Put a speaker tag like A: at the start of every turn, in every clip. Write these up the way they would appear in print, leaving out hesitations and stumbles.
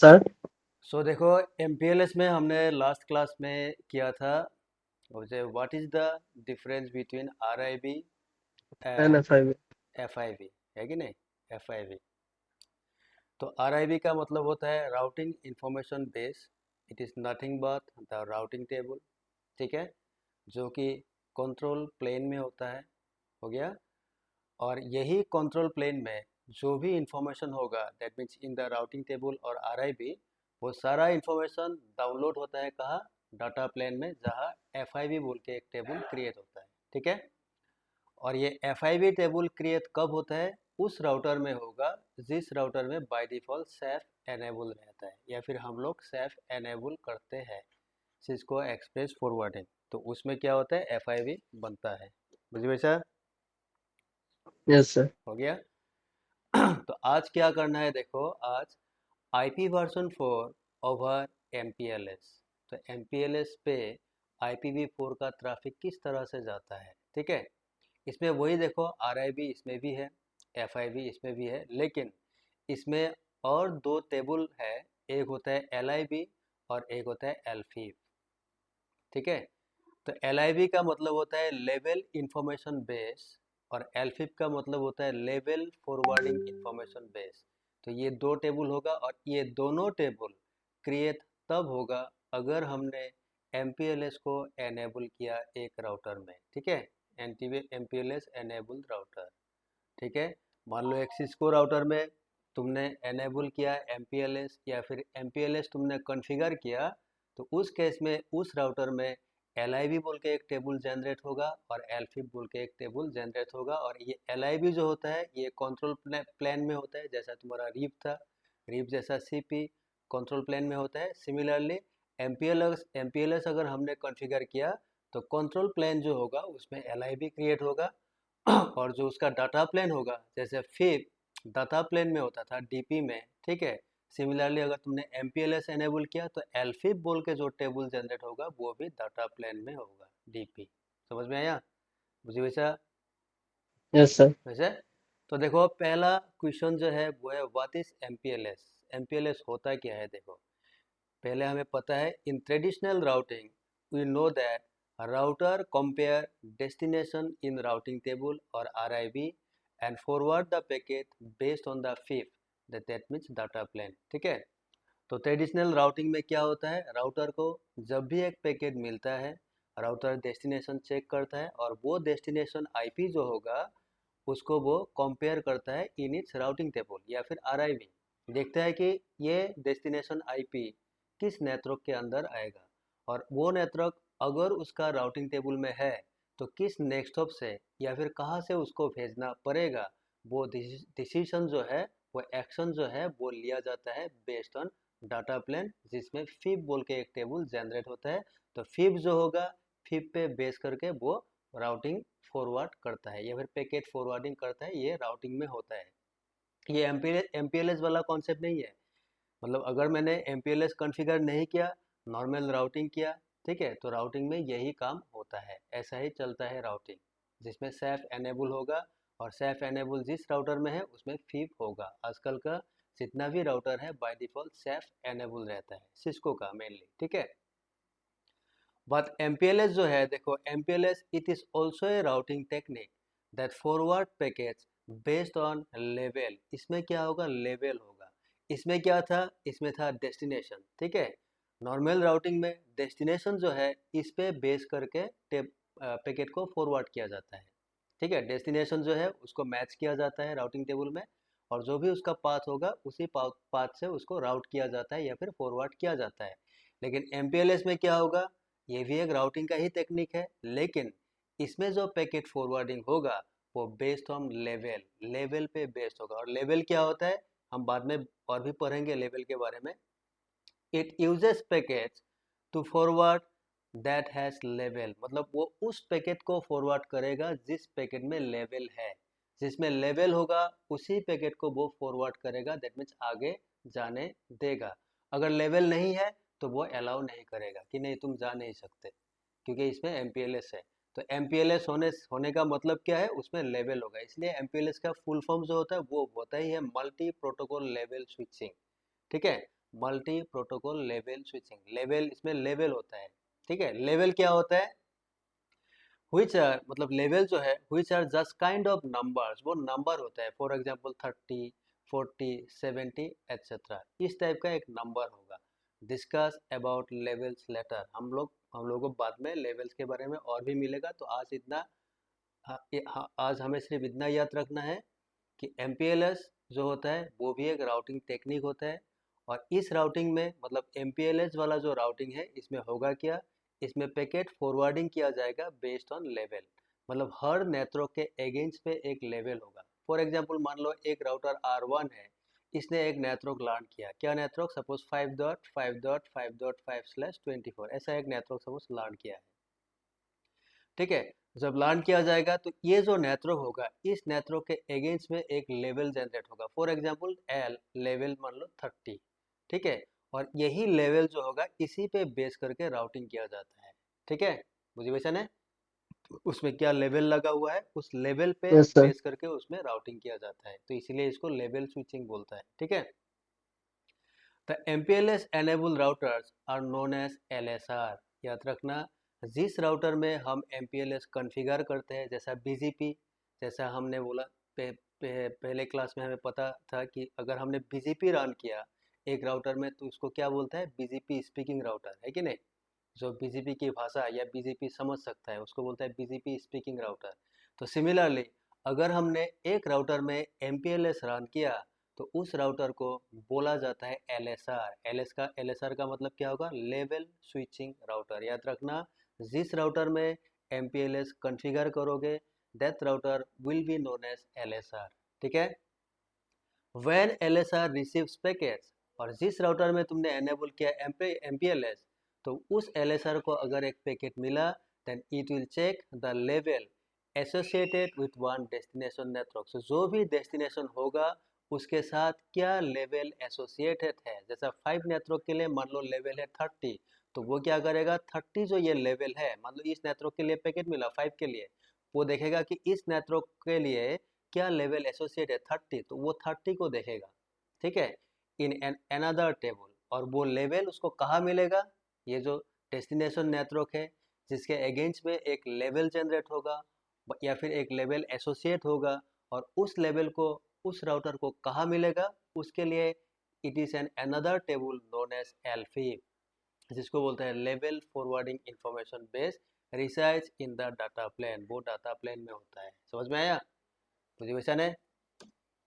A: Sir.
B: देखो, MPLS में हमने लास्ट क्लास में किया था। मुझे what is the difference between RIB
A: and
B: and
A: F I.
B: FIB, है कि नहीं? एफआईबी, तो आरआईबी का मतलब होता है routing information base. It is nothing but the routing table, ठीक है, जो कि कंट्रोल प्लेन में होता है। हो गया। और यही कंट्रोल प्लेन में जो भी इंफॉर्मेशन होगा, that means in the routing table और आरआईबी, वो सारा इंफॉर्मेशन डाउनलोड होता है कहाँ? डाटा प्लेन में, जहाँ एफआईबी बोल के एक टेबल क्रिएट होता है। ठीक है। और ये एफआईबी टेबल क्रिएट कब होता है? उस राउटर में होगा जिस राउटर में बाय डिफॉल्ट सैफ एनेबल रहता है, या फिर हम लोग सैफ एनेबल करते हैं जिसको एक्सप्रेस फॉरवर्डिंग, तो उसमें क्या होता है? एफआईबी बनता है। बुझे बेचा?
A: Yes sir.
B: हो गया। तो आज क्या करना है, देखो आज आईपी वर्जन 4 ओवर एमपीएलएस। तो एमपीएलएस पे IPv4 का ट्रैफिक किस तरह से जाता है, ठीक है। इसमें वही देखो, आरआईबी इसमें भी है, एफआईबी इसमें भी है, लेकिन इसमें और दो टेबल है। एक होता है एलआईबी और एक होता है एलफीब, ठीक है। तो एलआईबी का मतलब होता है लेवल इंफॉर्मेशन बेस, और एलफिप का मतलब होता है लेवल फॉरवर्डिंग इंफॉर्मेशन बेस। तो ये दो टेबल होगा, और ये दोनों टेबल क्रिएट तब होगा अगर हमने एमपीएलएस को एनेबल किया एक राउटर में, ठीक है। एमपीएलएस एनेबल राउटर, ठीक है। मान लो एक सिस्को राउटर में तुमने एनेबल किया एमपीएलएस, या फिर एमपीएलएस तुमने कॉन्फ़िगर किया, तो उस केस में उस राउटर में एलआईबी बोल के एक टेबल जनरेट होगा और एलफिब बोल के एक टेबल जनरेट होगा। और ये एलआईबी जो होता है ये कंट्रोल प्लेन में होता है, जैसा तुम्हारा रीप था, रीप जैसा सीपी कंट्रोल प्लेन में होता है। सिमिलरली एमपीएलएस अगर हमने कॉन्फ़िगर किया तो कंट्रोल प्लेन जो होगा उसमें एलआईबी क्रिएट होगा। और जो उसका डाटा प्लेन होगा, जैसे फिर डाटा प्लेन में होता था डीपी में, ठीक है। सिमिलरली अगर तुमने एमपीएलएस एनेबल किया तो एलफिब बोल के जो टेबल जनरेट होगा वो भी डाटा प्लेन में होगा, डीपी। समझ में आया? मुझे वैसा
A: यस सर।
B: वैसे। तो देखो, पहला क्वेश्चन जो है वो है व्हाट इज एमपीएलएस। एमपीएलएस होता क्या है, देखो। पहले हमें पता है in traditional routing we know that router compare destination in routing table और RIB and forward the packet based on the FIB, that means data plane, ठीक है। तो ट्रेडिशनल राउटिंग में क्या होता है, राउटर को जब भी एक पैकेट मिलता है, राउटर डेस्टिनेशन चेक करता है, और वो डेस्टिनेशन आईपी जो होगा उसको वो कंपेयर करता है इन इट्स राउटिंग टेबल या फिर आरआईवी। देखता है कि ये डेस्टिनेशन आईपी किस नेटवर्क के अंदर आएगा, और वो नेटवर्क अगर उसका राउटिंग टेबल में है तो किस नेक्स्ट हॉप से या फिर कहाँ से उसको भेजना पड़ेगा। वो डिसीजन जो है, वो एक्शन जो है वो लिया जाता है बेस्ड ऑन डाटा प्लेन, जिसमें फिब बोल के एक टेबल जनरेट होता है। तो फिब जो होगा, फिब पे बेस करके वो राउटिंग फॉरवर्ड करता है या फिर पैकेट फॉरवर्डिंग करता है, ये राउटिंग में होता है। ये एमपीएलएस वाला कॉन्सेप्ट नहीं है। मतलब अगर मैंने एमपीएलएस कॉन्फ़िगर नहीं किया, नॉर्मल राउटिंग किया, ठीक है, तो राउटिंग में यही काम होता है, ऐसा ही चलता है राउटिंग, जिसमें सैफ एनेबल होगा। और सैफ एनेबल जिस राउटर में है उसमें फीप होगा। आजकल का जितना भी राउटर है बाय डिफॉल्ट सैफ एनेबल रहता है, सिस्को का मेनली, ठीक है। बट एमपीएलएस जो है, देखो MPLS it is also a routing technique that forward packets based on level. इसमें क्या होगा? लेवल होगा। इसमें क्या था? इसमें था डेस्टिनेशन, ठीक है। नॉर्मल राउटिंग में डेस्टिनेशन जो है इस पे बेस करके पैकेट को फॉरवर्ड किया जाता है, ठीक है। डेस्टिनेशन जो है उसको मैच किया जाता है राउटिंग टेबल में, और जो भी उसका पाथ होगा उसी पाथ से उसको राउट किया जाता है या फिर फॉरवर्ड किया जाता है। लेकिन एमपीएलएस में क्या होगा? ये भी एक राउटिंग का ही टेक्निक है, लेकिन इसमें जो पैकेट फॉरवर्डिंग होगा वो बेस्ड ऑन लेवल, लेवल पे बेस्ड होगा। और लेवल क्या होता है हम बाद में और भी पढ़ेंगे लेवल के बारे में। It uses packets to forward that has लेवल, मतलब वो उस पैकेट को फॉरवर्ड करेगा जिस पैकेट में लेवल है। जिसमें लेवल होगा उसी पैकेट को वो फॉरवर्ड करेगा, दैट मीन्स आगे जाने देगा। अगर लेवल नहीं है तो वो अलाउ नहीं करेगा कि नहीं तुम जा नहीं सकते, क्योंकि इसमें एमपीएलएस है। तो एमपीएलएस होने का मतलब क्या है? उसमें लेवल होगा, इसलिए एमपीएलएस का फुल फॉर्म जो होता है वो होता ही है मल्टी प्रोटोकॉल लेवल स्विचिंग, ठीक है। Multi protocol level switching. Level, इसमें लेवल होता है, ठीक है। लेवल क्या होता है? which are मतलब लेवल जो है which are just kind of numbers, वो नंबर होता है। फॉर एग्जाम्पल 30, 40, 70 एक्सेट्रा, इस टाइप का एक नंबर होगा। डिस्कस अबाउट लेवल्स लेटर, हम लोग को बाद में लेवल्स के बारे में और भी मिलेगा। तो आज इतना, आज हमें सिर्फ इतना याद रखना है कि MPLS जो होता है वो भी एक राउटिंग टेक्निक होता है। और इस राउटिंग में मतलब MPLS वाला जो राउटिंग है इसमें होगा क्या, इसमें पैकेट फॉरवर्डिंग किया जाएगा बेस्ड ऑन लेवल। मतलब हर नेटवर्क के अगेंस्ट पे एक लेवल होगा। फॉर एग्जांपल मान लो एक राउटर R1 है, इसने एक नेटवर्क लॉन्च किया। क्या नेटवर्क? सपोज 5.5.5.5/24, ऐसा एक नेटवर्क सपोज लॉन्च किया है, ठीक है। जब लॉन्च किया जाएगा तो ये जो नेटवर्क होगा, इस नेटवर्क के अगेंस्ट में एक लेवल जनरेट होगा। फॉर एग्जांपल L लेवल मान लो 30, ठीक है। और यही लेवल जो होगा इसी पे बेस करके राउटिंग किया जाता है, ठीक है। मोटिवेशन है, उसमें क्या लेवल लगा हुआ है उस लेवल पे
A: yes sir,
B: बेस करके उसमें राउटिंग किया जाता है, तो इसीलिए इसको लेवल स्विचिंग बोलता है, ठीक है। The MPLS enabled routers are known as LSR। याद रखना, जिस राउटर में हम MPLS कॉन्फ़िगर करते हैं, जैसा BGP, जैसा हमने बोला पहले क्लास में हमें पता था कि अगर हमने BGP रन किया एक राउटर में तो उसको क्या बोलता है? BGP स्पीकिंग राउटर, है कि नहीं? जो BGP की भाषा या BGP समझ सकता है उसको बोलता है BGP स्पीकिंग राउटर। तो सिमिलरली अगर हमने एक राउटर में MPLS रन किया तो उस राउटर को बोला जाता है LSR। LSR का मतलब क्या होगा? लेवल स्विचिंग राउटर। याद रखना, जिस राउटर में MPLS कॉन्फ़िगर करोगे that router will be known as LSR, ठीक है। When LSR receives packets, और जिस राउटर में तुमने एनेबल किया MPLS, तो उस LSR को अगर एक पैकेट मिला then it will check the level associated with one destination network। So, जो भी डेस्टिनेशन होगा उसके साथ क्या लेवल एसोसिएटेड है। जैसा 5 नेटवर्क के लिए मान लो लेवल है 30, तो वो क्या करेगा 30 जो ये लेवल है, मान लो इस नेटवर्क के लिए पैकेट मिला 5 के लिए, वो देखेगा कि इस नेटवर्क के लिए क्या लेवल एसोसिएट है 30, तो वो 30 को देखेगा, ठीक है, इन एन अनदर टेबल। और वो लेवल उसको कहाँ मिलेगा? ये जो डेस्टिनेशन नेटवर्क है जिसके अगेंस्ट में एक लेवल जनरेट होगा या फिर एक लेवल एसोसिएट होगा, और उस लेवल को उस राउटर को कहाँ मिलेगा उसके लिए it is an another table known as LFIB, जिसको बोलते हैं लेवल forwarding information base resides in the data plane. वो डाटा प्लेन में होता है। समझ में आया? मुझे क्वेश्चन है,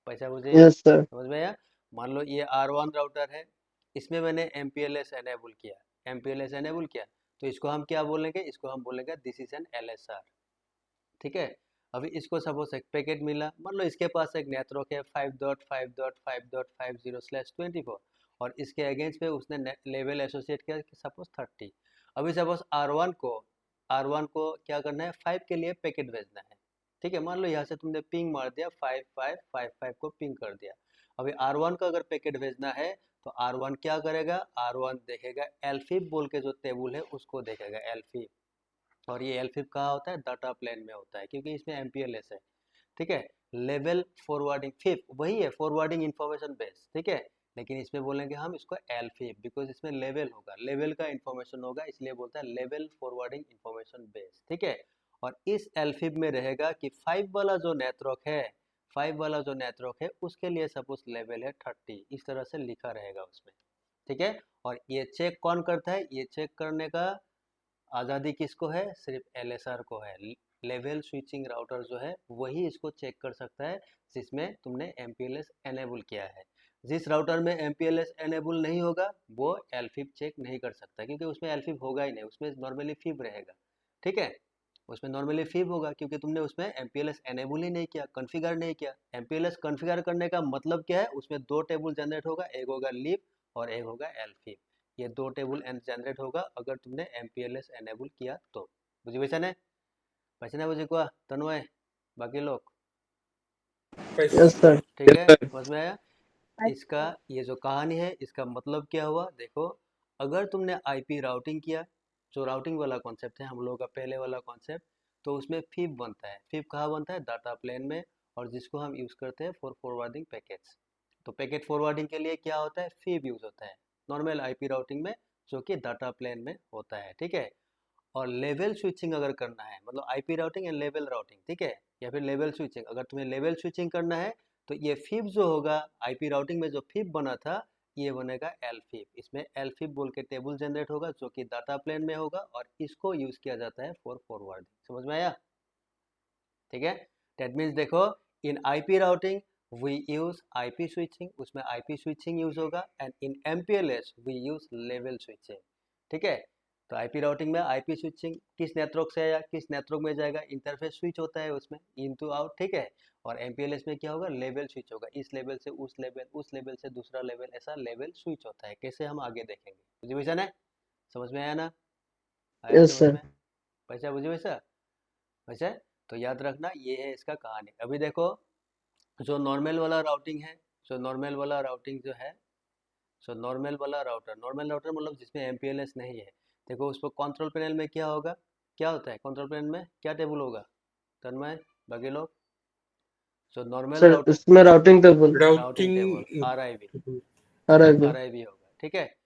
B: पैसा मुझे
A: yes sir,
B: समझ में आया? मान लो ये R1 राउटर है, इसमें मैंने MPLS एनेबल किया, MPLS एनेबल किया, तो इसको हम क्या बोलेंगे? इसको हम बोलेंगे दिस इज एन LSR, ठीक है। अभी इसको सपोज एक पैकेट मिला, मान लो इसके पास एक नेटवर्क है 5.5.5.50/24, और इसके अगेंस्ट पे उसने लेवल एसोसिएट किया सपोज 30। अभी सपोज R1 को क्या करना है? 5 के लिए पैकेट भेजना है, ठीक है। मान लो यहाँ से तुमने पिंग मार दिया 5555 को पिंग कर दिया। अभी R1 का अगर पैकेट भेजना है तो R1 क्या करेगा? R1 देखेगा LFIB बोल के जो टेबल है उसको देखेगा LFIB, और ये LFIB कहाँ होता है? डाटा प्लेन में होता है, क्योंकि इसमें MPLS है, ठीक है। लेवल फॉरवर्डिंग FIB वही है, फॉरवर्डिंग इंफॉर्मेशन बेस, ठीक है। लेकिन इसमें बोलेंगे हम इसको LFIB, बिकॉज इसमें लेवल होगा, लेवल का इंफॉर्मेशन होगा, इसलिए बोलता है लेवल फॉरवर्डिंग इंफॉर्मेशन बेस, ठीक है। और इस LFIB में रहेगा कि 5 वाला जो नेटवर्क है, 5 वाला जो नेटवर्क है उसके लिए सपोज लेवल है 30, इस तरह से लिखा रहेगा उसमें, ठीक है। और ये चेक कौन करता है? ये चेक करने का आज़ादी किसको है? सिर्फ LSR को है। लेवल स्विचिंग राउटर जो है वही इसको चेक कर सकता है जिसमें तुमने MPLS एनेबल किया है। जिस राउटर में MPLS एनेबल नहीं होगा वो LFIB चेक नहीं कर सकता, क्योंकि उसमें LFIB होगा ही नहीं, उसमें नॉर्मली FIB रहेगा, ठीक है। उसमें नॉर्मली FIB होगा क्योंकि तुमने उसमें MPLS एनेबल ही नहीं किया, कॉन्फ़िगर नहीं किया। MPLS कॉन्फ़िगर करने का मतलब क्या है? उसमें दो टेबल जनरेट होगा, एक होगा लीप और एक होगा LFIB। ये दो टेबल जनरेट होगा अगर तुमने MPLS एनेबल किया तो। बुझी क्वेश्चन है? क्वेश्चन है बुझी को तन्वय, बाकी लोग
A: yes sir,
B: ठीक है, समझ में आया? इसका ये जो कहानी है इसका मतलब क्या हुआ देखो। अगर तुमने IP राउटिंग किया, जो राउटिंग वाला कॉन्सेप्ट है हम लोगों का पहले वाला कॉन्सेप्ट, तो उसमें FIB बनता है। FIB कहाँ बनता है? डाटा प्लेन में, और जिसको हम यूज़ करते हैं फॉर फॉरवर्डिंग पैकेट्स। तो पैकेट फॉरवर्डिंग के लिए क्या होता है? FIB यूज़ होता है। नॉर्मल आईपी राउटिंग में जो कि डाटा प्लेन में होता है, ठीक है। और लेवल स्विचिंग अगर करना है, मतलब IP routing and level routing, ठीक है, या फिर लेवल स्विचिंग, अगर तुम्हें लेवल स्विचिंग करना है तो ये फिब जो होगा आईपी राउटिंग में जो फिब बना था ये बनेगा एल फिब। इसमें एल फिब बोल के टेबल जनरेट होगा जो कि डाटा प्लेन में होगा और इसको यूज किया जाता है फॉर फॉरवर्डिंग। समझ में आया? ठीक है, दैट मीन्स देखो in IP routing we use IP switching, उसमें आईपी स्विचिंग यूज होगा, and in MPLS we use लेवल स्विचिंग, ठीक है। तो आईपी राउटिंग में आईपी स्विचिंग किस नेटवर्क से आया किस नेटवर्क में जाएगा, इंटरफेस स्विच होता है उसमें इन टू आउट, ठीक है। और एमपीएलएस में क्या होगा, लेवल स्विच होगा, इस लेवल से उस लेवल से दूसरा लेवल, ऐसा लेवल स्विच होता है। कैसे हम आगे देखेंगे, बुझे वैसा ना? समझ में आया ना? आया
A: यस
B: समझ
A: सर।
B: में? वैसा बुझे वैसा वैसे? तो याद रखना ये है इसका कहानी। अभी देखो जो नॉर्मल वाला राउटिंग है, जो नॉर्मल वाला राउटिंग जो है, सो नॉर्मल वाला राउटर, नॉर्मल राउटर मतलब जिसमें एमपीएलएस नहीं है, देखो उस पर कंट्रोल पैनल में क्या होगा, क्या होता है कंट्रोल पैनल में, क्या टेबल होगा तन्मय, बाकी लोग? सो नॉर्मल
A: सर
B: राउटर,
A: इसमें routing table,
B: routing table
C: routing
A: RIB,
B: RIB होगा, ठीक है।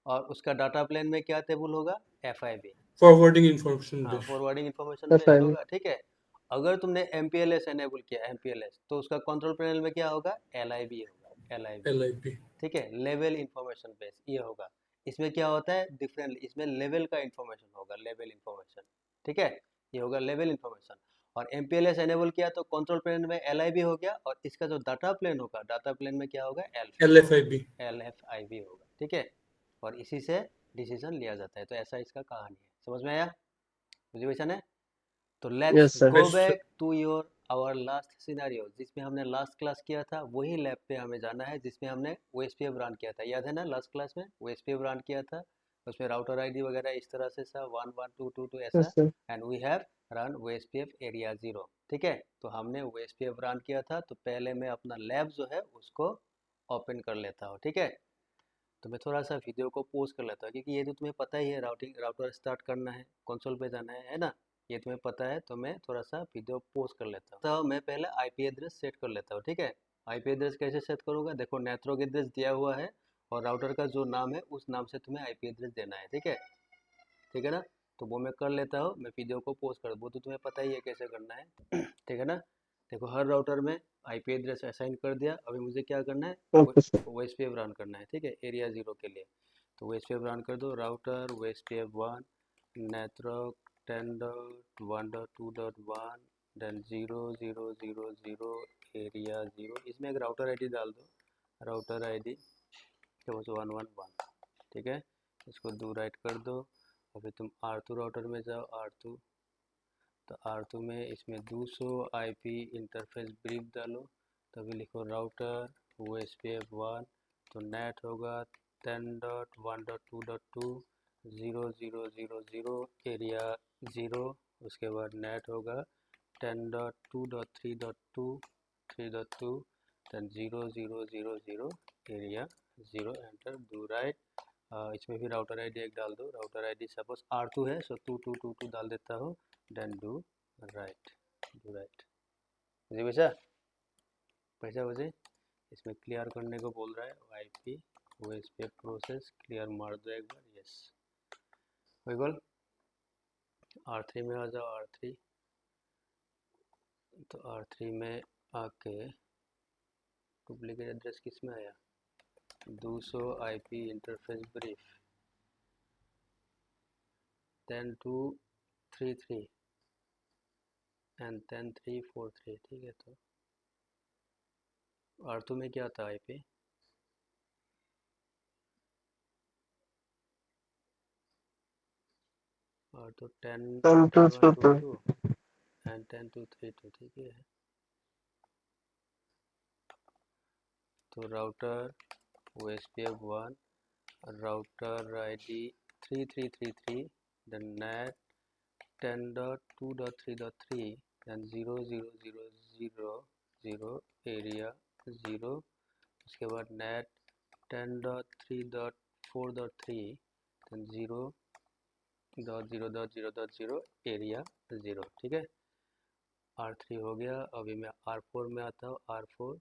B: और उसका डाटा प्लेन में क्या टेबल होगा, एफआईबी,
C: फॉरवर्डिंग इंफॉर्मेशन
B: हाँ
C: base
B: forwarding information based
A: FIB.
B: होगा, ठीक है। अगर तुमने एमपीएलएस एनेबल किया, एमपीएलएस, तो उसका कंट्रोल पैनल में क्या होगा, एलआईबी होगा, एलआईबी,
C: LIP
B: ठीक है, लेवल इंफॉर्मेशन बेस ये होगा। इसमें क्या होता है डिफरेंट, इसमें लेवल का इंफॉर्मेशन होगा, लेवल इंफॉर्मेशन, ठीक है, ये होगा लेवल इंफॉर्मेशन। और एमपीएलएस एनेबल किया तो कंट्रोल प्लेन में एलआईबी हो गया, और इसका जो डाटा प्लेन होगा, डाटा प्लेन में क्या होगा, एलफिब होगा,
C: LFIB
B: एलएफआईबी होगा, ठीक है। और इसी से डिसीजन लिया जाता है। तो ऐसा इसका कहानी है, समझ में आया? मुझे वैसा ना? तो let's
A: yes sir.
B: Go
C: best
B: back to your our last scenario, जिसमें हमने लास्ट क्लास किया था वही लैब पे हमें जाना है जिसमें हमने ओएसपीएफ रन किया था, याद है ना? लास्ट क्लास में ओएसपीएफ रन किया था, उसमें राउटर आईडी वगैरह इस तरह से सब 11222
A: यस
B: ऐसा,
A: sir.
B: And we have run OSPF area 0, ठीक है। तो हमने ओएसपीएफ रन किया था, तो पहले मैं अपना लैब जो है उसको ओपन कर लेता हूँ, ठीक है। तो मैं थोड़ा सा वीडियो को पॉज कर लेता हूँ क्योंकि ये तो तुम्हें पता ही है, राउटर स्टार्ट करना है, कंसोल पे जाना है ना, ये तुम्हें पता है। तो मैं थोड़ा सा वीडियो पॉज कर लेता हूँ। तो मैं पहले आईपी एड्रेस सेट कर लेता हूँ, ठीक है। आईपी एड्रेस कैसे सेट करूँगा, देखो नेटवर्क एड्रेस दिया हुआ है और राउटर का जो नाम है उस नाम से तुम्हें आईपी एड्रेस देना है, ठीक है, ठीक है ना। तो वो मैं कर लेता हूँ, मैं वीडियो को पॉज कर, वो तो तुम्हें पता ही है कैसे करना है ठीक है ना। देखो हर राउटर में आईपी एड्रेस असाइन कर दिया, अभी मुझे क्या करना है,
A: ओके सर।
B: ओएसपीएफ रन करना है, ठीक है, एरिया 0 के लिए। तो ओएसपीएफ रन कर दो, router OSPF 1 network 10.1.2.1 then 0 0 0 0 area 0, इसमें एक राउटर आईडी डाल दो, राउटर आईडी 111, ठीक है। इसको दो राइट कर दो। अभी तुम R2 राउटर में जाओ, R2, तो R2 में इसमें 200 आईपी इंटरफेस ब्रीफ डालो, तभी लिखो राउटर OSPF 1, तो नेट होगा 10.1.2.2 0 0 0 0 एरिया 0, उसके बाद नेट होगा 10.2.3.2 3.2 then 0 0 0 0 area 0, enter do write. इसमें भी राउटर आईडी एक डाल दो, राउटर आईडी सपोज R2 है, सो 2222 डाल देता हूँ, then do right, do right. जी वैसा वैसा वैसे इसमें क्लियर करने को बोल रहा है, आईपी ओएसपीएफ प्रोसेस क्लियर मार दो एक बार, यस बिल्कुल। R3 में आ जाओ, R3, तो R3 में आके डुप्लीकेट एड्रेस किस में आया, 200 आईपी इंटरफेस ब्रीफ 10233 एंड 10343, ठीक है। तो R2 में क्या था आईपी, R2 10.1.2.2 एंड 10232, ठीक है। तो router OSPF 1 router ID 3333 then net 10.2.3.3 then 0 0 0 0 0 area 0, उसके बाद नेट 10.3.4.3 देन 0.0.0.0 एरिया 0, ठीक है। R3 हो गया। अभी मैं R4 में आता हूँ, R4,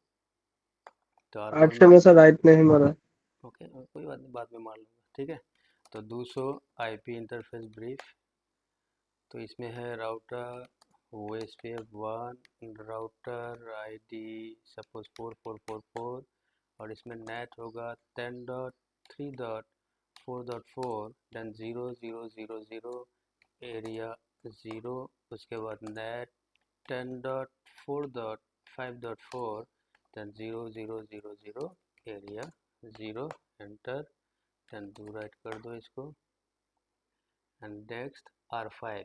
B: तो R4
A: 8 से
B: में
A: में सर राइट नहीं मरा।
B: ओके, कोई बात नहीं, बाद में मान लूँगा, ठीक है। तो 200 आईपी इंटरफेस ब्रीफ, तो इसमें है router OSPF1, router ID suppose 4444, और इसमें नेट होगा 10.3.4.4, देन 0000 एरिया 0, उसके बाद net 10.4.5.4, then 0000 area 0, enter, then do write कर दो इसको, एंड नेक्स्ट R5।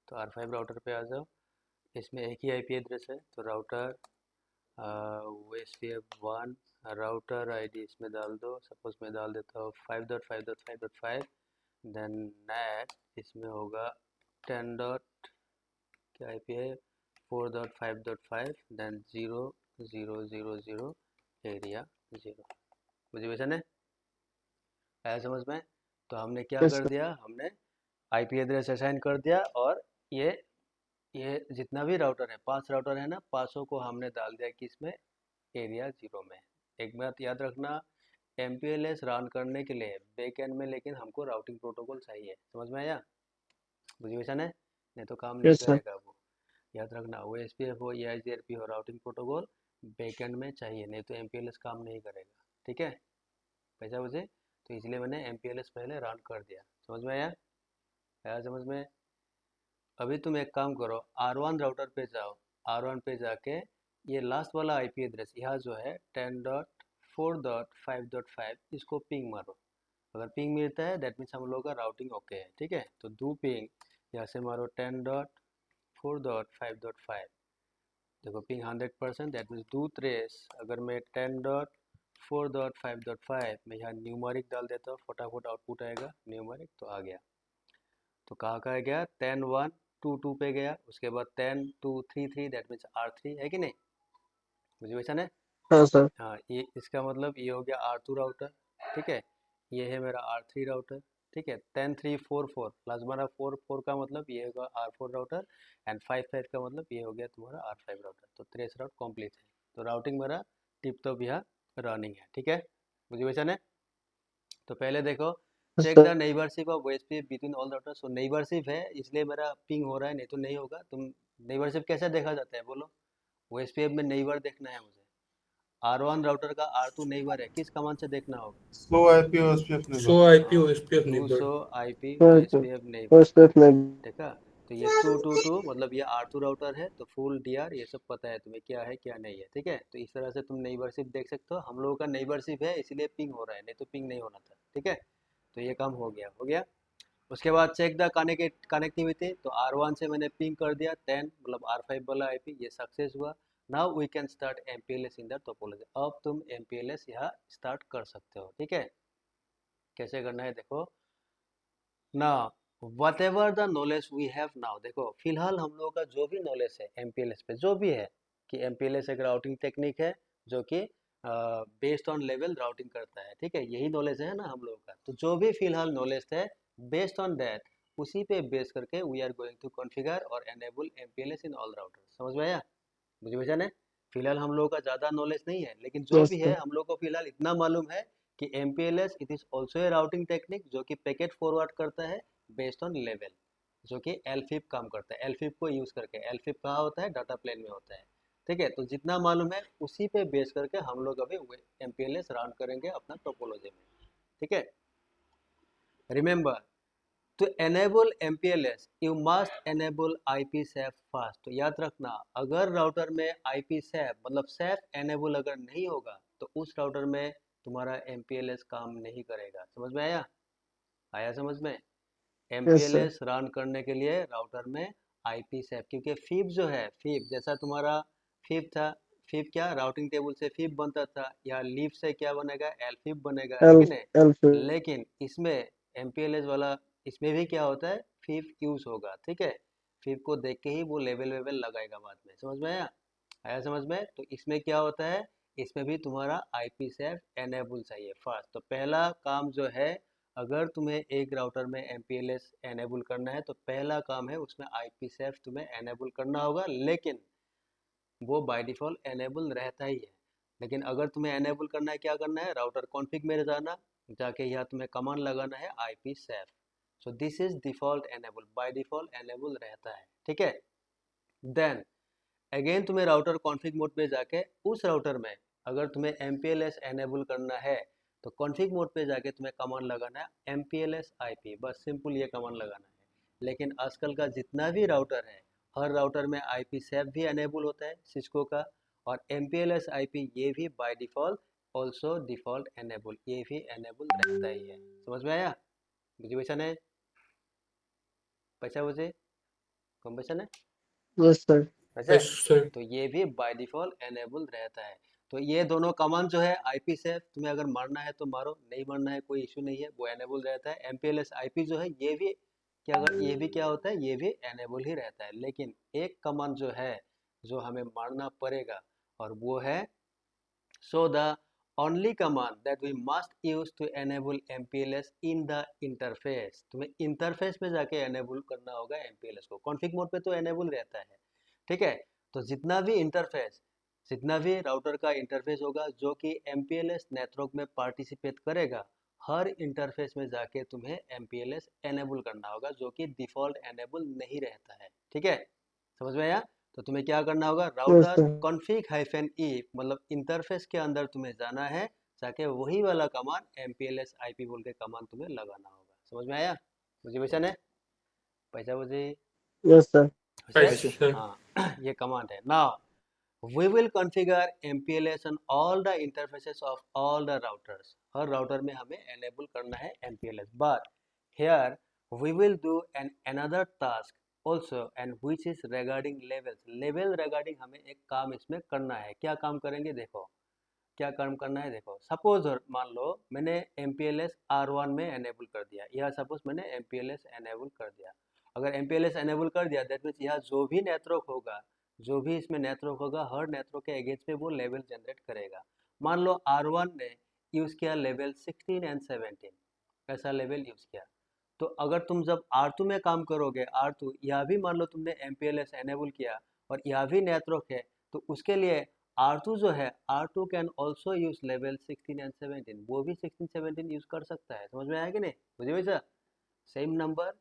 B: तो R5 राउटर पे आ जाओ, इसमें एक ही आईपी एड्रेस है, तो राउटर OSPF1, राउटर आईडी इसमें डाल दो, सपोज मैं डाल देता हूँ 5.5.5.5, देन नेट इसमें होगा 10 डॉट क्या आईपी है 4.5.5, देन 0000 एरिया 0। मुझे वैसा है, आया समझ में? तो हमने क्या
A: यस
B: कर
A: सर।
B: दिया, हमने आईपी एड्रेस असाइन कर दिया, और ये जितना भी राउटर है, 5 राउटर है ना, 500 को हमने डाल दिया कि इसमें एरिया 0 में। एक बात याद रखना, MPLS रन करने के लिए बैक एंड में लेकिन हमको राउटिंग प्रोटोकॉल चाहिए, समझ में आया? मुझे वैसा नहीं तो काम नहीं
A: यस सर।
B: करेगा वो। याद रखना, OSPF हो या IGRP हो, राउटिंग प्रोटोकॉल बैक एंड में चाहिए, नहीं तो MPLS काम नहीं करेगा, ठीक है? कैसा मुझे, तो इसलिए मैंने MPLS पहले रन कर दिया, समझ में आया? आया समझ में? अभी तुम एक काम करो, R1 राउटर पे जाओ, R1 पे जाके ये लास्ट वाला आईपी एड्रेस यहाँ जो है 10.4.5.5, इसको पिंग मारो। अगर पिंग मिलता है दैट मीन्स हम लोगों का राउटिंग ओके है, ठीक है? तो दो पिंग यहाँ से मारो 10.4.5.5, देखो पिंग 100%, दैट मीन्स दो ट्रेस। अगर मैं 10.4.5.5 में यहाँ न्यूमेरिक डाल देता हूँ, फटाफट आउटपुट आएगा न्यूमेरिक, तो आ गया। तो कहाँ गया, 10.1.2.2 पे गया, उसके बाद 10.2.3.3, दैट मीन्स R3 है कि नहीं? मुझे वैसा है।
A: हाँ सर।
B: हाँ, ये इसका मतलब ये हो गया R2 राउटर, ठीक है? ये है मेरा R3 राउटर, ठीक है? 10.3.4.4 प्लस हमारा 4.4 का मतलब ये होगा R4 राउटर, एंड 5.5 का मतलब ये हो गया तुम्हारा R5 राउटर। तो 3 राउट कंप्लीट है, तो राउटिंग मेरा टिप टॉप यहाँ रनिंग है, ठीक है? मुझे वैसा है। तो पहले देखो,
A: yes
B: check the
A: sir.
B: Neighbourship of OSPF between all routers. So neighbourship है इसलिए मेरा पिंग हो रहा है, नहीं तो नहीं होगा। तुम नेबरशिप कैसे देखा जाता है बोलो? OSPF में नेबर देखना है मुझे, R1 राउटर का R2 नेबर है, किस कमांड से देखना होगा?
C: स्लो आईपी ओएसपीएफ
D: सो
C: नेबर।
D: आईपी
B: हाँ,
D: ओएसपीएफ नेबर।
B: 200 IP
A: तो
B: OSPF नेबर,
A: OSPF में।
B: देखा? तो ये 222 मतलब ये R2 राउटर है, तो फुल DR ये सब पता है तुम्हें क्या है क्या नहीं है, ठीक है? तो इस तरह से तुम नेबरशिप देख सकते हो। हम लोगों का नेबरशिप है इसलिए पिंग हो रहा है, नहीं तो पिंग नहीं होना था, ठीक है? तो ये काम हो गया। उसके बाद चेक द कनेक्टिविटी, तो R1 से मैंने पिंग कर दिया 10, मतलब R5 वाला IP, ये सक्सेस हुआ। Now we can start MPLS in the topology. अब तुम MPLS यहाँ स्टार्ट कर सकते हो, ठीक है? कैसे करना है देखो ना, whatever the knowledge we have now, देखो फिलहाल हम लोगों का जो भी नॉलेज है MPLS पे, जो भी है कि MPLS एक राउटिंग टेक्निक है जो कि बेस्ड ऑन लेवल राउटिंग करता है, ठीक है? यही नॉलेज है ना हम लोगों का। तो जो भी फिलहाल नॉलेज है बेस्ड ऑन दैट, उसी पे बेस करके we are going to configure और enable MPLS in all routers. समझ में आया? मुझे वजह है, फिलहाल हम लोगों का ज़्यादा नॉलेज नहीं है, लेकिन जो
A: यस
B: भी है
A: सर।
B: हम लोग को फिलहाल इतना मालूम है कि MPLS it is also a routing technique जो कि पैकेट फॉरवर्ड करता है बेस्ड ऑन लेवल, जो कि LFIP काम करता है। LFIP को यूज़ करके, LFIP कहाँ होता है, डाटा प्लेन में होता है, ठीक है? तो जितना मालूम है उसी पे बेस करके हम लोग अभी MPLS रन करेंगे अपना टोपोलॉजी में, ठीक है? Remember, to enable MPLS you must enable IPsec fast। तो याद रखना, अगर राउटर में IPsec मतलब SAF enable अगर नहीं होगा तो उस राउटर में तुम्हारा MPLS काम नहीं करेगा। समझ में आया? आया समझ में?
A: Yes sir.
B: MPLS रन करने के लिए राउटर में IPsec, क्योंकि FIP जो है, FIP जैसा तुम्हारा FIP था, FIP क्या राउटिंग टेबल से FIP बनता था, या लीफ से क्या बनेगा, LFIP बनेगा, है कि
A: एल
B: नहीं?
A: एल
B: लेकिन इसमें MPLS वाला, इसमें भी क्या होता है, FIP यूज होगा, ठीक है? FIP को देख के ही वो लेवल वेवल लगाएगा बाद में। समझ में आया? आया समझ में? तो इसमें क्या होता है, इसमें भी तुम्हारा IPsec एनेबल चाहिए फर्स्ट। तो पहला काम जो है, अगर तुम्हें एक राउटर में MPLS एनेबल करना है तो पहला काम है उसमें IPsec तुम्हें एनेबल करना होगा, लेकिन वो बाय डिफ़ॉल्ट एनेबल रहता ही है। लेकिन अगर तुम्हें एनेबल करना है, क्या करना है, राउटर कॉन्फ़िग में जाना, जाके यहाँ तुम्हें कमांड लगाना है IPsec। So this is default enable, by default enable रहता है, ठीक है। देन अगेन तुम्हें राउटर कॉन्फ़िग मोड पे जाके उस राउटर में अगर तुम्हें MPLS एनेबल करना है तो कॉन्फ़िग मोड पे जाके तुम्हें कमांड लगाना है MPLS IP, बस सिंपल ये कमांड लगाना है। लेकिन आजकल का जितना भी राउटर है, हर राउटर में IPsec भी एनेबल होता है सिस्को का, और MPLS IP ये भी by default also default enable, ये भी एनेबल रहता ही है। समझ में आया? बुझी क्वेश्चन है? पैसा बुझे कौन क्वेश्चन है?
A: Yes sir.
B: वैसे तो ये भी बाय डिफॉल्ट एनेबल रहता है। तो ये दोनों कमांड जो है IPsec, तुम्हें अगर मारना है तो मारो, नहीं मारना है कोई इशू नहीं है, वो एनेबल रहता है। MPLS IP जो है ये भी क्या, अगर ये भी क्या होता है, ये भी एनेबल ही रहता है। लेकिन एक कमांड जो है जो हमें मारना पड़ेगा, और वो है so the only command that we must use to enable MPLS in the interface, तुम्हें इंटरफेस में जाके एनेबल करना होगा MPLS को। कॉन्फ़िग मोड पे तो एनेबल रहता है, ठीक है। तो जितना भी इंटरफेस, जितना भी राउटर का इंटरफेस होगा जो कि MPLS नेटवर्क में पार्टिसिपेट करेगा, हर इंटरफेस में जाके तुम्हें MPLS एनेबल करना होगा, जो कि डिफ़ॉल्ट एनेबल नहीं रहता है, ठीक है। समझ में आया? तो तुम्हें क्या करना होगा,
A: yes
B: router
A: sir.
B: Config -e मतलब इंटरफेस के अंदर तुम्हें जाना है, जाके वही वाला कमांड MPLS IP बोल के कमांड तुम्हें लगाना होगा। समझ में आया? मुझे क्वेश्चन है? पैसा मुझे
A: यस सर।
B: हाँ ये कमांड है। Now we will configure MPLS on all the interfaces of all the routers, हर राउटर में हमें एनेबल करना है MPLS, but here we will do another task also, and which is regarding levels, level regarding हमें एक काम इसमें करना है। क्या काम करेंगे देखो, क्या काम करना है देखो। सपोज मान लो मैंने MPLS R1 में एनेबल कर दिया, या सपोज मैंने MPLS एनेबल कर दिया। अगर MPLS एनेबल कर दिया दैट मीन्स यहाँ जो भी नेटवर्क होगा, जो भी इसमें नेटवर्क होगा, हर नेटवर्क के अगेंस्ट में वो लेवल जनरेट करेगा। मान लो R1 ने यूज़ किया लेवल 16 एंड 17, ऐसा लेवल यूज़ किया। तो अगर तुम जब R2 में काम करोगे, R2 यहाँ भी मान लो तुमने MPLS एनेबल किया और यहाँ भी नेटवर्क है, तो उसके लिए R2 जो है, R2 can also use level 16 and 17, वो भी 16 17 यूज कर सकता है। समझ में आया कि नहीं? मुझे वैसा सेम नंबर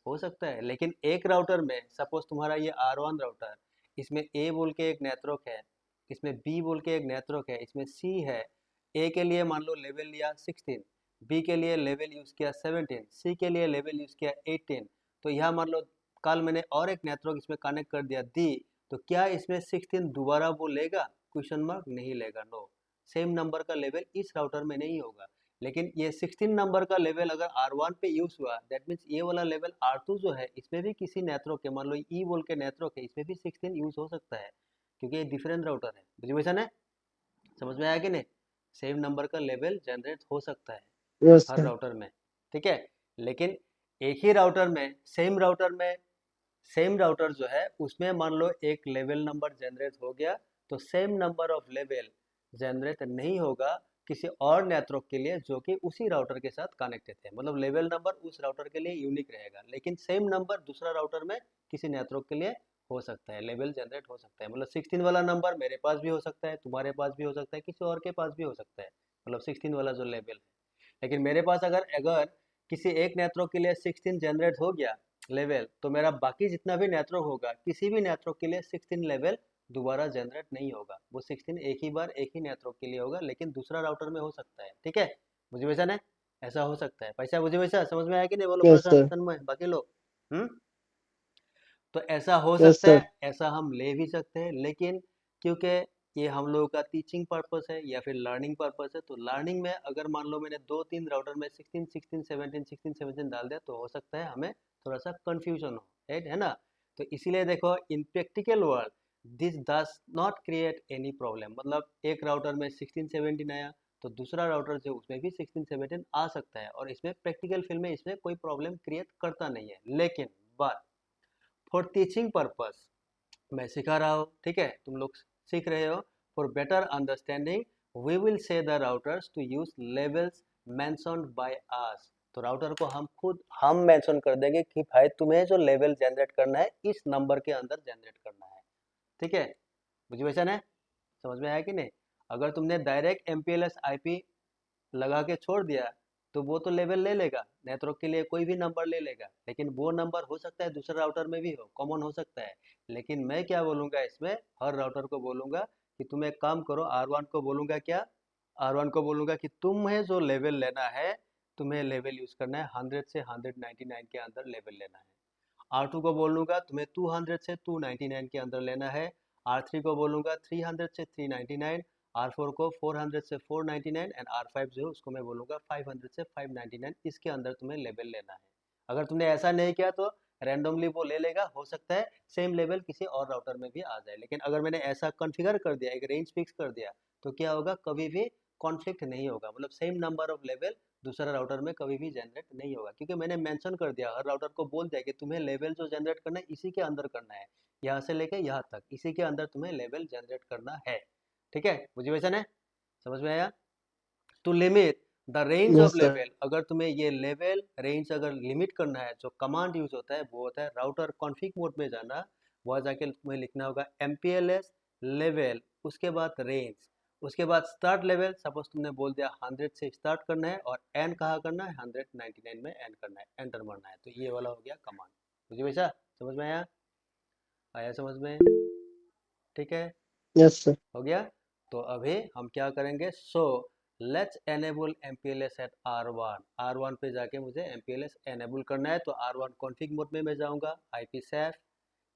B: हो सकता है, लेकिन एक राउटर में सपोज तुम्हारा ये R1 राउटर, इसमें A बोल के एक नेटवर्क है, इसमें B बोल के एक नेटवर्क है, इसमें C है। A के लिए मान लो लेवल लिया 16, B के लिए लेवल यूज़ किया 17, C के लिए लेवल यूज़ किया 18। तो यहाँ मान लो कल मैंने और एक नेटवर्क इसमें कनेक्ट कर दिया D, तो क्या इसमें 16 दोबारा वो लेगा? क्वेश्चन मार्क, नहीं लेगा, नो। सेम नंबर का लेवल इस राउटर में नहीं होगा। लेकिन ये 16 नंबर का लेवल अगर R1 पे यूज हुआ, दैट मीन्स ये वाला लेवल R2 जो है, इसमें भी किसी नेटवर्क के, मान लो E बोल के नेटवर्क है, इसमें भी 16 यूज हो सकता है, क्योंकि ये डिफरेंट राउटर है। बुझे है? समझ में आया कि नहीं? सेम नंबर का लेवल जनरेट हो सकता है
A: यस
B: हर
A: सर।
B: राउटर में, ठीक है। लेकिन एक ही राउटर में, सेम राउटर में, सेम राउटर जो है उसमें मान लो एक लेवल नंबर जनरेट हो गया, तो same number of level generate नहीं होगा किसी और नेटवर्क के लिए जो कि उसी राउटर के साथ कनेक्टेड है। मतलब लेवल नंबर उस राउटर के लिए यूनिक रहेगा, लेकिन सेम नंबर दूसरा राउटर में किसी नेटवर्क के लिए हो सकता है, लेवल जनरेट हो सकता है। मतलब 16 वाला नंबर मेरे पास भी हो सकता है, तुम्हारे पास भी हो सकता है, किसी और के पास भी हो सकता है, मतलब 16 वाला जो लेवल है। लेकिन मेरे पास अगर अगर किसी एक नेटवर्क के लिए 16 जनरेट हो गया लेवल, तो मेरा बाकी जितना भी नेटवर्क होगा, किसी भी नेटवर्क के लिए 16 लेवल दोबारा जनरेट नहीं होगा। वो 16 एक ही बार एक ही नेटवर्क के लिए होगा, लेकिन दूसरा राउटर में हो सकता है, ठीक है। मुझे वैसा नहीं, ऐसा हो सकता है। पैसा मुझे वैसा समझ में आया कि नहीं? बोलो
A: यस
B: प्रशांत
A: सर।
B: तन्मय बाकी लोग। तो ऐसा हो
A: यस
B: सकता
A: सर।
B: है, ऐसा हम ले भी सकते हैं, लेकिन क्योंकि ये हम लोगों का टीचिंग पर्पस है या फिर लर्निंग पर्पस है, तो लर्निंग में अगर मान लो मैंने 2-3 राउटर में 16 16 17 16 17 डाल दिया, तो हो सकता है हमें थोड़ा सा कंफ्यूजन हो, राइट है ना। तो इसीलिए देखो, इन practical world this does not create any problem. मतलब एक राउटर में 16 17 आया, तो दूसरा राउटर जो उसमें भी 16 17 आ सकता है, और इसमें प्रैक्टिकल फील्ड में इसमें कोई प्रॉब्लम क्रिएट करता नहीं है। लेकिन बात फॉर टीचिंग पर्पस मैं सिखा रहा हूँ, ठीक है, तुम लोग सीख रहे हो। For better understanding we will say the routers to use labels mentioned by us. तो राउटर को हम मेंशन कर देंगे कि भाई तुम्हें जो लेवल जनरेट करना है इस नंबर के अंदर जनरेट करना है, ठीक है। मुझे वैसा है, समझ में आया कि नहीं? अगर तुमने डायरेक्ट MPLS IP लगा के छोड़ दिया तो वो तो लेवल ले लेगा, नेटवर्क के लिए कोई भी नंबर ले लेगा, लेकिन वो नंबर हो सकता है दूसरे राउटर में भी हो, कॉमन हो सकता है। लेकिन मैं क्या बोलूँगा इसमें, हर राउटर को बोलूँगा कि तुम एक काम करो, R1 को बोलूँगा क्या, R1 को बोलूँगा कि तुम्हें जो लेवल लेना है, तुम्हें लेवल यूज़ करना है 100 से 199 के अंदर लेवल लेना है। R2 को बोलूँगा तुम्हें 200 से 299 के अंदर लेना है। R3 को बोलूँगा 300 से 399, R4 को 400 से 499 एंड R5 जो है उसको मैं बोलूँगा 500 से 599, इसके अंदर तुम्हें लेवल लेना है। अगर तुमने ऐसा नहीं किया तो रैंडमली वो ले लेगा, हो सकता है सेम लेवल किसी और राउटर में भी आ जाए। लेकिन अगर मैंने ऐसा कॉन्फ़िगर कर दिया, एक रेंज फिक्स कर दिया, तो क्या होगा, कभी भी कॉन्फ्लिक्ट नहीं होगा, मतलब सेम नंबर ऑफ लेवल दूसरा राउटर में कभी भी जनरेट नहीं होगा, क्योंकि मैंने मेंशन कर दिया, हर राउटर को बोल दिया कि तुम्हें लेवल जो जनरेट करना है इसी के अंदर करना है, यहाँ से लेके यहाँ तक इसी के अंदर तुम्हें लेवल जनरेट करना है। ठीक है, मुझे वैसा है, समझ में आया। To limit the range of
A: yes sir.
B: लेवल, अगर तुम्हें ये लेवल रेंज अगर लिमिट करना है, जो कमांड यूज होता है वो होता है राउटर कॉन्फ़िग मोड में जाना, वहाँ जाके तुम्हें लिखना होगा MPLS लेवल, उसके बाद रेंज, उसके बाद स्टार्ट लेवल, सपोज तुमने बोल दिया 100 से स्टार्ट करना है और एंड कहाँ करना है, 199 में एंड करना है, एंटर मारना है, तो ये वाला हो गया कमांड। मुझे वैसा समझ में आया, आया समझ में, ठीक है,
A: यस सर।
B: हो गया। तो अभी हम क्या करेंगे, so let's enable MPLS at R1 पे जाके मुझे MPLS एनेबल करना है, तो R1 कॉन्फ़िग मोड में मैं जाऊंगा, IP saf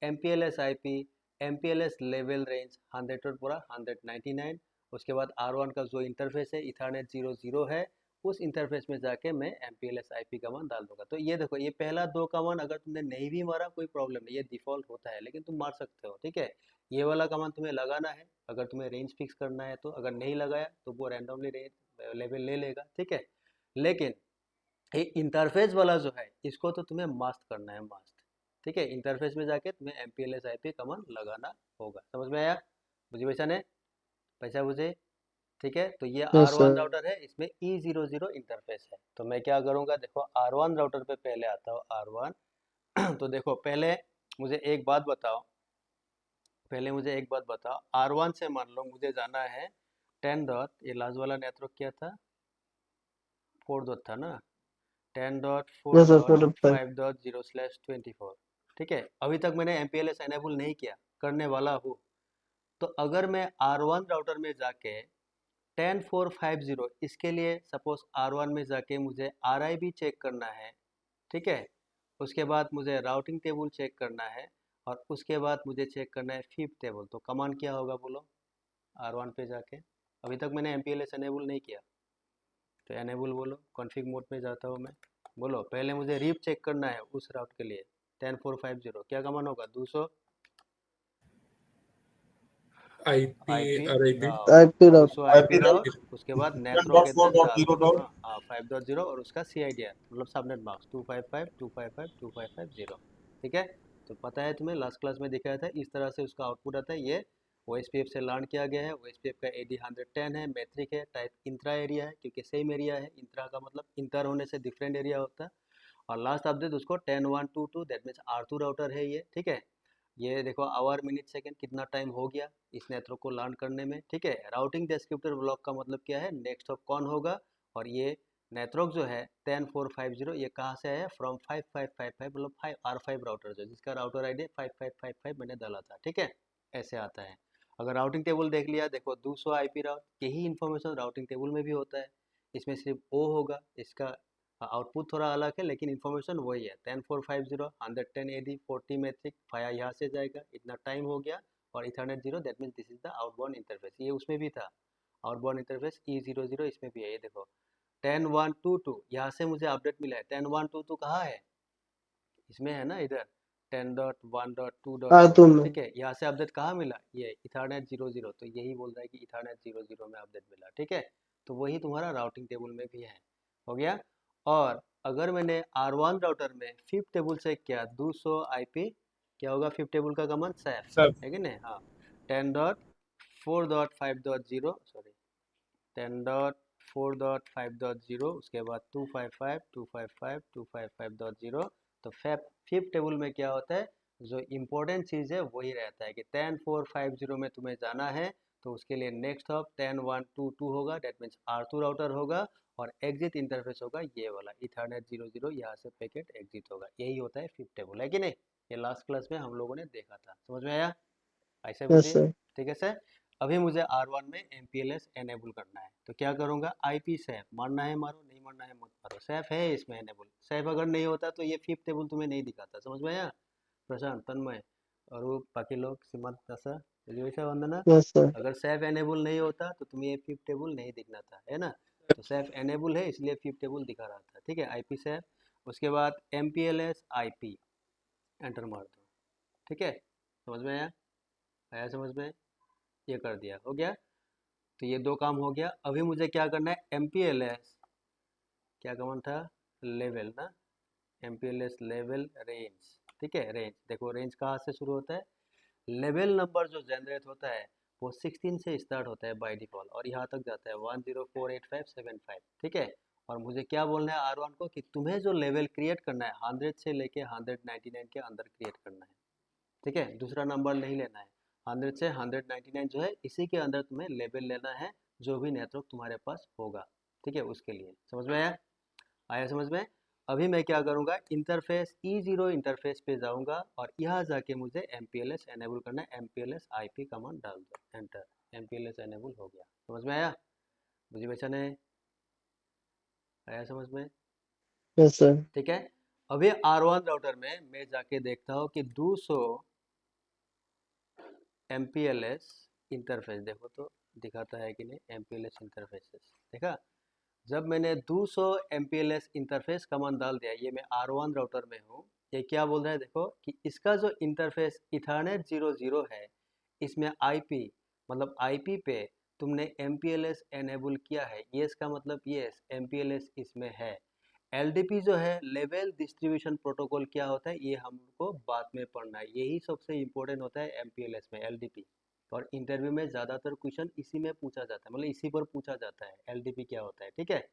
B: MPLS IP MPLS level range 100 और पूरा 199, उसके बाद R1 का जो इंटरफेस है इथरनेट 00 है, उस इंटरफेस में जाके मैं MPLS IP कमांड डाल दूंगा। तो ये देखो, ये पहला दो कमांड अगर तुमने नहीं भी मारा कोई प्रॉब्लम नहीं, ये डिफॉल्ट होता है, लेकिन तुम मार सकते हो, ठीक है। ये वाला कमांड तुम्हें लगाना है अगर तुम्हें रेंज फिक्स करना है, तो अगर नहीं लगाया तो वो रैंडमली रेंज लेवल ले लेगा, ठीक है। लेकिन ये इंटरफेस वाला जो है इसको तो तुम्हें मास्ट करना है, मास्ट, ठीक है। इंटरफेस में जाके तुम्हें MPLS IP कमांड लगाना होगा, समझ में आया, मुझे वैसा ने पैसा मुझे, ठीक है। तो ये
A: यस
B: R1
A: सर।
B: राउटर है, इसमें E00 इंटरफेस है, तो मैं क्या करूँगा, देखो R1 राउटर पे पहले आता हूँ, R1 तो देखो पहले मुझे एक बात बताओ, पहले मुझे एक बात बताओ, R1 से मान लो मुझे जाना है 10 डॉट, ये लास्ट वाला नेटवर्क क्या था, 4 डॉट था ना, 10 dot 4
A: yes sir,
B: dot
A: 4.5।
B: 5 dot 0/24, ठीक है। अभी तक मैंने MPLS एनेबल नहीं किया, करने वाला हूँ। तो अगर मैं R1 राउटर में जाके 10450, इसके लिए सपोज R1 में जाके मुझे RIB चेक करना है, ठीक है। उसके बाद मुझे राउटिंग टेबल चेक करना है, और उसके बाद मुझे चेक करना है फिफ्थ टेबल, तो कमांड क्या होगा बोलो, R1 पे जाके, अभी तक मैंने MPLS एनेबल नहीं किया, तो एनेबल बोलो, कॉन्फ़िग मोड पे जाता हूँ मैं, बोलो पहले मुझे रीप चेक करना है उस राउट के लिए 10450, क्या कमांड होगा, 200
C: IP
B: IP
C: RIP
B: राउट,
A: IP राउट।
B: 200 IP
C: IP
B: राउट,
C: राउट
B: उसके बाद नेटवर्क एड्रेस डाल दो,
C: 10.4.0.
B: हाँ 5.0, और उसका CIDR मतलब सबनेट मास्क 255.255.255.0, ठीक है। तो पता है तुम्हें, लास्ट क्लास में दिखाया था, इस तरह से उसका आउटपुट आता है। ये OSPF से लर्न किया गया है, OSPF का AD 110 है, मेट्रिक है, टाइप इंट्रा एरिया है, क्योंकि सेम एरिया है, इंट्रा का मतलब इंटर होने से डिफरेंट एरिया होता है। और लास्ट अपडेट उसको 10122, दैट मीन्स R2 राउटर है ये, ठीक है। ये देखो आवर मिनट सेकंड कितना टाइम हो गया इस नेटवर्क को लर्न करने में, ठीक है। राउटिंग डिस्क्रिप्टर ब्लॉक का मतलब क्या है, नेक्स्ट ऑफ कौन होगा, और ये नेटवर्क जो है 10450, ये कहाँ से आया, फ्रॉम 5555, मतलब 5R5 राउटर जो, जिसका राउटर ID 5555 मैंने डाला था, ठीक है, ऐसे आता है। अगर राउटिंग टेबल देख लिया, देखो 200 IP राउट, यही इन्फॉर्मेशन राउटिंग टेबल में भी होता है, इसमें सिर्फ O होगा, इसका आउटपुट थोड़ा अलग है, लेकिन इन्फॉर्मेशन वही है, 10450 110 AD 40 मेट्रिक, फाया यहाँ से जाएगा, इतना टाइम हो गया, और Ethernet 0, that means this is the outbound interface, ये उसमें भी था, आउटबाउंड इंटरफेस E00 इसमें भी है, ये देखो 10122, यहाँ से मुझे अपडेट मिला है, 10122 कहाँ है, इसमें है ना, इधर 10.1.2.
A: R2 में।
B: ठीक है, यहाँ से अपडेट कहाँ मिला, ये इथरनेट 00, तो यही बोल रहा है कि इथरनेट 00 में अपडेट मिला, ठीक है। तो वही तुम्हारा राउटिंग टेबल में भी है, हो गया। और अगर मैंने R1 राउटर में फिफ्थ टेबल से किया 200 IP, क्या होगा फिफ्थ टेबल का कमांड सैफ
C: सब
B: है कि नहीं, हाँ 10.4.5.0, सॉरी 10.4.5.0, उसके बाद 255.255.255.0। तो फिफ्थ टेबल में क्या होता है, जो इम्पोर्टेंट चीज़ है वही रहता है कि 10450 में तुम्हें जाना है, तो उसके लिए नेक्स्ट हॉप 10.1.2.2 होगा, डेट मीन्स R2 राउटर होगा, और एग्जिट इंटरफेस होगा ये वाला इथरनेट 00, यहाँ से पैकेट एग्जिट होगा। यही होता है फिफ्थ टेबल, है कि नहीं? ये लास्ट क्लास में हम लोगों ने देखा था, समझ में आया? ऐसे
A: यस
B: बुझिए,
A: सर।
B: ठीक है सर। अभी मुझे R1 में MPLS एनेबल करना है, तो क्या करूँगा, IP सेफ, मारना है मारो, नहीं मारना है मत मारो, सेफ है इसमें एनेबल। सेफ अगर नहीं होता तो ये फिफ्थ टेबल तुम्हें नहीं दिखाता, समझ में आया? प्रशांत, तन्मय और वो बाकी लोग, सीमांत दसा, वैसा वंदना,
A: यस सर।
B: अगर सेफ एनेबल नहीं होता तो तुम्हें ये फिफ्थ टेबल नहीं दिखना था, है ना? तो सेफ एनेबल है इसलिए फिफ्थ टेबल दिखा रहा था, ठीक है? IP सेफ, उसके बाद MPLS IP एंटर मार दो, ठीक है? समझ में आया? आया समझ में? ये कर दिया, हो गया। तो ये दो काम हो गया। अभी मुझे क्या करना है, MPLS क्या कमांड था, लेवल ना, MPLS लेवल रेंज, ठीक है? रेंज देखो, रेंज कहाँ से शुरू होता है, लेवल नंबर जो जनरेट होता है वो 16 से स्टार्ट होता है बाय डिफॉल्ट, और यहाँ तक जाता है 104855, ठीक है? और मुझे क्या बोलना है R1 को कि तुम्हें जो लेवल क्रिएट करना है 100 से लेके 199 के अंदर क्रिएट करना है, ठीक है? दूसरा नंबर नहीं लेना है, 100 से 199 जो है इसी के अंदर तुम्हें लेवल लेना है, जो भी नेटवर्क तुम्हारे पास होगा, ठीक है? उसके लिए, समझ में आया? आया समझ में? अभी मैं क्या करूँगा, इंटरफेस E0 इंटरफेस पे जाऊँगा और यहाँ जाके मुझे MPLS एनेबल करना है, MPLS IP कमांड डाल दो, एंटर, MPLS एनेबल हो गया, समझ में आया? मुझे वैसा नहीं आया समझ में?
A: Yes sir.
B: ठीक है। अभी R1 राउटर में मैं जाके देखता हूँ कि 200 MPLS इंटरफेस, देखो तो दिखाता है कि नहीं, MPLS इंटरफेसेस देखा? जब मैंने 200 MPLS इंटरफेस कमांड डाल दिया, ये मैं R1 राउटर में हूँ, ये क्या बोल रहा है देखो कि इसका जो इंटरफेस इथरनेट 00 है, इसमें IP मतलब IP पे तुमने MPLS एनेबल किया है, ये इसका मतलब यस MPLS इसमें है। LDP जो है लेवल डिस्ट्रीब्यूशन प्रोटोकॉल क्या होता है ये हमको बाद में पढ़ना है, यही सबसे इम्पोर्टेंट होता है MPLS में, LDP। और इंटरव्यू में ज़्यादातर क्वेश्चन इसी में पूछा जाता है, मतलब इसी पर पूछा जाता है LDP क्या होता है, ठीक है?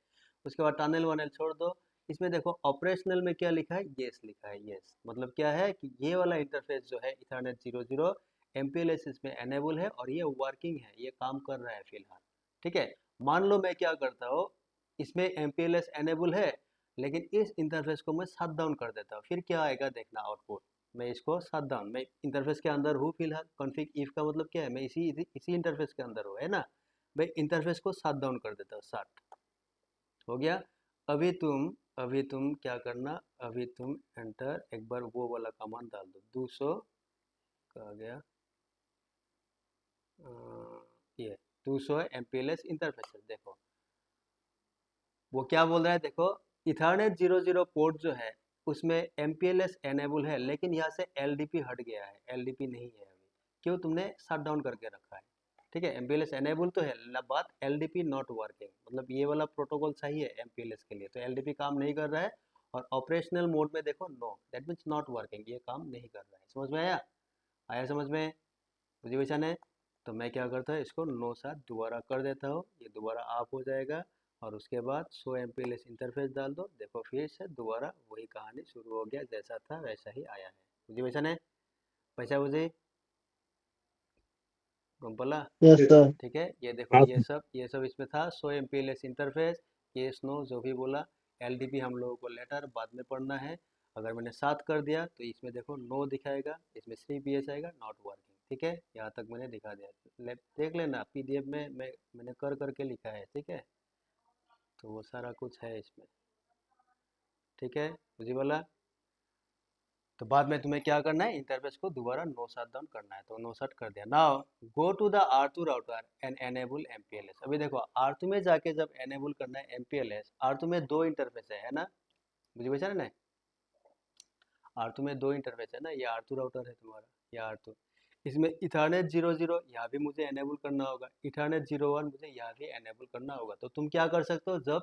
B: उसके बाद टनल वनल छोड़ दो। इसमें देखो ऑपरेशनल में क्या लिखा है, येस लिखा है, येस मतलब क्या है कि ये वाला इंटरफेस जो है इथरनेट 00 MPLS इसमें एनेबल है और ये वर्किंग है, ये काम कर रहा है फिलहाल, ठीक है? मान लो मैं क्या करता हूँ, इसमें MPLS एनेबल है लेकिन इस इंटरफेस को मैं शट डाउन कर देता हूँ, फिर क्या आएगा देखना आउटपुट। मैं इसको शट डाउन, मैं इंटरफेस के अंदर हूँ फिलहाल, कॉन्फिग इफ का मतलब क्या है, मैं इसी इंटरफेस के अंदर हूँ, है ना? मैं इंटरफेस को शट डाउन कर देता हूँ, शट हो गया। अभी तुम क्या करना, अभी तुम एंटर एक बार वो वाला कमांड डाल दो, 200 का गया ये 200 MPLS इंटरफेस, देखो वो क्या बोल रहा है, देखो इथरनेट 00 पोर्ट जो है उसमें MPLS एनेबल है, लेकिन यहाँ से LDP हट गया है, LDP नहीं है अभी, क्यों, तुमने शट डाउन करके रखा है, ठीक है? MPLS एनेबल तो है, बात LDP नॉट वर्किंग, मतलब ये वाला प्रोटोकॉल सही है MPLS के लिए, तो LDP काम नहीं कर रहा है। और ऑपरेशनल मोड में देखो no, that means not working, ये काम नहीं कर रहा है, समझ में आया? आया समझ में? मुझे वैसा नहीं, तो मैं क्या करता हूँ, इसको 9 साथ दोबारा कर देता हूँ, ये दोबारा ऑफ हो जाएगा। और उसके बाद 100 MPLS इंटरफेस डाल दो, देखो फिर से दोबारा वही कहानी शुरू हो गया, जैसा था वैसा ही आया है। मुझे वैसा नहीं, वैसा मुझे गम्पला,
A: यस सर।
B: ठीक है? ये देखो ये सब इसमें था, 100 MPLS इंटरफेस, ये स्नो जो भी बोला, LDP हम लोगों को लेटर बाद में पढ़ना है। अगर मैंने 7 कर दिया तो इसमें देखो नो दिखाएगा, इसमें 3PS आएगा, नॉट वर्किंग, ठीक है? यहाँ तक मैंने दिखा दिया, देख लेना PDF में, मैंने कर करके लिखा है, ठीक है? तो वो सारा कुछ है इसमें, ठीक है? मुझे बोला, तो बाद में तुम्हें क्या करना है, इंटरफेस को दोबारा नो शट डाउन करना है, तो नो शट कर दिया। Now go to the R2 router and enable MPLS। अभी देखो R2 में जाके जब एनेबल करना है MPLS, R2 में दो इंटरफेस है ना? मुझे बचा ना, R2 में दो इंटरफेस है ना, ये R2 राउटर है तुम्हारा, ये R2, इसमें इथरनेट 00 यहाँ भी मुझे एनेबल करना होगा, इथरनेट 01 मुझे यहाँ भी एनेबल करना होगा। तो तुम क्या कर सकते हो, जब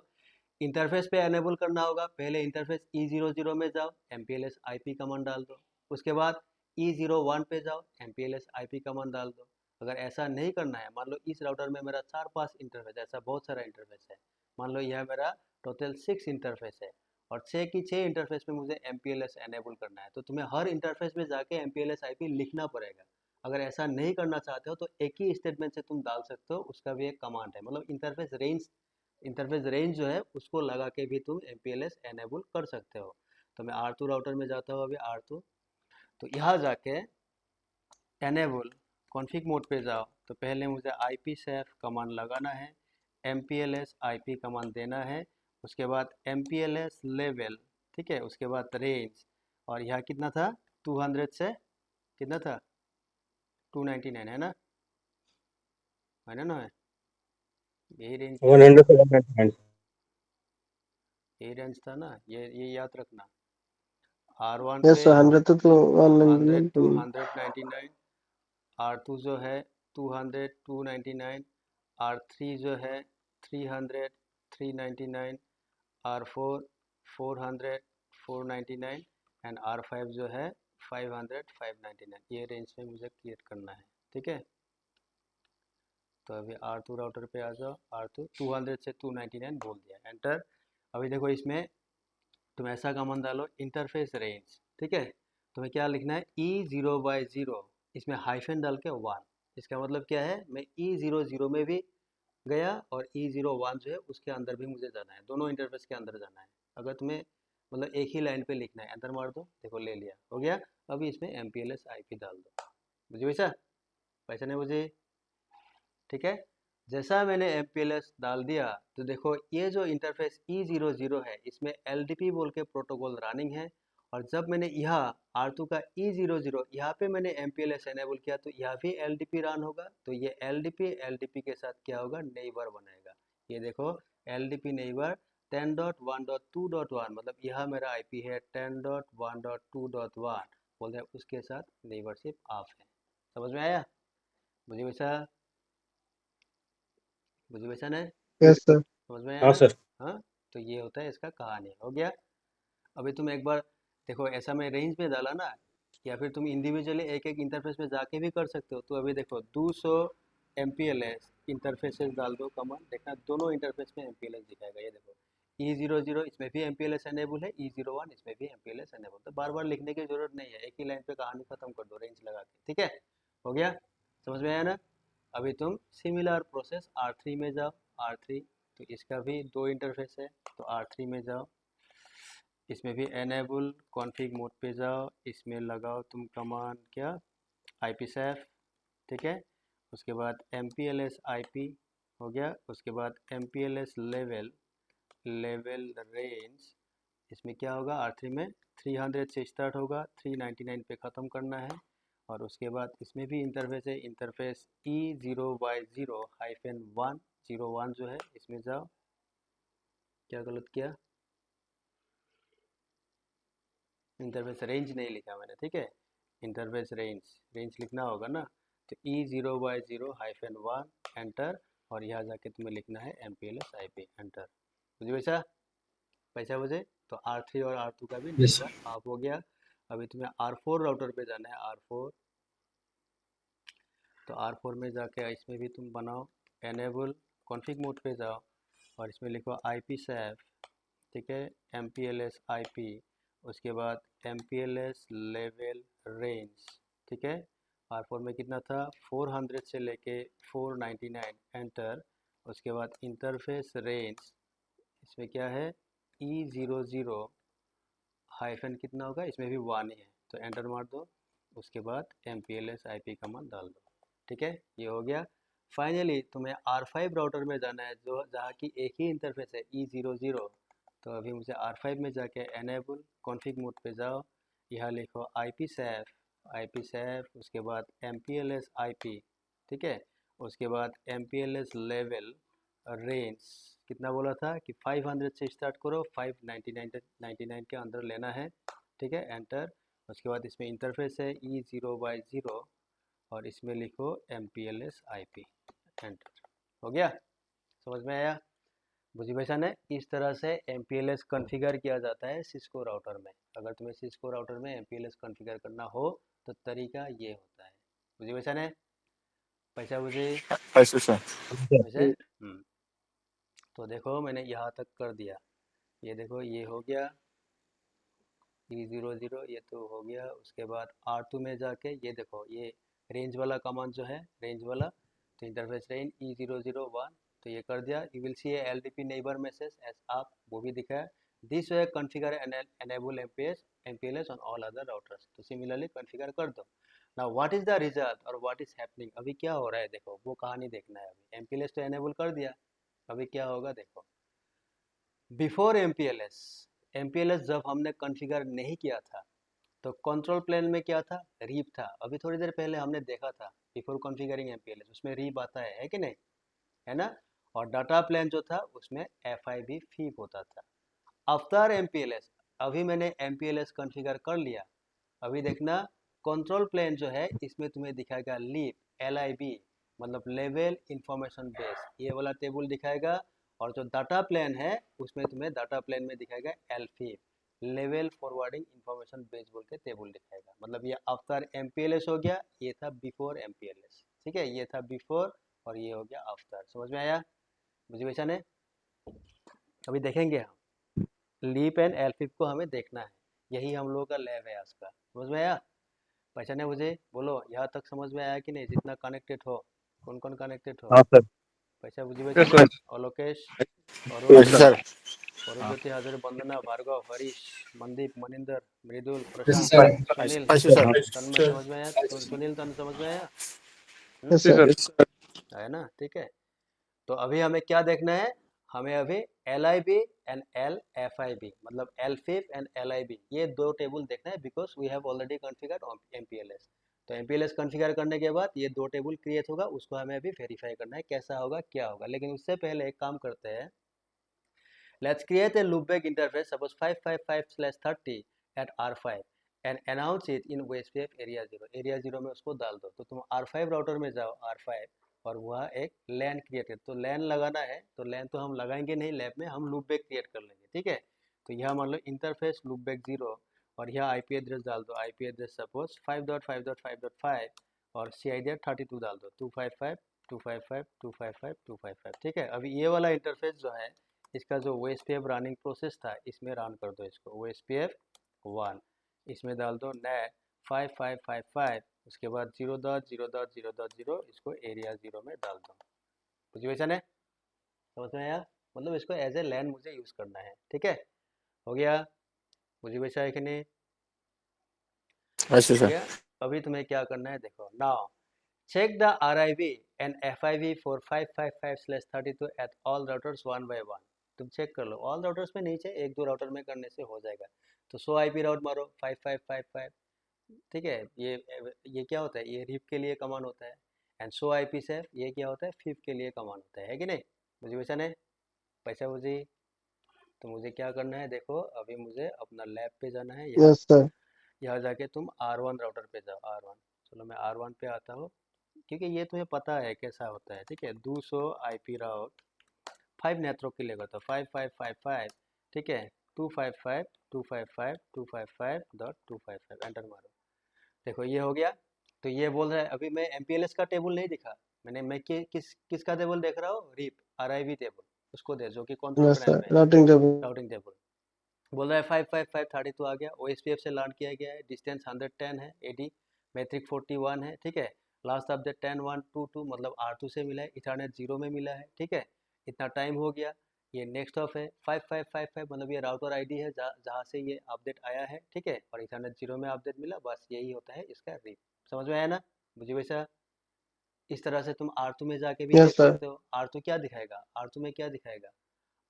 B: इंटरफेस पे एनेबल करना होगा, पहले इंटरफेस E00 में जाओ, MPLS IP कमांड डाल दो, उसके बाद E01 पे जाओ, MPLS IP कमांड डाल दो। अगर ऐसा नहीं करना है, मान लो इस राउटर में मेरा 4-5 इंटरफेस, ऐसा बहुत सारा इंटरफेस है, मान लो यह मेरा टोटल 6 इंटरफेस है और 6 की 6 इंटरफेस में मुझे MPLS एनेबल करना है, तो तुम्हें हर इंटरफेस में जाके MPLS IP लिखना पड़ेगा। अगर ऐसा नहीं करना चाहते हो तो एक ही स्टेटमेंट से तुम डाल सकते हो, उसका भी एक कमांड है, मतलब इंटरफेस रेंज जो है उसको लगा के भी तुम MPLS एनेबल कर सकते हो। तो मैं R2 राउटर में जाता हूँ अभी, R2, तो यहाँ जाके एनेबल कॉन्फ़िग मोड पे जाओ, तो पहले मुझे IPsec कमांड लगाना है, MPLS IP कमांड देना है, उसके बाद MPLS लेवल, ठीक है, उसके बाद रेंज, और यहाँ कितना था, 200 से कितना था, 299 है ना, है ना, है यही रेंज था,
C: 100 to 199.
B: यही रेंज था ना, ये याद रखना। R1
A: यस
B: पे
A: सर, 100 तो
B: 100 टू
A: 199।
B: 199, R2 जो है 200 299, R3 जो है 300 399, R4 400 499 एंड R5 जो है 500 599। ये रेंज में मुझे क्रिएट करना है, ठीक है। तो अभी R2 राउटर पे आ जाओ, R2 200 से 299 बोल दिया, एंटर। अभी देखो इसमें तुम ऐसा कमांड डालो, इंटरफेस रेंज, ठीक है। तुम्हें क्या लिखना है, E0/0, इसमें हाइफन डाल के 1। इसका मतलब क्या है, मैं E00 में भी गया और E01 जो है उसके अंदर भी मुझे जाना है, दोनों इंटरफेस के अंदर जाना है। अगर तुम्हें मतलब एक ही लाइन पे लिखना है, एंटर मार दो, देखो ले लिया, हो गया। अभी इसमें MPLS IP डाल दो, मुझे वैसा वैसा नहीं मुझे, ठीक है। जैसा मैंने MPLS डाल दिया, तो देखो ये जो इंटरफेस E00 है, इसमें LDP बोल के प्रोटोकॉल रनिंग है। और जब मैंने यहाँ R2 का E00 यहाँ पे मैंने MPLS एनेबल किया, तो यहाँ भी LDP रन होगा। तो ये LDP के साथ क्या होगा, नेबर बनाएगा। ये देखो LDP नेबर 10.1.2.1, मतलब यहाँ मेरा IP है 10.1.2.1, बोलते हैं उसके साथ नेबरशिप ऑफ है। समझ में आया, मुझे वैसा मुझे वैसा नहीं,
A: यस सर।
B: समझ में आया
C: हाँ
B: ना।
C: सर.
B: हाँ, तो ये होता है इसका कहानी, हो गया। अभी तुम एक बार देखो, ऐसा मैं रेंज में डाला ना, या फिर तुम इंडिविजुअली एक एक इंटरफेस में जाके भी कर सकते हो। तो अभी देखो 200 MPLS इंटरफेसेस डाल दो कमांड, देखना दोनों इंटरफेस में MPLS दिखाएगा। ये देखो E00 इसमें भी MPLS एनेबल है, E01 इसमें भी MPLS एनेबल। तो बार बार लिखने की जरूरत नहीं है, एक ही लाइन पे कहानी खत्म कर दो रेंज लगा के, ठीक है, हो गया, समझ में आया ना। अभी तुम सिमिलर प्रोसेस R3 में जाओ, R3, तो इसका भी दो इंटरफेस है, तो R3 में जाओ, इसमें भी एनेबल कॉन्फ़िग मोड पे जाओ, इसमें लगाओ तुम कमांड क्या, IPsec, ठीक है। उसके बाद MPLS IP हो गया, उसके बाद MPLS लेवल रेंज, इसमें क्या होगा, R3 में 300 से स्टार्ट होगा, 399 पे ख़त्म करना है। और उसके बाद इसमें भी इंटरफेस है, इंटरफेस E0/0-1, 01 जो है इसमें जाओ। क्या गलत किया, इंटरफेस रेंज नहीं लिखा मैंने, ठीक है, इंटरफेस रेंज लिखना होगा ना। तो E0/0-1 एंटर, और यहाँ जाके तुम्हें लिखना है MPLS IP, एंटर। मुझे वैसा पैसा मुझे, तो R3 और R2 का भी
C: Yes, sir.
B: नेबर ऑफ हो गया। अभी तुम्हें R4 राउटर पे जाना है, R4, तो R4 में जाके इसमें भी तुम बनाओ एनेबल कॉन्फ़िग मोड पे जाओ, और इसमें लिखो IPsec, ठीक है, MPLS IP, उसके बाद MPLS लेवल रेंज, ठीक है। R4 में कितना था, 400 से लेके 499, एंटर। उसके बाद इंटरफेस रेंज, इसमें क्या है, E00 हाइफन कितना होगा, इसमें भी 1 ही है, तो एंटर मार दो। उसके बाद MPLS IP कमांड डाल दो, ठीक है, ये हो गया। फाइनली तुम्हें R5 राउटर में जाना है, जो जहाँ की एक ही इंटरफेस है E00। तो अभी मुझे R5 में जाके एनेबल कॉन्फ़िग मोड पे जाओ, यहाँ लिखो IPsec, उसके बाद MPLS IP, ठीक है। उसके बाद MPLS लेवल रेंज, कितना बोला था कि 500 से स्टार्ट करो, 599 के अंदर लेना है, ठीक है, एंटर। उसके बाद इसमें इंटरफेस है E0/0, और इसमें लिखो MPLS IP, एंटर, हो गया, समझ में आया। मुझे वैसा है, इस तरह से MPLS कॉन्फ़िगर किया जाता है सिस्को राउटर में। अगर तुम्हें सिस्को राउटर में MPLS कॉन्फ़िगर करना हो तो तरीका ये होता है। मुझे वैसा है, पैसा मुझे
C: Yes, sir.
B: वैसे। तो देखो मैंने यहाँ तक कर दिया, ये देखो ये हो गया E00, ये तो हो गया। उसके बाद R2 में जाके ये देखो, ये रेंज वाला कमांड जो है, रेंज वाला, तो इंटरफेस रेंज E001, तो ये कर दिया। You will see a LDP neighbour message as आप, वो भी दिखाया। This way configure enable MPLS on all other routers, तो सिमिलरली कॉन्फ़िगर कर दो। Now what is the result और व्हाट इज हैपनिंग, अभी क्या हो रहा है देखो, वो कहानी देखना है। अभी MPLS तो एनेबल कर दिया, अभी क्या होगा देखो। बिफोर MPLS जब हमने कॉन्फ़िगर नहीं किया था तो कंट्रोल प्लेन में क्या था, रीप था। अभी थोड़ी देर पहले हमने देखा था बिफोर कॉन्फ़िगरिंग MPLS, उसमें रीप आता है कि नहीं, है ना। और डाटा प्लेन जो था उसमें FIB फीप होता था। आफ्टर MPLS, अभी मैंने MPLS कॉन्फ़िगर कर लिया, अभी देखना कंट्रोल प्लेन जो है इसमें तुम्हें दिखाएगा लीप LIB, मतलब लेवल इंफॉर्मेशन बेस, ये वाला टेबल दिखाएगा। और जो डाटा प्लेन है उसमें तुम्हें डाटा प्लेन में दिखाएगा LFIP, level forwarding information base बोल के टेबल दिखाएगा। मतलब ये आफ्टर MPLS हो गया, ये था बिफोर MPLS, ठीक है, ये था बिफोर और ये हो गया आफ्टर। समझ में आया, मुझे वैसा नहीं। अभी देखेंगे हम लीप एंड LFIP को हमें देखना है, यही हम लोगों का लैब है आज का। समझ में आया, पहचाने मुझे, बोलो यहाँ तक समझ में आया कि नहीं, जितना कनेक्टेड हो, कौन कौन कनेक्टेड हो,
D: हाँ सर।
B: पैसा बुझी
D: यस
B: पहचाने,
D: sir.
B: Alokesh,
D: yes
B: Arun,
D: sir.
B: Paramjyoti, हाजिर, Vandana, Bhargav, Harish, Mandeep, Maninder, Mridul,
C: Yes,
B: Prashant,
C: sir.
B: Sunil,
D: yes sir.
B: Tanmay,
C: Sir.
B: समझ में आया, सुनील तन समझ में आया,
A: यस
D: जी
A: सर।
D: सर। Yes sir.
B: है ना, ठीक है। तो अभी हमें क्या देखना है, हमें अभी LIB एंड LFIB, मतलब LFIP एंड LIB, ये दो टेबल देखना है, because we have already configured MPLS। तो MPLS कॉन्फ़िगर करने के बाद ये दो टेबल क्रिएट होगा, उसको हमें अभी वेरीफाई करना है कैसा होगा क्या होगा। लेकिन उससे पहले एक काम करते हैं, let's create a loopback interface, suppose 555/30 at R5 and announce it in WSPF area 0, area 0 में उसको डाल दो। तो तुम R5 राउटर में जाओ, R5, और वहाँ एक लैन क्रिएट है, तो लैन लगाना है, तो लैन तो हम लगाएंगे नहीं लैब में, हम लूपबैक क्रिएट कर लेंगे, ठीक है। तो यहाँ मान लो इंटरफेस लूपबैक 0, और यहाँ IP एड्रेस डाल दो, IP एड्रेस सपोज 5.5.5.5 और CID 32 डाल दो, 255.255.255.255, ठीक है। अभी ये वाला इंटरफेस जो है, इसका जो OSPF रनिंग प्रोसेस था इसमें रन कर दो इसको, OSPF 1, इसमें डाल दो नेट 5555, उसके बाद 0.0.0.0, इसको एरिया 0 में डाल दो। सिचुएशन है, समझ में आया, मतलब इसको एज ए लैन मुझे यूज़ करना है, ठीक है, हो गया, मुझे वैसा है कि नहीं,
D: अच्छा
B: हो
D: सर।
B: गया। अभी तुम्हें क्या करना है देखो, now check the RIB and FIB for 555/32 at all routers one by one, तुम चेक कर लो ऑल राउटर्स में, नीचे एक दो राउटर में करने से हो जाएगा। तो 100 IP राउट मारो 5555, ठीक है। ये क्या होता है, ये रिप के लिए कमांड होता है, एंड 100 IP से ये क्या होता है, फिप के लिए कमांड होता है कि नहीं, मुझे वैसा नहीं, पैसा मुझे। तो मुझे क्या करना है देखो, अभी मुझे अपना लैब पे जाना है, यहाँ
A: यस सर।
B: यहाँ जाके तुम R1 राउटर पे जाओ, R1, चलो मैं R1 पे आता हूँ, क्योंकि ये तुम्हें पता है कैसा होता है, ठीक है। 200 IP राउट 5 नेटवर्क के लिए होता है, 5555, ठीक है, 255.255.255, एंटर मारो, देखो ये हो गया। तो ये बोल रहा है, अभी मैं MPLS का टेबल नहीं दिखा मैंने, मैं किसका टेबल देख रहा हूँ, रिप RIB टेबल, उसको दे जो कि कंट्रोल
A: यस
B: प्लेन
A: सर,
B: में,
A: राउटिंग टेबल।
B: Routing table. बोल रहा है 55532 आ गया, OSPF से लॉन्च किया गया है, डिस्टेंस 110 है, AD मैट्रिक 41 है, ठीक है। लास्ट अपडेट 10122, मतलब R2 से मिला है, इथरनेट 0 में मिला है, ठीक है। इतना टाइम हो गया, ये नेक्स्ट ऑफ है 5555, मतलब ये राउटर ID है जहाँ से ये अपडेट आया है, ठीक है, और इथरनेट 0 में अपडेट मिला, बस यही होता है इसका रिप। समझ में आया ना, मुझे वैसा। इस तरह से तुम R2 में जाके भी
A: यस
B: देख
A: सर।
B: सकते हो, R2 क्या दिखाएगा, R2 में क्या दिखाएगा,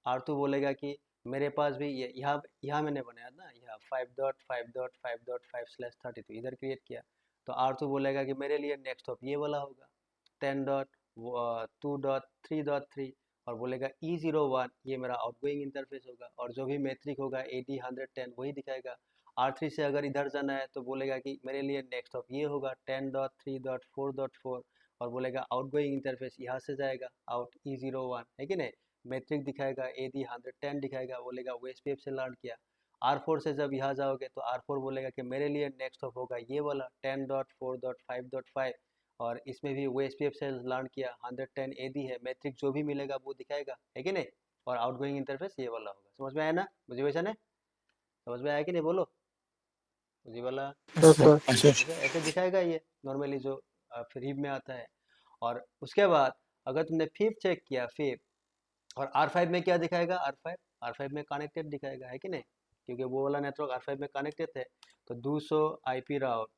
B: R2 बोलेगा कि मेरे पास भी ये यहाँ यहाँ मैंने बनाया ना, यहाँ 5.5.5.5/32 इधर क्रिएट किया, तो R2 बोलेगा कि मेरे लिए नेक्स्ट हॉप ये वाला होगा 10.2.3.3, और बोलेगा E01 ये मेरा आउटगोइंग इंटरफेस होगा, और जो भी मेट्रिक होगा AD 110 वही दिखाएगा। R3 से अगर इधर जाना है तो बोलेगा कि मेरे लिए नेक्स्ट हॉप ये होगा 10.3.4.4, और बोलेगा आउटगोइंग इंटरफेस यहाँ से जाएगा आउट E01, है कि नहीं, मैट्रिक दिखाएगा, AD 110 दिखाएगा, बोलेगा OSPF से लॉन्च किया। R4 से जब यहाँ जाओगे तो R4 बोलेगा कि मेरे लिए नेक्स्ट हॉप होगा ये वाला 10.4.5.5, और इसमें भी OSPF से लॉन्च किया, 110 AD है, मैट्रिक जो भी मिलेगा वो दिखाएगा, है कि नहीं, और आउटगोइंग इंटरफेस ये वाला होगा। समझ में आया ना, मुझे वैसा नहीं, समझ में आया कि नहीं, बोलो मुझे वाला।
A: Yes sir.
D: अच्छा।
B: ऐसे ऐसे दिखाएगा ये नॉर्मली जो फिर हीप में आता है। और उसके बाद अगर तुमने फिफ्थ चेक किया, फिफ्थ, और R5 में क्या दिखाएगा, R5 में कनेक्टेड दिखाएगा, है कि नहीं, क्योंकि वो वाला नेटवर्क R5 में कनेक्टेड है। तो 200 IP राउट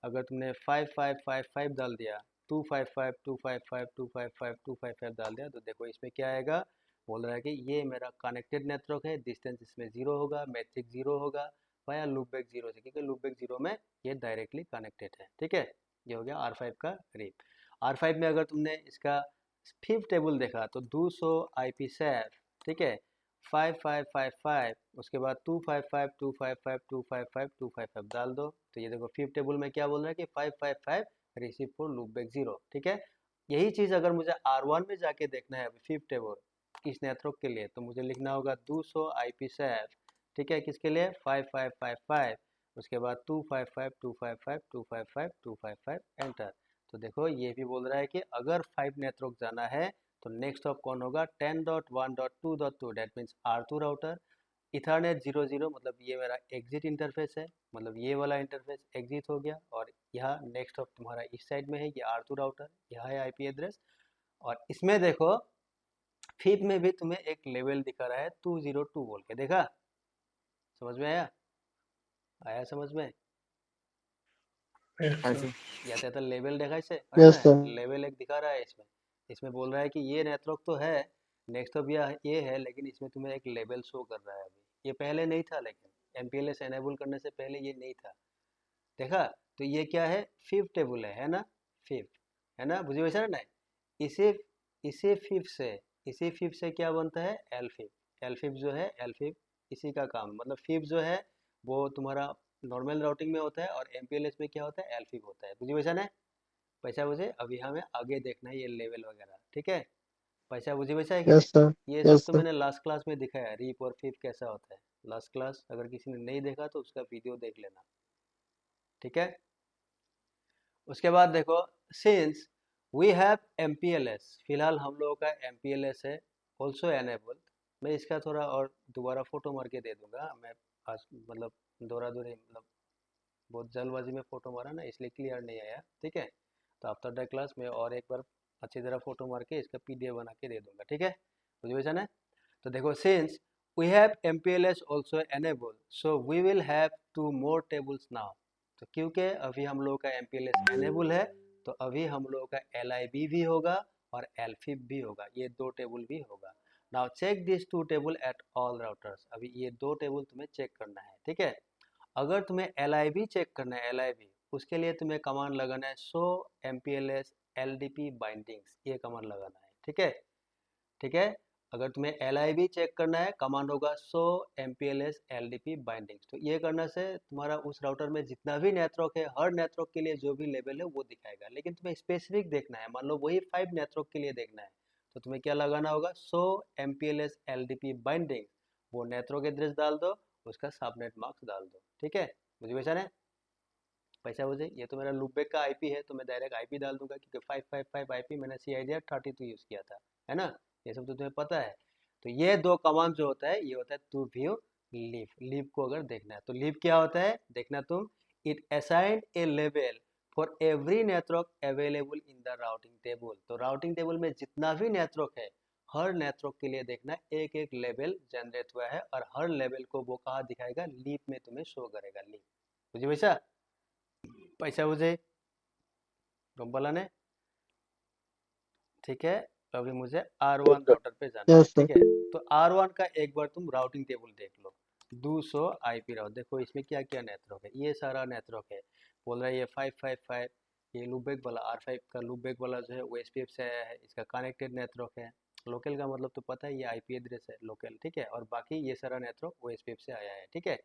B: अगर तुमने 5555 डाल दिया, 255 255 255 255 डाल दिया, तो देखो इसमें क्या आएगा, बोल रहा है कि ये मेरा कनेक्टेड नेटवर्क है, डिस्टेंस इसमें जीरो होगा, मैट्रिक जीरो होगा, वाया लूपबैक जीरो से, क्योंकि लूपबैक जीरो में ये डायरेक्टली कनेक्टेड है। ठीक है, ये हो गया R5 का रीप। R5 में अगर तुमने इसका फिफ्थ टेबल देखा तो 200 IP सेफ, ठीक है, 5555, उसके बाद 255 255 255 255 डाल दो, तो ये देखो फिफ्थ टेबल में क्या बोल रहा है कि 555 receive for loop back zero. ठीक है, यही चीज़ अगर मुझे R1 में जाके देखना है फिफ्थ टेबल इस नेटवर्क के लिए, तो मुझे लिखना होगा 200 IP सेफ, ठीक है, किसके लिए, 5555, उसके बाद 255 255 255 255 एंटर। तो देखो ये भी बोल रहा है कि अगर 5 नेटवर्क जाना है तो नेक्स्ट ऑफ कौन होगा, 10.1.2.2, that means R2 router, Ethernet 00, मतलब ये मेरा एग्जिट इंटरफेस है, मतलब ये वाला इंटरफेस एग्जिट हो गया, और यहाँ नेक्स्ट ऑफ तुम्हारा इस साइड में है ये R2 राउटर, यहाँ है IP एड्रेस। और इसमें देखो फिफ्थ में भी तुम्हें एक लेवल दिखा रहा है 202 बोल के, देखा, समझ में आया, आया समझ में,
C: Yes,
A: हाँ
C: sir.
A: जी।
B: या तो लेवल देखा इसे, है
A: यस
B: ना,
A: सर।
B: लेवल एक दिखा रहा है इसमें, इसमें बोल रहा है कि ये नेटवर्क तो है, नेक्स्ट ऑफ ये है, लेकिन इसमें तुम्हें एक लेवल शो कर रहा है अभी, ये पहले नहीं था, लेकिन MPLS एनेबल करने से पहले ये नहीं था, देखा। तो ये क्या है, फिफ्थ टेबल है ना, फिफ्थ, है ना, बुझे वैसा ना, इसी इसी फिफ्थ से इसी फिफ्थ से क्या बनता है, एल फिफ्थ, एल फिफ्थ जो है, एल फिफ्थ इसी का काम, मतलब फिफ्थ जो है वो तुम्हारा नॉर्मल राउटिंग में होता है, और MPLS में क्या होता है, एल फिफ्थ होता है, बुझे वैसा ना, पैसा बुझे, अभी हमें आगे देखना है ये लेवल वगैरह, ठीक है, पैसा बुझे वैसा है कि
A: यस सर।
B: नहीं, ये सब
A: यस
B: तो
A: सर।
B: मैंने लास्ट क्लास में दिखाया, रीप और फिफ्थ कैसा होता है, लास्ट क्लास अगर किसी ने नहीं देखा तो उसका वीडियो देख लेना, ठीक है। उसके बाद देखो, सिंस वी हैव MPLS, फिलहाल हम लोगों का MPLS है ऑल्सो एनेबल्ड, मैं इसका थोड़ा और दोबारा फोटो मार के दे दूंगा, मैं आज मतलब दौरा दौरी, मतलब बहुत जल्दबाजी में फोटो मारा ना, इसलिए क्लियर नहीं आया, ठीक है, तो आफ्टर द क्लास में और एक बार अच्छी तरह फोटो मार के इसका PDF बना के दे दूंगा, ठीक है, मुझे वैसा ना। तो देखो, since we have MPLS also enable, so we will have 2 more tables now, तो क्योंकि अभी हम लोगों का MPLS एनेबल है, तो अभी हम लोगों का LIB भी होगा और LFIB भी होगा, ये 2 टेबल भी होगा। Now check this 2 table at all routers, अभी ये 2 टेबल तुम्हें चेक करना है, ठीक है। अगर तुम्हें LIB चेक करना है, LIB, उसके लिए तुम्हें कमांड लगाना है शो MPLS LDP बाइंडिंग्स, ये कमांड लगाना है, ठीक है, ठीक है। अगर तुम्हें LIB चेक करना है, कमांड होगा शो MPLS LDP बाइंडिंग्स, तो ये करने से तुम्हारा उस राउटर में जितना भी नेटवर्क है, हर नेटवर्क के लिए जो भी लेवल है वो दिखाएगा, लेकिन तुम्हें स्पेसिफिक देखना है, मान लो वही 5 नेटवर्क के लिए देखना है, तो तुम्हें क्या लगाना होगा, शो MPLS LDP बाइंडिंग्स, वो नेटवर्क एड्रेस डाल दो, उसका सबनेट मार्क्स डाल दो, ठीक है, मुझे वैसा है पैसा मुझे, ये तो मेरा लूपबैक का IP है, तो मैं डायरेक्ट IP डाल दूंगा, क्योंकि 555 IP मैंने CIDR 32 यूज़ किया था, है ना, ये सब तो तुम्हें पता है। तो ये 2 कमांड जो होता है, ये होता है टू व्यू लीफ, लीफ को अगर देखना है तो लीफ क्या होता है, देखना तुम, it assign A level for every network available in the routing table, तो राउटिंग टेबल में जितना भी नेटवर्क है, हर नेटवर्क के लिए देखना एक एक लेवल जनरेट हुआ है, और हर लेवल को वो कहाँ दिखाएगा, लीफ में तुम्हें शो करेगा, लीफ, मुझे वैसा पैसा मुझे गम्बला ने, ठीक है। तो अभी मुझे R1 राउटर पे जाना है,
A: यस सर।
B: ठीक है, तो R1 का एक बार तुम राउटिंग टेबल देख लो, 200 IP राउट, देखो इसमें क्या क्या नेटवर्क है, ये सारा नेटवर्क है, बोल रहा है ये 555, ये लूपबैक वाला R5 का लूपबैक वाला जो है वो SPF से आया है, इसका कनेक्टेड नेटवर्क है, लोकल का मतलब तो पता है ये IP एड्रेस है लोकल, ठीक है, और बाकी ये सारा नेटवर्क वो SPF से आया है, ठीक है।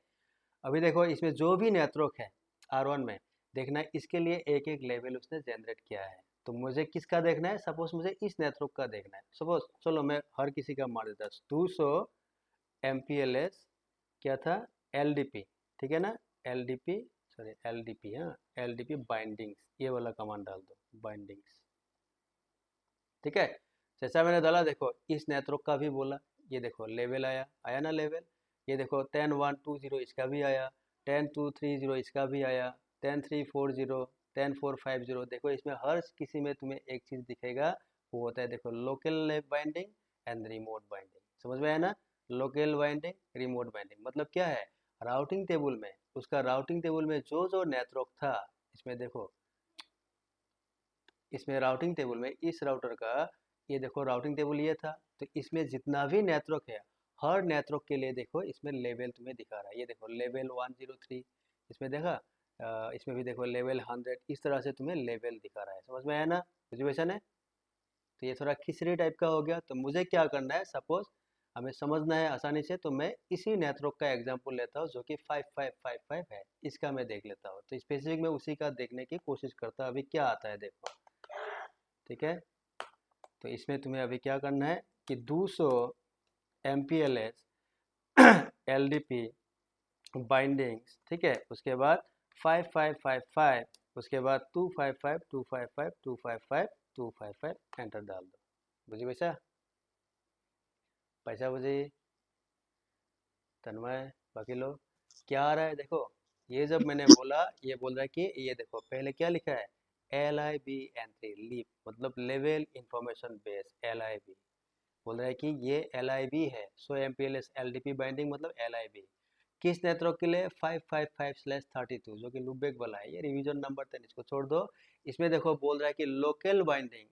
B: अभी देखो इसमें जो भी नेटवर्क है R1 में, देखना इसके लिए एक एक लेवल उसने जनरेट किया है, तो मुझे किसका देखना है, सपोज मुझे इस नेटवर्क का देखना है, सपोज चलो मैं हर किसी का मार देता, 200 MPLS क्या था, LDP, ठीक है ना, LDP, सॉरी LDP, हाँ LDP बाइंडिंग्स, ये वाला कमांड डाल दो, बाइंडिंग्स, ठीक है। जैसा मैंने डाला, देखो इस नेटवर्क का भी बोला, ये देखो लेवल आया, आया ना लेवल, ये देखो 10120 इसका भी आया, 10230 इसका भी आया, 10340 10450। देखो इसमें हर किसी में तुम्हें एक चीज़ दिखेगा, वो होता है देखो local binding and remote binding. समझ में आया ना? लोकल बाइंडिंग, रिमोट बाइंडिंग मतलब क्या है? राउटिंग टेबल में, उसका राउटिंग टेबल में जो जो नेटवर्क था, इसमें देखो, इसमें राउटिंग टेबल में इस राउटर का, ये देखो राउटिंग टेबल ये था, तो इसमें जितना भी नेटवर्क है, हर नेटवर्क के लिए देखो इसमें लेवल तुम्हें दिखा रहा है। ये देखो लेवल 103, इसमें देखा, इसमें भी देखो लेवल 100, इस तरह से तुम्हें लेवल दिखा रहा है। समझ में आया ना? सिचुएशन है। तो ये थोड़ा खिचड़ी टाइप का हो गया। तो मुझे क्या करना है, सपोज हमें समझना है आसानी से, तो मैं इसी नेटवर्क का एग्जांपल लेता हूँ जो कि 5555 है, इसका मैं देख लेता हूँ। तो स्पेसिफिक में उसी का देखने की कोशिश करता हूँ, अभी क्या आता है देखो। ठीक है, तो इसमें तुम्हें अभी क्या करना है कि 200 MPLS LDP बाइंडिंग्स, ठीक है, उसके बाद 5555, उसके बाद 255 255 255 255, एंटर डाल दो। बुझी पैसा? पैसा बुझी? तन्मय, बाकी लोग क्या आ रहा है देखो। ये जब मैंने बोला, ये बोल रहा है कि ये देखो पहले क्या लिखा है, LIB N3 लीप, मतलब लेवल इंफॉर्मेशन बेस। LIB बोल रहा है कि ये LIB है, 100 MPLS LDP बाइंडिंग मतलब LIB किस नेटवर्क के लिए, 555/32, जो कि लूपबैक वाला है। ये रिवीजन नंबर 10, इसको छोड़ दो। इसमें देखो बोल रहा है कि local binding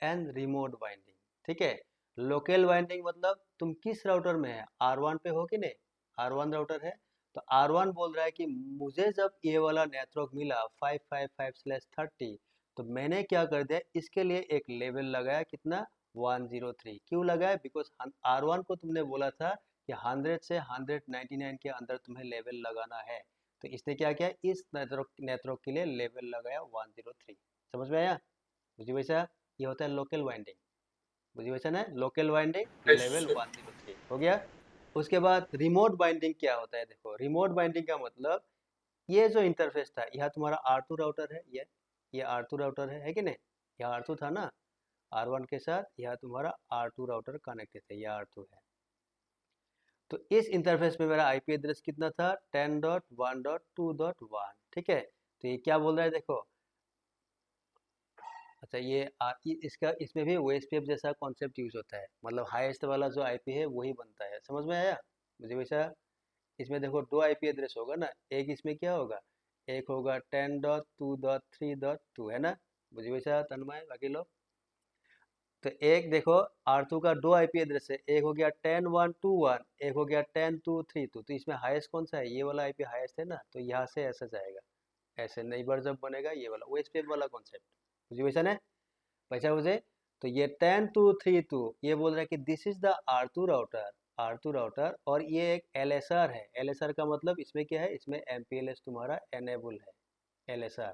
B: and remote binding. ठीक है, लोकल बाइंडिंग मतलब तुम किस राउटर में है, R1 पे हो कि नहीं, R1 राउटर है, तो R1 बोल रहा है कि मुझे जब ये वाला नेटवर्क मिला 555/30, तो मैंने क्या कर दिया, इसके लिए एक लेवल लगाया, कितना, 103। क्यों लगाया? बिकॉज R1 को तुमने बोला था कि 100 से 199 के अंदर तुम्हें लेवल लगाना है, तो इसने क्या किया, इस नेटवर्क के लिए लेवल लगाया 103। समझ में आया? मुझे वैसा, ये होता है लोकल वाइंडिंग। मुझे वैसा ना, local winding
C: Yes,
B: level
C: sir.
B: 103 हो गया। उसके बाद रिमोट बाइंडिंग क्या होता है देखो। रिमोट बाइंडिंग का मतलब, ये जो इंटरफेस था, यह तुम्हारा R2 राउटर है, ये R2 राउटर है कि नहीं, यह R2 था ना, R1 के साथ यह तुम्हारा R2 राउटर कनेक्टेड है, यह R2 है। तो इस इंटरफेस में मेरा IP एड्रेस कितना था, 10.1.2.1। ठीक है, तो ये क्या बोल रहा है देखो। अच्छा, इसका, इसमें भी OSPF जैसा कॉन्सेप्ट यूज होता है, मतलब हाईएस्ट वाला जो IP है वही बनता है। समझ में आया? मुझे वैसा, इसमें देखो 2 IP एड्रेस होगा ना, एक इसमें क्या होगा, एक होगा 10.2.3.2, है ना। मुझे वैसा तन्मय, बाकी लोग, तो एक देखो R2 का 2 IP एड्रेस है, एक हो गया 10.1.2.1, एक हो गया 10.2.3.2। तो इसमें हाईएस्ट कौन सा है, ये वाला IP हाईएस्ट है ना, तो यहाँ से ऐसा जाएगा, ऐसे नेबर जब बनेगा ये वाला OSPF वाला कॉन्सेप्ट। मुझे वैसा ना, पैसा मुझे, तो ये 10.2.3.2, ये बोल रहा है कि this is the R2 router, R2 router, और ये एक LSR है। LSR का मतलब इसमें क्या है, इसमें MPLS तुम्हारा एनेबल है, LSR।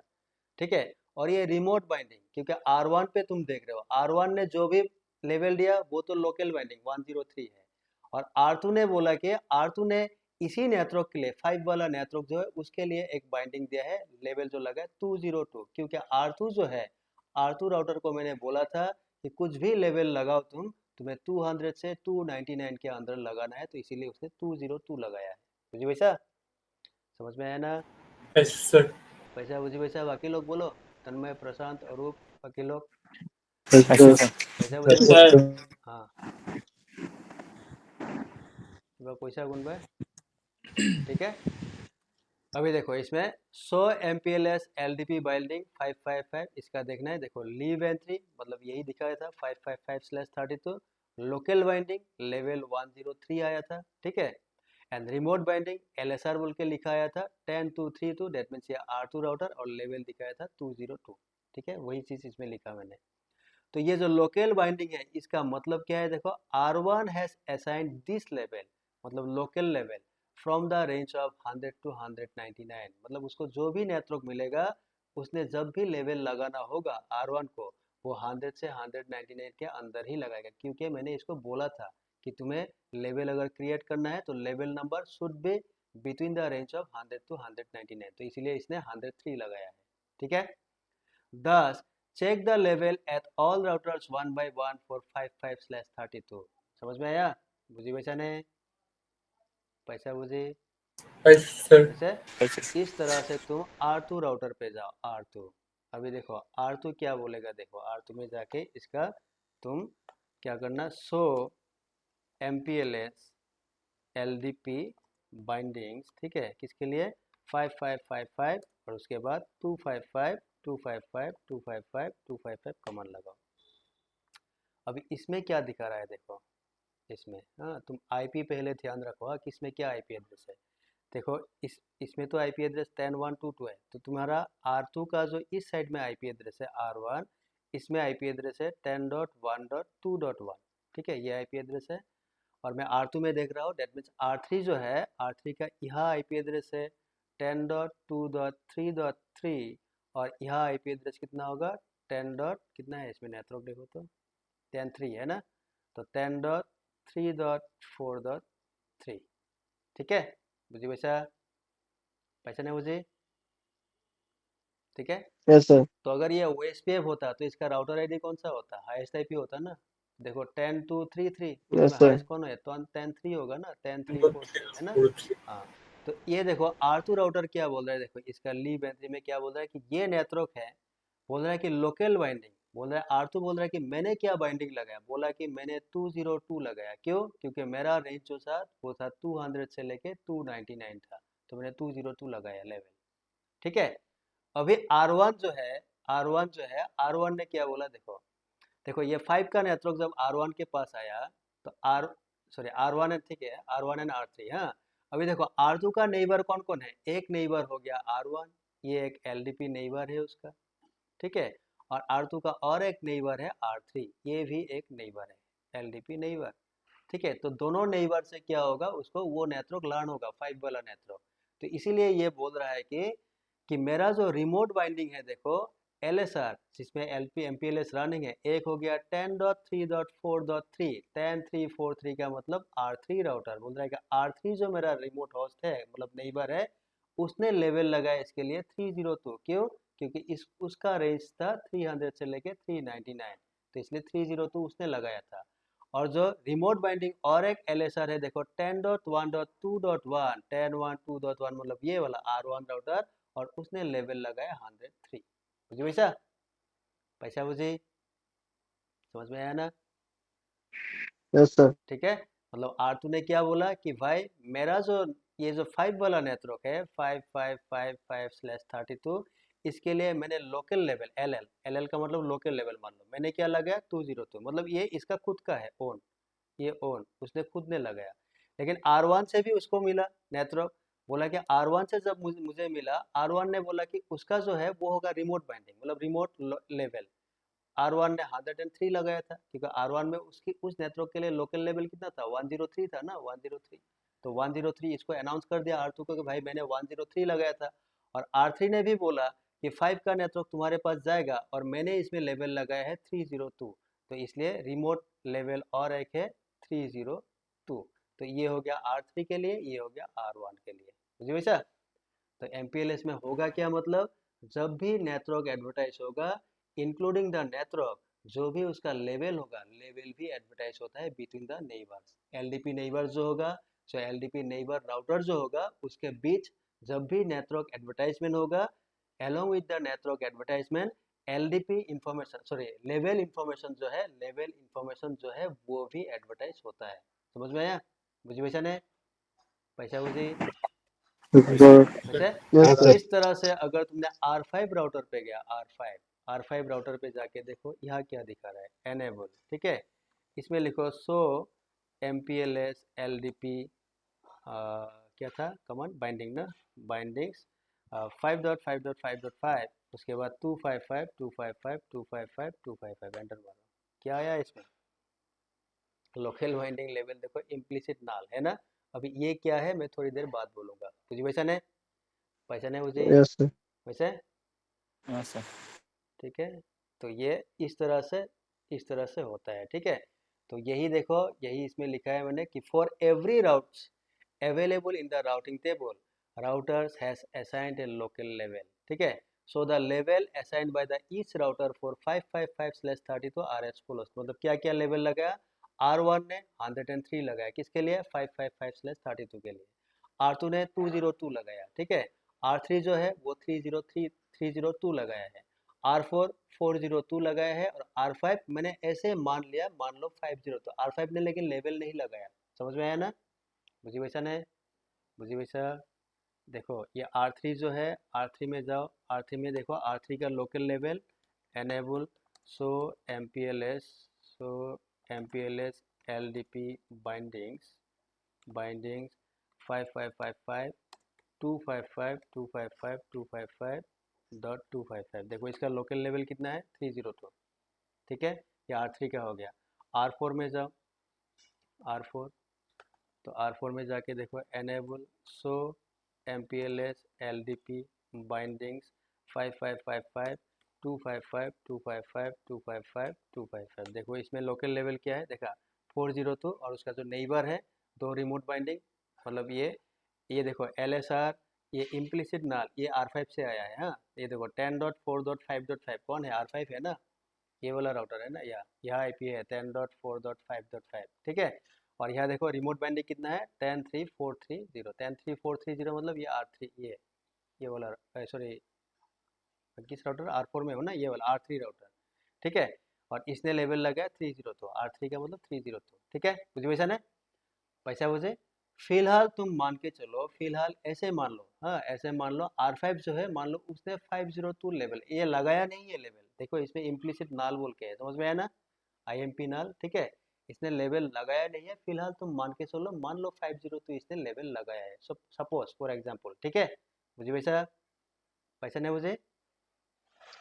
B: ठीक है, और ये रिमोट बाइंडिंग, क्योंकि R1 पे तुम देख रहे हो, R1 ने जो भी लेवल दिया वो तो लोकल बाइंडिंग 103 है, और R2 ने बोला कि R2 ने इसी नेटवर्क के लिए, 5 वाला नेटवर्क जो है उसके लिए एक बाइंडिंग दिया है, लेवल जो लगा है 202। क्योंकि R2 जो है, R2 राउटर को मैंने बोला था कि कुछ भी लेवल लगाओ तुम्हें 200 से 299 के अंदर लगाना है, तो इसीलिए उसने 202 लगाया है। मुझे वैसा समझ में आया ना?
C: Yes, sir.
B: पैसा मुझे वैसा, बाकी लोग बोलो, तन्मय, प्रशांत, अरूप, बाकी लोग,
A: Yes,
D: ऐसे
A: sir.
D: सर।
B: पैसा
C: Yes,
B: मुझे
A: Yes,
C: sir.
A: sir.
B: हाँ, पैसा गुण भाई, ठीक है। अभी देखो इसमें 100 MPLS LDP बाइंडिंग 555, इसका देखना है देखो। लीव एंट्री मतलब यही दिखाया था 555/32, लोकल बाइंडिंग लेवल 103 आया था, ठीक है। एंड रिमोट बाइंडिंग LSR बोल के लिखा आया था 10.2.3.2, डेट मीन्स ये R2 राउटर, और लेवल दिखाया था 202। ठीक है, वही चीज़ इसमें लिखा मैंने। तो ये जो लोकल बाइंडिंग है, इसका मतलब क्या है देखो, R1 हैज असाइंड दिस लेवल, मतलब लोकल लेवल, from the range of 100 to 199, मतलब उसको जो भी नेटवर्क मिलेगा, उसने जब भी लेवल लगाना होगा R1 को, वो 100 से 199 के अंदर ही लगाएगा। क्योंकि मैंने इसको बोला था कि तुम्हें लेवल अगर क्रिएट करना है तो level number should be between the range of 100 to 199, तो इसीलिए इसने 103 लगाया है। ठीक है, thus check the level at all routers one by one for 55/32। समझ में आया? बुझी वैसा ने, पैसा बुझी
C: Yes, sir.
B: वैसे। इस तरह से तुम R2 राउटर पे जाओ, R2 अभी देखो R2 क्या बोलेगा, देखो R2 में जाके इसका तुम क्या करना, शो MPLS LDP बाइंडिंग्स, ठीक है, किसके लिए 5555 और उसके बाद 255 255 255 255 कॉमन लगाओ। अभी इसमें क्या दिखा रहा है देखो, इसमें हाँ तुम आईपी पहले ध्यान रखो हाँ, कि इसमें क्या आईपी एड्रेस है। देखो इसमें तो आईपी एड्रेस 10122 है, तो तुम्हारा R2 का जो इस साइड में आईपी एड्रेस है R1, इसमें आईपी एड्रेस है 10.1.2.1, ठीक है, ये आईपी एड्रेस है। और मैं R2 में देख रहा हूँ, डेट मीन्स R3 जो है, R3 का यहाँ आईपी एड्रेस है 10.2.3.3 और यहाँ आईपी एड्रेस कितना होगा 10 डॉट कितना है, इसमें नेटवर्क देखो तो 10.3 है ना, तो 10.3.4.3, ठीक है, बुझी पैसा, पैसा नहीं बुझी, ठीक है।
A: Yes sir.
B: तो अगर ये OSPF होता तो इसका राउटर आईडी कौन सा होता, हाईएस्ट आईपी होता ना। देखो 10.2.3.3,
A: यस
B: इसमें
A: सर।
B: हाईएस्ट कौन है, तो 10.3 होगा ना, 10.3.4.3 है ना।
C: 43.
B: हाँ, तो ये देखो R2 राउटर क्या बोल रहा है, देखो इसका लीव एंट्री में क्या बोल रहा है कि ये नेटवर्क है, बोल रहा है कि लोकल बाइंडिंग, बोल रहा है R2 बोल रहा है कि मैंने क्या बाइंडिंग लगाया, बोला कि मैंने 202 लगाया, क्यों, क्योंकि मेरा रेंज जो था वो था 200 से लेके 299 था, तो मैंने 202 लगाया लेवल, ठीक है। अभी R1 जो है, R1 ने क्या बोला, देखो देखो ये 5 का नेटवर्क जब R1 के पास आया तो R1 है, ठीक है, R1 एंड R3, हाँ। अभी देखो R2 का नेबर कौन कौन है, एक नेबर हो गया R1, ये एक LDP नेबर है उसका, ठीक है, और R2 का और एक नेबर है R3, ये भी एक नेबर है LDP नेबर, ठीक है। तो दोनों नेबर से क्या होगा, उसको वो नेटवर्क लर्न होगा 5 वाला नेटवर्क। तो इसीलिए ये बोल रहा है कि मेरा जो रिमोट बाइंडिंग है देखो LSR, जिसमें LP MPLS रनिंग है, एक हो गया 10.3.4.3, 10343 का मतलब R3 राउटर बोल रहा है कि R3 जो मेरा रिमोट होस्ट है, मतलब नेबर है, उसने लेवल लगाया इसके लिए 302, क्यों, क्योंकि इस उसका रेंज था 300 से लेके 399, तो इसलिए 302 उसने लगाया था। और जो रिमोट बाइंडिंग और एक LSR है देखो 10.1.2.1, 10.1.2.1 मतलब ये वाला R1 राउटर, और उसने लेवल लगाया 103, बुझी पैसा, पैसा बुझी, समझ में आया ना,
A: यस सर।
B: ठीक है। मतलब R2 ने क्या बोला कि भाई मेरा जो ये जो 5 वाला नेटवर्क है 5555/32, इसके लिए मैंने लोकल लेवल LL का मतलब लोकल लेवल मान लो, मैंने क्या लगाया 202, मतलब ये इसका खुद का है ओन, ये ओन उसने खुद ने लगाया। लेकिन R1 से भी उसको मिला नेटवर्क, बोला कि R1 से जब मुझे मिला, R1 ने बोला कि उसका जो है वो होगा रिमोट बाइंडिंग, मतलब रिमोट लेवल। R1 ने 103 लगाया था, क्योंकि R1 में उसकी उस नेटवर्क के लिए लोकल लेवल कितना था 103 था ना, 103, तो 103 इसको अनाउंस कर दिया R2 को कि भाई मैंने 103 लगाया था। और R3 ने भी बोला कि 5 का नेटवर्क तुम्हारे पास जाएगा और मैंने इसमें लेवल लगाया है 302, तो इसलिए रिमोट लेवल और एक है 302, तो ये हो गया R3 के लिए, ये हो गया R1 के लिए, बुझे वैसा। तो MPLS में होगा क्या, मतलब जब भी नेटवर्क एडवर्टाइज होगा, इंक्लूडिंग द नेटवर्क, जो भी उसका लेवल होगा, लेवल भी एडवर्टाइज होता है between the neighbours. LDP neighbour जो होगा, जो LDP नेबर राउटर जो होगा, उसके बीच जब भी नेटवर्क एडवर्टाइजमेंट होगा, along with the network advertisement, LDP information, sorry level information जो है, लेवल इंफॉर्मेशन जो है वो भी एडवर्टाइज होता है, समझ में आया, बुझी पैसा ने, पैसा बुझी वैसे।
A: यस
B: अब
A: सर।
B: इस तरह से अगर तुमने R5 राउटर पे गया, R5 राउटर पे जाके देखो यहाँ क्या दिखा रहा है, एनेबल, ठीक है, इसमें लिखो सो MPLS LDP क्या था कमांड, बाइंडिंग ना, बाइंडिंग्स 5.5.5.5, उसके बाद 255 255 255 255 एंटर मारो, क्या आया इसमें, लोकल बाइंडिंग लेवल देखो इम्प्लिसिट नाल है ना। अभी ये क्या है मैं थोड़ी देर बाद बोलूंगा, तुझे वैसा नहीं, पैसा नहीं मुझे
A: यस सर।
B: वैसे,
D: हाँ सर।
B: ठीक है। तो ये इस तरह से होता है, ठीक है। तो यही देखो, यही इसमें लिखा है मैंने कि for every routes available in the routing table, routers has assigned A local level, ठीक है। So the level assigned by the each router for 555/32 R S follows, मतलब क्या क्या लेवल लगाया, R1 ने 103 लगाया, किसके लिए 555/32 के लिए, R2 ने 202 लगाया, ठीक है, R3 जो है वो 302 लगाया है, R4 402 लगाया है और R5 मैंने ऐसे मान लिया, मान लो 502, R5 ने लेकिन लेवल नहीं लगाया। समझ में आया ना? बुझी वैसा नहीं? बुझी वैसा? देखो ये R3 जो है, R3 में जाओ, R3 में देखो, R3 का local level enable show MPLS, show MPLS LDP bindings 5555 255 255 255.255। देखो इसका लोकल लेवल कितना है, 302। ठीक है, ये R3 का हो गया। R4 में जाओ, R4, तो R4 में जाके देखो enable show MPLS LDP bindings 5555 255 255 255 255। देखो इसमें लोकल लेवल क्या है, देखा 402, और उसका जो नेबर है दो रिमोट बाइंडिंग, मतलब ये देखो LSR, ये इम्प्लिसिट नाल, ये R5 से आया है। हाँ, ये देखो 10.4.5.5 कौन है, R5 है ना, ये वाला राउटर है ना, यहाँ IP है 10.4.5.5। ठीक है, और यहाँ देखो रिमोट बाइंडिंग कितना है, 10340 10340 मतलब ये R3, ये वाला, सॉरी किस राउटर, R4 में हो ना, ये वाला R3 राउटर। ठीक है, और इसने लेवल लगाया 302, R3 का मतलब 302। ठीक है, मुझे वैसा ना पैसा मुझे, फिलहाल तुम मान के चलो, फिलहाल ऐसे मान लो, हाँ ऐसे मान लो R5 जो है, मान लो उसने 502 लेवल ये लगाया नहीं है लेवल, देखो इसमें इम्प्लिसिट नाल बोल के है, समझ में आया ना, IMP नाल। ठीक है, इसने लेवल लगाया नहीं है, फिलहाल तुम मान के चलो, मान लो 502 इसने लेवल लगाया है, सपोज फॉर एग्जाम्पल। ठीक है, मुझे वैसा पैसा नहीं मुझे,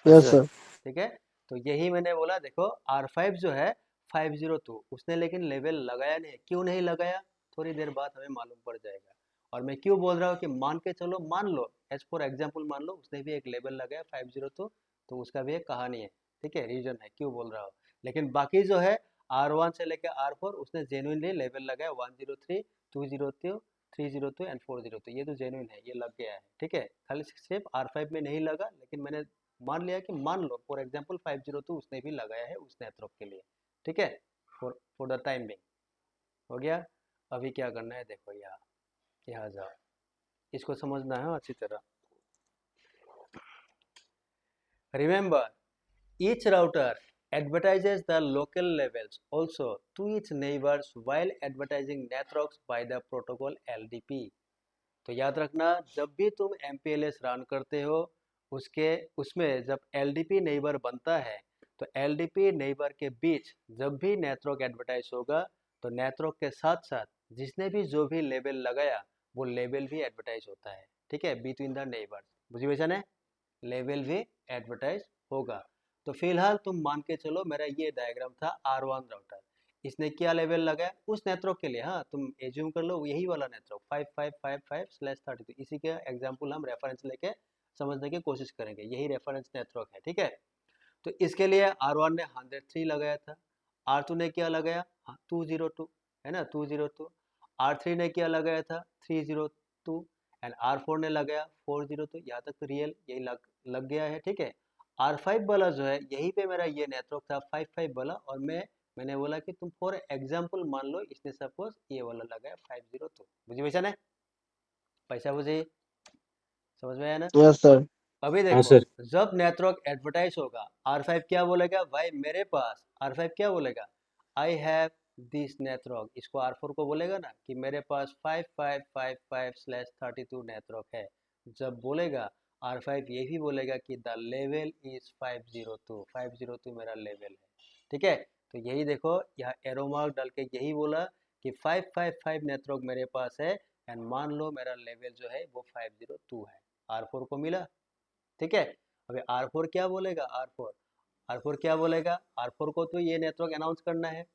A: यस सर।
B: ठीक है, तो यही मैंने बोला, देखो R5 जो है 502 उसने लेकिन लेवल लगाया नहीं है, क्यों नहीं लगाया, थोड़ी देर बाद हमें मालूम पड़ जाएगा। और मैं क्यों बोल रहा हूँ कि मान के चलो, मान लो एज फॉर एग्जाम्पल, मान लो उसने भी एक लेवल लगाया 502, तो उसका भी एक कहानी है। ठीक है, रीजन है क्यों बोल रहा हूँ। लेकिन बाकी जो है R1 से लेकर R4 उसने जेन्युइनली लेवल लगाया 103 202 302 एंड 402, ये तो जेन्युइन है, ये लग गया है। ठीक है, खाली सिर्फ R5 में नहीं लगा, लेकिन मैंने मान लिया कि मान लो फॉर एग्जांपल 502 उसने भी लगाया है उस नेटवर्क के लिए। ठीक है, फॉर द टाइम बिंग हो गया। अभी क्या करना है, देखो यहाँ जाओ, इसको समझना है अच्छी तरह। Remember, each router advertises the local levels also to its neighbors while advertising networks by the protocol LDP। तो याद रखना, जब भी तुम MPLS रन करते हो, उसमें जब LDP नेबर बनता है, तो LDP नेबर के बीच जब भी नेटवर्क एडवर्टाइज होगा, तो नेटवर्क के साथ साथ जिसने भी जो भी लेबल लगाया, वो लेबल भी एडवर्टाइज होता है। ठीक है, बिटवीन द नेबर्स, बुझी वैसा ने, लेवल भी एडवर्टाइज होगा। तो फिलहाल तुम मान के चलो, मेरा ये डायग्राम था R1 राउटर, इसने क्या लेवल लगाया उस नेटवर्क के लिए, हाँ तुम एज्यूम कर लो यही वाला नेटवर्क 5555/32, इसी के एग्जांपल हम रेफरेंस लेके समझने की कोशिश करेंगे, यही रेफरेंस नेटवर्क है। ठीक है, तो इसके लिए R1 ने 103 लगाया था, R2 ने क्या लगाया, 202 है ना, 202, R3 ने क्या लगाया था, 302, एंड R4 ने लगाया 402। यहाँ तक तो रियल यही लग गया है। ठीक है, R5 वाला जो है, यहीं पे मेरा ये नेटवर्क था 55 वाला, और मैंने बोला कि तुम फॉर एग्जाम्पल मान लो इसने सपोज ये वाला लगाया 502, मुझे वैसा ना पैसा, मुझे समझ में आया ना।
A: Yes sir.
B: अभी
C: हाँ
B: देखो,
C: सर।
B: जब नेटवर्क एडवर्टाइज होगा, R5 क्या बोलेगा, भाई मेरे पास, R5 क्या बोलेगा, आई हैव दिस नेटवर्क, इसको R4 को बोलेगा ना कि मेरे पास 5555/32 नेटवर्क है। जब बोलेगा R5 ये भी बोलेगा कि द लेवल इज 502, 502 मेरा लेवल है। ठीक है, तो यही देखो यहाँ एरो मार्क डाल के यही बोला कि 555 नेटवर्क मेरे पास है, एंड मान लो मेरा लेवल जो है वो 502 है, R4 को मिला। ठीक है, अभी R4 क्या बोलेगा, R4 क्या बोलेगा, R4 को तो ये नेटवर्क अनाउंस करना है।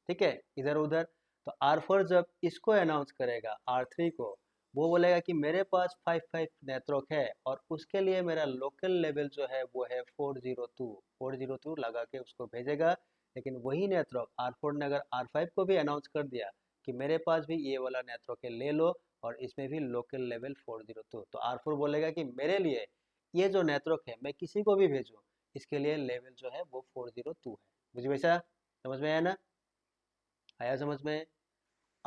B: ठीक है, इधर उधर, तो R4 जब इसको अनाउंस करेगा R3 को, वो बोलेगा कि मेरे पास 55 नेटवर्क है, और उसके लिए मेरा लोकल लेवल जो है वो है 402 लगा के उसको भेजेगा। लेकिन वही नेटवर्क R4 ने अगर R5 को भी अनाउंस कर दिया कि मेरे पास भी ये वाला नेटवर्क है, ले लो, और इसमें भी लोकल लेवल 402, तो R4 बोलेगा कि मेरे लिए ये जो नेटवर्क है मैं किसी को भी भेजूं, इसके लिए लेवल जो है वो 402 है। मुझे वैसा समझ में आया ना, आया समझ में।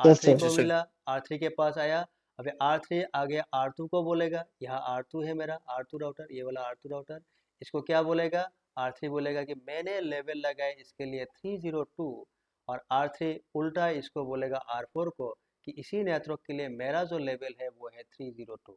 A: Yes
B: R3
A: sir.
B: को
C: जी सर।
B: मिला, R3 के पास आया, अभी R3 आ गया R2 को बोलेगा, यहाँ R2 है मेरा, R2 राउटर, ये वाला R2 राउटर, इसको क्या बोलेगा, R3 बोलेगा कि मैंने लेवल लगाए इसके लिए 302, और R3 उल्टा इसको बोलेगा R4 को कि इसी नेटवर्क के लिए मेरा जो लेवल है वो है 302।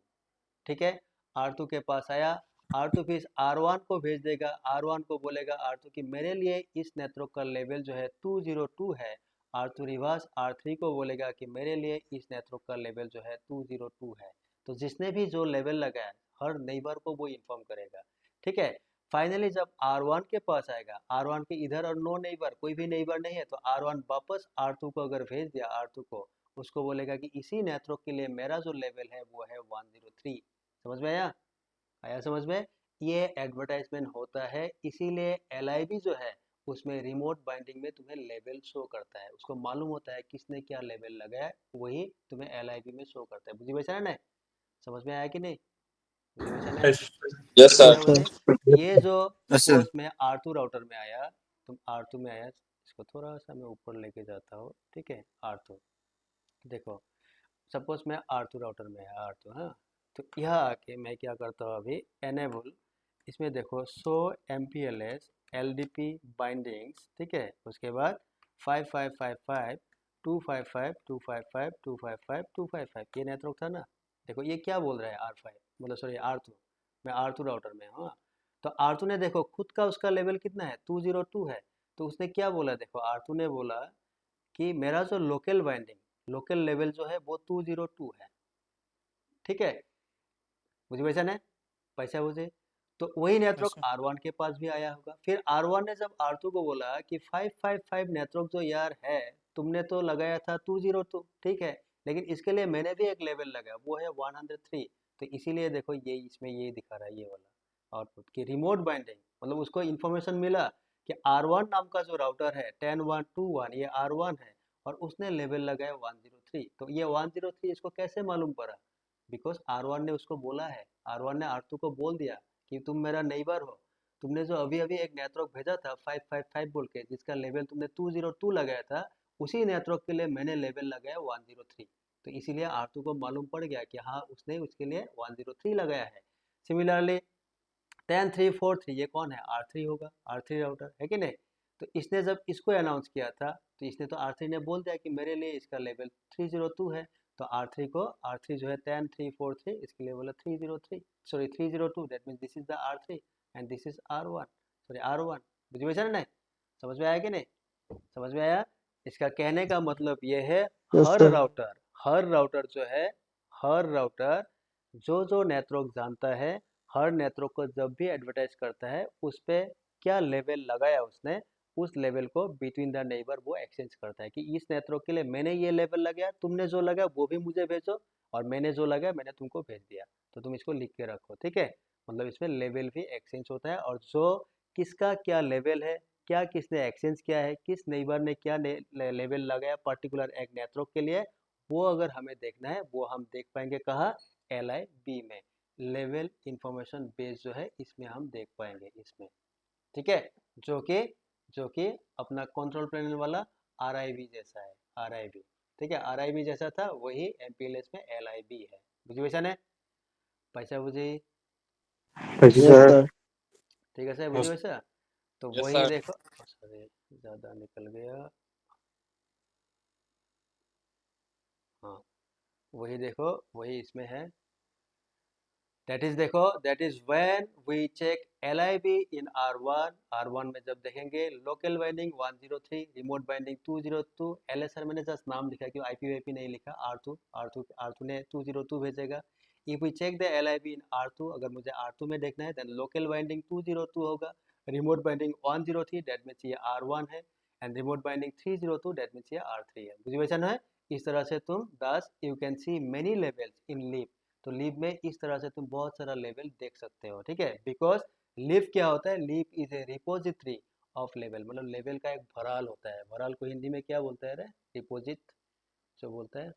B: ठीक है, R2 के पास आया, R2 फिर R1 को भेज देगा, R1 को बोलेगा R2 कि मेरे लिए इस नेटवर्क का लेवल जो है 202 है। R2 रिवर्स R3 को बोलेगा कि मेरे लिए इस नेटवर्क का लेवल जो है 202 है। तो जिसने भी जो लेवल लगाया हर नेबर को वो इन्फॉर्म करेगा। ठीक है, फाइनली जब R1 के पास आएगा, R1 के इधर और नो नेबर, कोई भी नेबर नहीं है, तो R1 वापस R2 को अगर भेज दिया, R2 को उसको बोलेगा कि इसी नेटवर्क के लिए मेरा जो लेवल है वो है 103। समझ में आया? आया समझ में? ये एडवर्टाइजमेंट होता है, इसीलिए LIB जो है उसमें रिमोट बाइंडिंग में तुम्हें लेवल शो करता है, उसको मालूम होता है किसने क्या लेवल लगाया है, वही तुम्हें LIB में शो करता है। बुझी वैसा ना? समझ में आया कि नहीं? बुझी वैसा ना?
C: Yes.
A: Yes,
D: Yes, sir.
B: अच्छा
A: sir.
B: बोले, ये जो
D: Yes, sir.
B: सपोज मैं R2 राउटर में आया, तुम R2 में आया, इसको थोड़ा सा मैं ऊपर लेके जाता हूँ। ठीक है, R2 देखो, सपोज मैं R2 राउटर में है, R2, हाँ, तो यहाँ आके मैं क्या करता हूँ अभी, एनेबल, इसमें देखो शो MPLS LDP बाइंडिंग्स। ठीक है, उसके बाद 5555 255 255 255 255 ये नेटवर्क था ना। देखो ये क्या बोल रहा है, R5 मतलब सॉरी R2, मैं R2 राउटर में हूँ, हाँ। तो R2 ने देखो खुद का उसका लेवल कितना है, 202 है। तो उसने क्या बोला, देखो R2 ने बोला कि मेरा जो लोकल बाइंडिंग, लोकल लेवल जो है वो 202 है। ठीक है, मुझे वैसा ना पैसा मुझे, तो वही नेटवर्क R1 के पास भी आया होगा। फिर R1 ने जब R2 को बोला कि 555 नेटवर्क जो यार है तुमने तो लगाया था 202, ठीक है, लेकिन इसके लिए मैंने भी एक लेवल लगाया वो है 103। तो इसीलिए देखो ये इसमें ये दिखा रहा है, ये वाला आउटपुट की रिमोट बाइंडिंग, मतलब उसको इन्फॉर्मेशन मिला कि R1 नाम का जो राउटर है 10121 ये R1 है, और उसने लेवल लगाया 103। तो ये 103 इसको कैसे मालूम पड़ा, बिकॉज R1 ने उसको बोला है, R1 ने R2 को बोल दिया कि तुम मेरा नेबर हो, तुमने जो अभी अभी एक नेटवर्क भेजा था 555 बोल के, जिसका लेवल तुमने 202 लगाया था, उसी नेटवर्क के लिए मैंने लेवल लगाया 103। तो इसीलिए R2 को मालूम पड़ गया कि हाँ उसने उसके लिए 103 लगाया है। सिमिलरली 10343 ये कौन है, R3 होगा, R3 राउटर है कि नहीं। तो इसने जब इसको अनाउंस किया था तो इसने तो R3 ने बोल दिया कि मेरे लिए इसका लेवल 302 है। तो R3 जो है 10343 इसके लिए बोला 303 sorry 302, that means this is the R3 and this is R1 sorry R1। बुझे वैसा नहीं? समझ में आया कि नहीं? समझ में आया? इसका कहने का मतलब ये है
A: Yes,
B: हर
A: sir.
B: राउटर, हर राउटर जो है, हर राउटर जो नेटवर्क जानता है, हर नेटवर्क को जब भी एडवर्टाइज करता है उस पे क्या लेवल लगाया उसने, उस लेवल को बिटवीन द नेबर वो एक्सचेंज करता है कि इस नेटवर्क के लिए मैंने ये लेवल लगाया, तुमने जो लगाया वो भी मुझे भेजो, और मैंने जो लगाया मैंने तुमको भेज दिया, तो तुम इसको लिख के रखो। ठीक है, मतलब इसमें लेवल भी एक्सचेंज होता है, और जो किसका क्या लेवल है, क्या किसने एक्सचेंज किया है, किस नेबर ने क्या लेवल लगाया पर्टिकुलर एक नेटवर्क के लिए, वो अगर हमें देखना है वो हम देख पाएंगे कहाँ, LIB में, लेवल इंफॉर्मेशन बेस जो है इसमें हम देख पाएंगे इसमें। ठीक है, जो कि अपना कंट्रोल पैनल वाला RIB जैसा है, RIB। ठीक है, RIB जैसा था वही MPLS में LIB है। बुझी वैसा ने पैसा बुझी?
C: Yes,
A: Yes,
C: sir.
A: sir.
B: ठीक है सर, बुझी
C: Yes.
B: वैसा। तो
D: Yes,
B: वही
D: sir.
B: देखो, सॉरी ज़्यादा निकल गया, हाँ वही देखो, वही इसमें है, दैट इज देखो, that is when we check LIB in R1 में जब देखेंगे local binding 103, remote binding 202, LSR मैंने जस्ट नाम लिखा क्यों IP नहीं लिखा, R2 ने 202 भेजेगा। If we check the LIB in R2, अगर मुझे R2 में देखना है देन लोकल बाइंडिंग 202 होगा, रिमोट बाइंडिंग 103 दैट मीन्स ये R1 है, and remote binding 302 that means ये R3 है। बुझी वैसा है? इस तरह से तुम दस you can see many levels in leave, तो लीव में इस तरह से तुम बहुत सारा लेवल देख सकते हो। ठीक है, बिकॉज लीव क्या होता है, leave is a repository of level, मतलब लेवल का एक भराल होता है। भराल को हिंदी में क्या बोलता है रे, रिपोजिट जो बोलता है,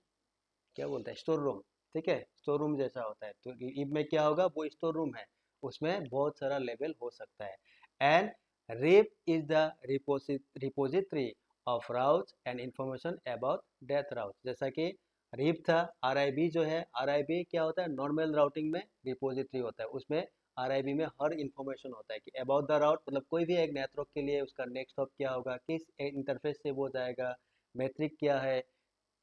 B: क्या बोलता है, स्टोर रूम। ठीक है, स्टोर रूम जैसा होता है। तो लीव में क्या होगा, वो स्टोर रूम है, उसमें बहुत सारा लेवल हो सकता है। And RIB is the repository of routes and information about that route, जैसा कि रीप था। RIB जो है, RIB क्या होता है, नॉर्मल राउटिंग में रिपोजिटरी होता है, उसमें RIB में हर इंफॉर्मेशन होता है कि अबाउट द राउट, मतलब कोई भी एक नेटवर्क के लिए उसका नेक्स्ट स्टॉप क्या होगा, किस इंटरफेस से वो जाएगा, मेट्रिक क्या है,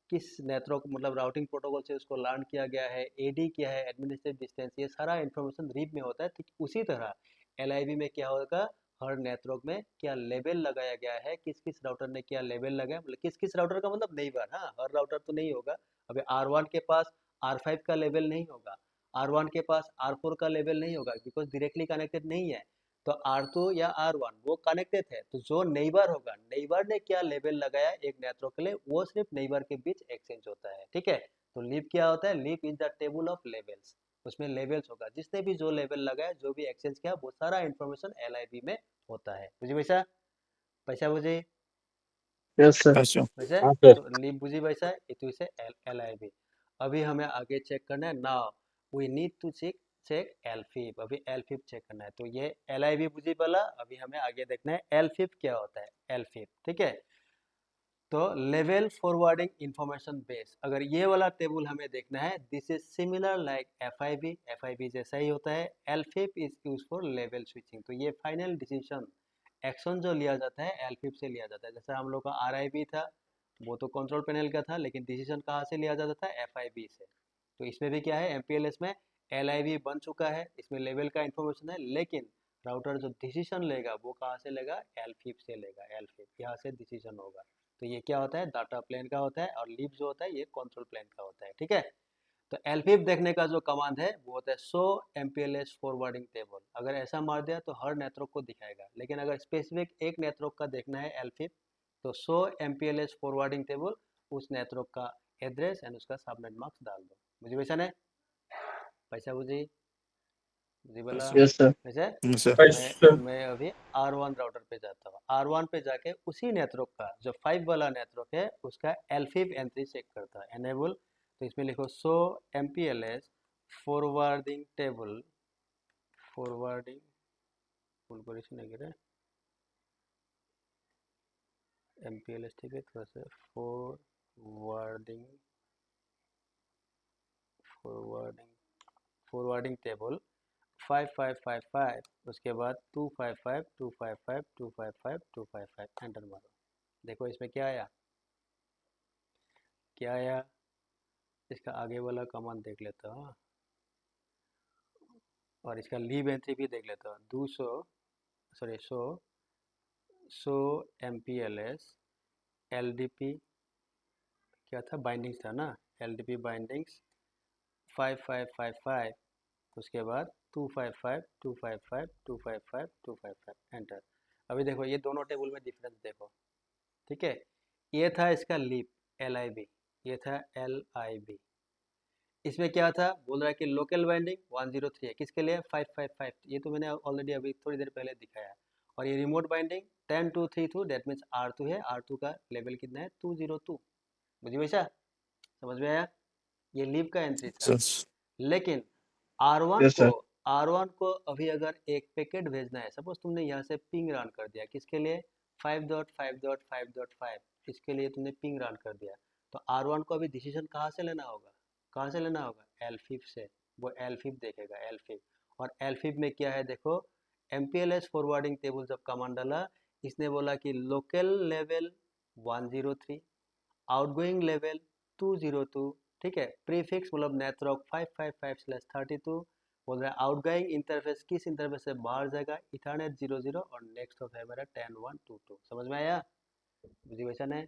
B: किस नेटवर्क मतलब राउटिंग प्रोटोकॉल से उसको लर्न किया गया है, AD क्या है, एडमिनिस्ट्रेटिव डिस्टेंस, ये सारा इन्फॉर्मेशन रीप में होता है। ठीक उसी तरह LIB में क्या होगा, हर नेटवर्क में क्या लेबल लगाया गया है, किस किस राउटर ने क्या लेबल लगाया, मतलब किस किस राउटर का मतलब नहीं बार, हाँ हर राउटर तो नहीं होगा। अभी R1 के पास R5 का लेबल नहीं होगा, R1 के पास R4 का लेबल नहीं होगा, बिकॉज डायरेक्टली कनेक्टेड नहीं है। तो R2 या R1 वो कनेक्टेड है, तो जो नेबर होगा, नेबर ने क्या लेबल लगाया एक नेटवर्क के लिए, वो सिर्फ नेबर के बीच एक्सचेंज होता है। ठीक है, तो लीव क्या होता है, leave is the table of labels, उसमें लेबल्स होगा, जिसने भी जो लेबल लगाया, जो भी एक्सचेंज किया, वो सारा इंफॉर्मेशन LIB में होता है। बुझी पैसा, पैसा बुझी
A: Yes, sir.
C: Yes, sir.
B: वैसे,
C: हाँ सर.
B: तो लीव बुझी पैसा इतु से LIB। अभी हमें आगे चेक करना है, now we need to check LFIP। अभी LFIP चेक करना है, तो ये LIB बुझी वाला, अभी हमें आगे देखना है LFIP क्या होता है, LFIP। ठीक है, तो लेवल फॉरवर्डिंग इंफॉर्मेशन बेस, अगर ये वाला टेबल हमें देखना है, this is similar like FIB जैसा ही होता है। LFIP is use for level switching, तो ये फाइनल डिसीजन एक्शन जो लिया जाता है LFIP से लिया जाता है। जैसे हम लोग का RIB था, वो तो कंट्रोल पैनल का था, लेकिन डिसीजन कहाँ से लिया जाता था, FIB से। तो इसमें भी क्या है, MPLS में LIB बन चुका है, इसमें लेवल का इंफॉर्मेशन है, लेकिन राउटर जो डिसीजन लेगा वो कहाँ से लेगा, LFIP से लेगा। LFIP यहाँ से डिसीजन होगा। तो ये क्या होता है, डाटा प्लेन का होता है, और लीव जो होता है ये कंट्रोल प्लेन का होता है। ठीक है, तो LFIP देखने का जो कमांड है वो होता है शो MPLS फॉरवर्डिंग टेबल। अगर ऐसा मार दिया तो हर नेटवर्क को दिखाएगा, लेकिन अगर स्पेसिफिक एक नेटवर्क का देखना है LFIP, तो शो MPLS फॉरवर्डिंग टेबल, उस नेटवर्क का एड्रेस एंड उसका सबनेट मार्क्स डाल दो। मुझे वैसा नहीं, पैसा बुझी बुझी बोला
A: Yes, sir.
B: वैसे।
C: Yes, sir.
B: मैं अभी R1 राउटर पे जाता हूँ, R1 पे जाके उसी नेटवर्क का जो 5 वाला नेटवर्क है उसका LFIP एंट्री चेक करता है, एनेबल। तो इसमें लिखो show MPLS forwarding table, forwarding full position है MPLS, ठीक है, थोड़ा सा फॉरवर्डिंग फॉरवर्डिंग फॉरवर्डिंग टेबल 5555, उसके बाद 255 255 255 255, एंटर मारो। देखो इसमें क्या आया, क्या आया, इसका आगे वाला कमांड देख लेता हूँ, और इसका लीव एंट्री भी देख लेता हूँ। 200 सॉरी सो MPLS LDP क्या था, बाइंडिंग्स था ना, LDP बाइंडिंग्स 5555, उसके बाद 255 255 255 255, एंटर। अभी देखो ये दोनों टेबल में डिफरेंस देखो। ठीक है, ये था इसका लीप LIB, ये था LIB। इसमें क्या था, बोल रहा है कि लोकल बाइंडिंग 103 है, किसके लिए, 555, ये तो मैंने ऑलरेडी अभी थोड़ी देर पहले दिखाया है। और ये remote binding 10232, that means R2 है, R2 का लेवल कितना है, 202। मुझे वैसा समझ में आया, ये लीव का एंट्री था।
C: Yes.
B: लेकिन R1
A: Yes,
B: को
A: sir.
B: R1 को अभी अगर एक पैकेट भेजना है, सपोज तुमने यहाँ से पिंग रन कर दिया, किसके लिए, 5.5.5.5, इसके लिए तुमने पिंग रन कर दिया, तो R1 को अभी डिसीजन कहाँ से लेना होगा, कहाँ से लेना होगा, LFIP से। वो LFIP देखेगा, LFIP। और LFIP में क्या है देखो, MPLS फॉरवर्डिंग टेबल जब कमांड डाला, इसने बोला कि लोकल लेवल 103, आउटगोइंग लेवल 202, ठीक है, प्रीफिक्स मतलब नेटवर्क 555/32, बोल रहा है आउटगोइंग इंटरफेस किस इंटरफेस से बाहर जाएगा, इथरनेट 00, और नेक्स्ट ऑफ है मेरा 10122। समझ में आया, मुझे वैसा नहीं,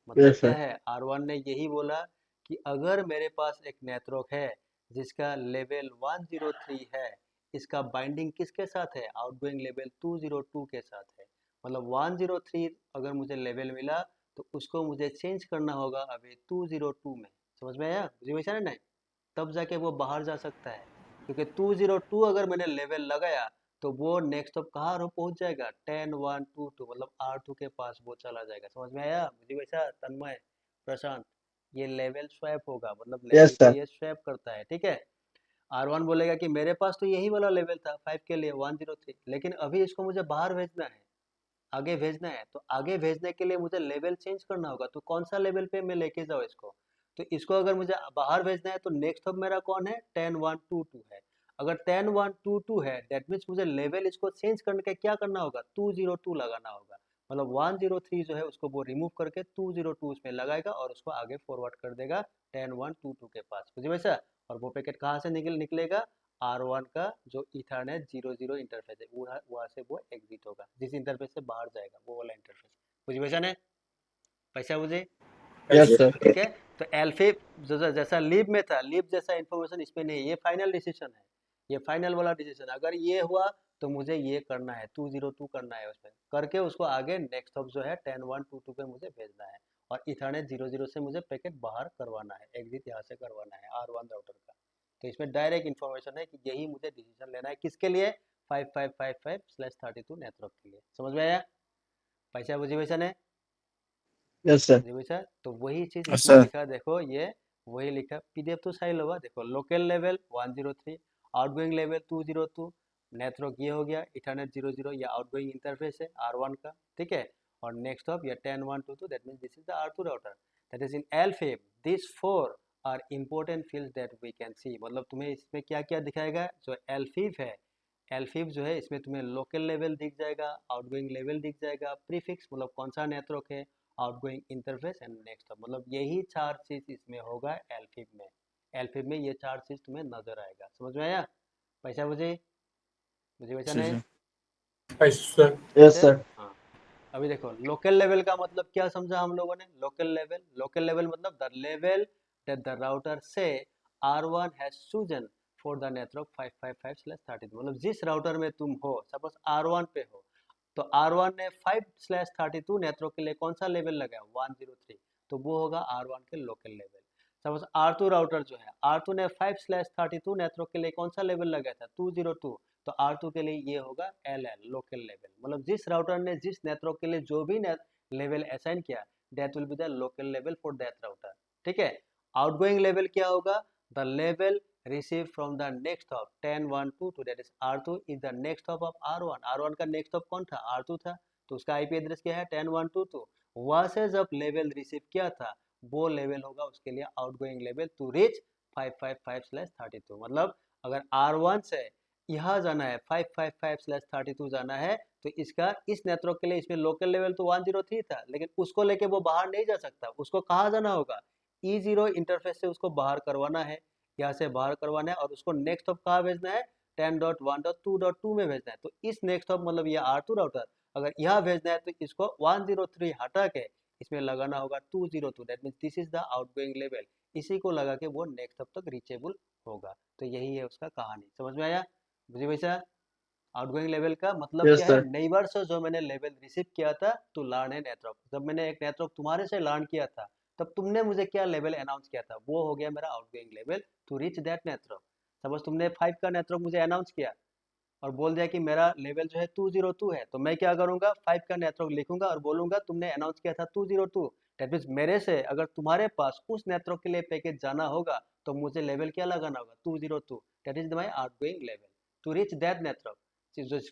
B: मतलब
A: Yes,
B: क्या
A: sir.
B: है, R1 ने यही बोला कि अगर मेरे पास एक नेटवर्क है जिसका लेवल 103 है, इसका बाइंडिंग किसके साथ है, आउटगोइंग लेवल 202 के साथ है, मतलब 103 अगर मुझे लेवल मिला तो उसको मुझे चेंज करना होगा अभी 202 में। समझ में आया, मुझे वैसा नहीं, तब जाके वो बाहर जा सकता है, क्योंकि 202 अगर मैंने लेवल लगाया तो वो नेक्स्ट अब कहाँ पहुंच जाएगा, 10122, मतलब R2 के पास वो चला जाएगा। समझ में आया मुझे वैसा, तन्मय, प्रशांत, ये लेवल स्वैप होगा, मतलब लेवल
A: Yes,
B: को
A: sir.
B: ये स्वैप करता है। ठीक है, R1 बोलेगा कि मेरे पास तो यही वाला लेवल था 5 के लिए 103, लेकिन अभी इसको मुझे बाहर भेजना है, आगे भेजना है, तो आगे भेजने के लिए मुझे लेवल चेंज करना होगा, तो कौन सा लेवल पे मैं लेके जाऊँ इसको, तो इसको अगर मुझे बाहर भेजना है तो नेक्स्ट हब मेरा कौन है, 10122 है। अगर 10122 है दैट मीन्स मुझे लेवल इसको चेंज करने का क्या करना होगा, 202 लगाना होगा। मतलब 103 जो है उसको वो रिमूव करके 202 उसमें लगाएगा और उसको आगे फॉरवर्ड कर देगा 10122 के पास, बुझे वैसा। और वो पैकेट कहाँ से निकलेगा, R1 का जो इथरनेट 00 इंटरफेस है वहाँ से वो एग्जिट होगा, जिस इंटरफेस से बाहर जाएगा वो वाला इंटरफेस, बुझे वैसा ने पैसा बुझे।
A: Yes sir.
B: ठीक है, तो एल्फिब जैसा लीब में था, लीब जैसा इंफॉर्मेशन इसमें नहीं, ये फाइनल डिसीजन है, ये फाइनल वाला डिसीजन। अगर ये हुआ तो मुझे ये करना है 202 करना है, उसमें करके उसको आगे नेक्स्ट हब जो है 10122 पे मुझे भेजना है और इथरनेट 00 से मुझे पैकेट बाहर करवाना है, एग्जिट यहाँ से करवाना है R1 राउटर का। तो इसमें डायरेक्ट इन्फॉर्मेशन है कि यही मुझे डिसीजन लेना है, किसके लिए, 5555/32 नेटवर्क के लिए। समझ में आया, पैसा बुझी वैसा ने,
A: यस सर।
B: जी वैसा। तो वही चीज
C: Yes,
B: इसमें
C: sir.
B: लिखा, देखो ये वही लिखा, पीडीएफ तो सही होगा। देखो local level 103, outgoing level 202, network ये हो गया, इथरनेट 00 या आउटगोइंग इंटरफेस है R1 का, ठीक है। और नेक्स्ट ऑफ या 10122 that means this is the R2 router that is in LFIB। This four are important fields that we can see. मतलब तुम्हें इसमें क्या क्या दिखाएगा, जो LFIB है, LFIB जो है इसमें तुम्हें लोकल लेवल दिख जाएगा, आउटगोइंग लेवल दिख जाएगा, प्रीफिक्स मतलब कौन सा नेटवर्क है, आउटगोइंग इंटरफेस एंड नेक्स्ट। मतलब यही चार चीज इसमें होगा LFIB में। LFIB में ये चार चीज तुम्हें नजर आएगा। समझ में आया, पैसा मुझे मुझे वैसा
C: Yes,
B: नहीं
C: sir.
A: यस
B: कैसे।
A: सर।
B: हाँ, अभी देखो लोकल लेवल का मतलब क्या समझा हम लोगों ने। लोकल लेवल मतलब the level that the router से R1 has chosen for the network 555/32। मतलब जिस राउटर में तुम हो, सपोज R1 पे हो, तो R1 ने 5/32 नेटवर्क के लिए कौन सा लेवल लगाया, 103, तो वो होगा R1 के local level. Suppose R2 router जो है, R2 ने 5/32 नेटवर्क के लिए कौन सा लेवल लगाया था, 202, तो R2 के लिए ये होगा LL लोकल लेवल। मतलब जिस राउटर ने जिस नेटवर्क के लिए जो भी लेवल असाइन किया, that will be the local level for that router, ठीक है। आउटगोइंग लेवल क्या होगा, the level received from the next hop 10122, that is R2 is the next hop of R1। R1 का next hop कौन था, R2 था, तो उसका IP एड्रेस क्या है 10122। वहां से जब लेवल रिसीव किया था वो लेवल होगा उसके लिए आउटगोइंग लेवल टू रीच 555/32। मतलब अगर R1 से यहाँ जाना है 555/32 जाना है, तो इसका इस नेटवर्क के लिए इसमें लोकल लेवल तो 103 था, लेकिन उसको लेके वो बाहर नहीं जा सकता, उसको कहाँ जाना होगा, E0 इंटरफेस से उसको बाहर करवाना है, यहाँ से बाहर करवाना है और उसको नेक्स्ट हब कहाँ भेजना है, 10.1.2.2 में भेजना है। तो इस नेक्स्ट हब मतलब ये R2 राउटर अगर यहाँ भेजना है तो इसको 103 हटा के इसमें लगाना होगा 202, that means this is the outgoing level. इसी को लगा के वो नेक्स्ट हब तक रीचेबल होगा। तो यही है उसका कहानी, समझ में आया मुझे वैसा। आउटगोइंग लेवल का मतलब
A: यस
B: क्या है,
A: सर।
B: नेबर से जो मैंने लेवल रिसीव किया था टू लर्न ए नेटवर्क। जब मैंने एक नेटवर्क तुम्हारे से लर्न किया था तब तुमने मुझे क्या लेवल अनाउंस किया था, वो हो गया मेरा आउटगोइंग लेवल to reach that network. Suppose तुमने 5 का नेटवर्क मुझे अनाउंस किया और बोल दिया कि मेरा लेवल जो है 202 है, तो मैं क्या करूंगा, 5 का नेटवर्क लिखूंगा और बोलूंगा तुमने अनाउंस किया था 202। दैट मीन्स मेरे से अगर तुम्हारे पास उस नेटवर्क के लिए पैकेज जाना होगा तो मुझे लेवल क्या लगाना होगा, 202। दैट इज माई आउटगोइंग लेवल टू रीच दैट नेटवर्क,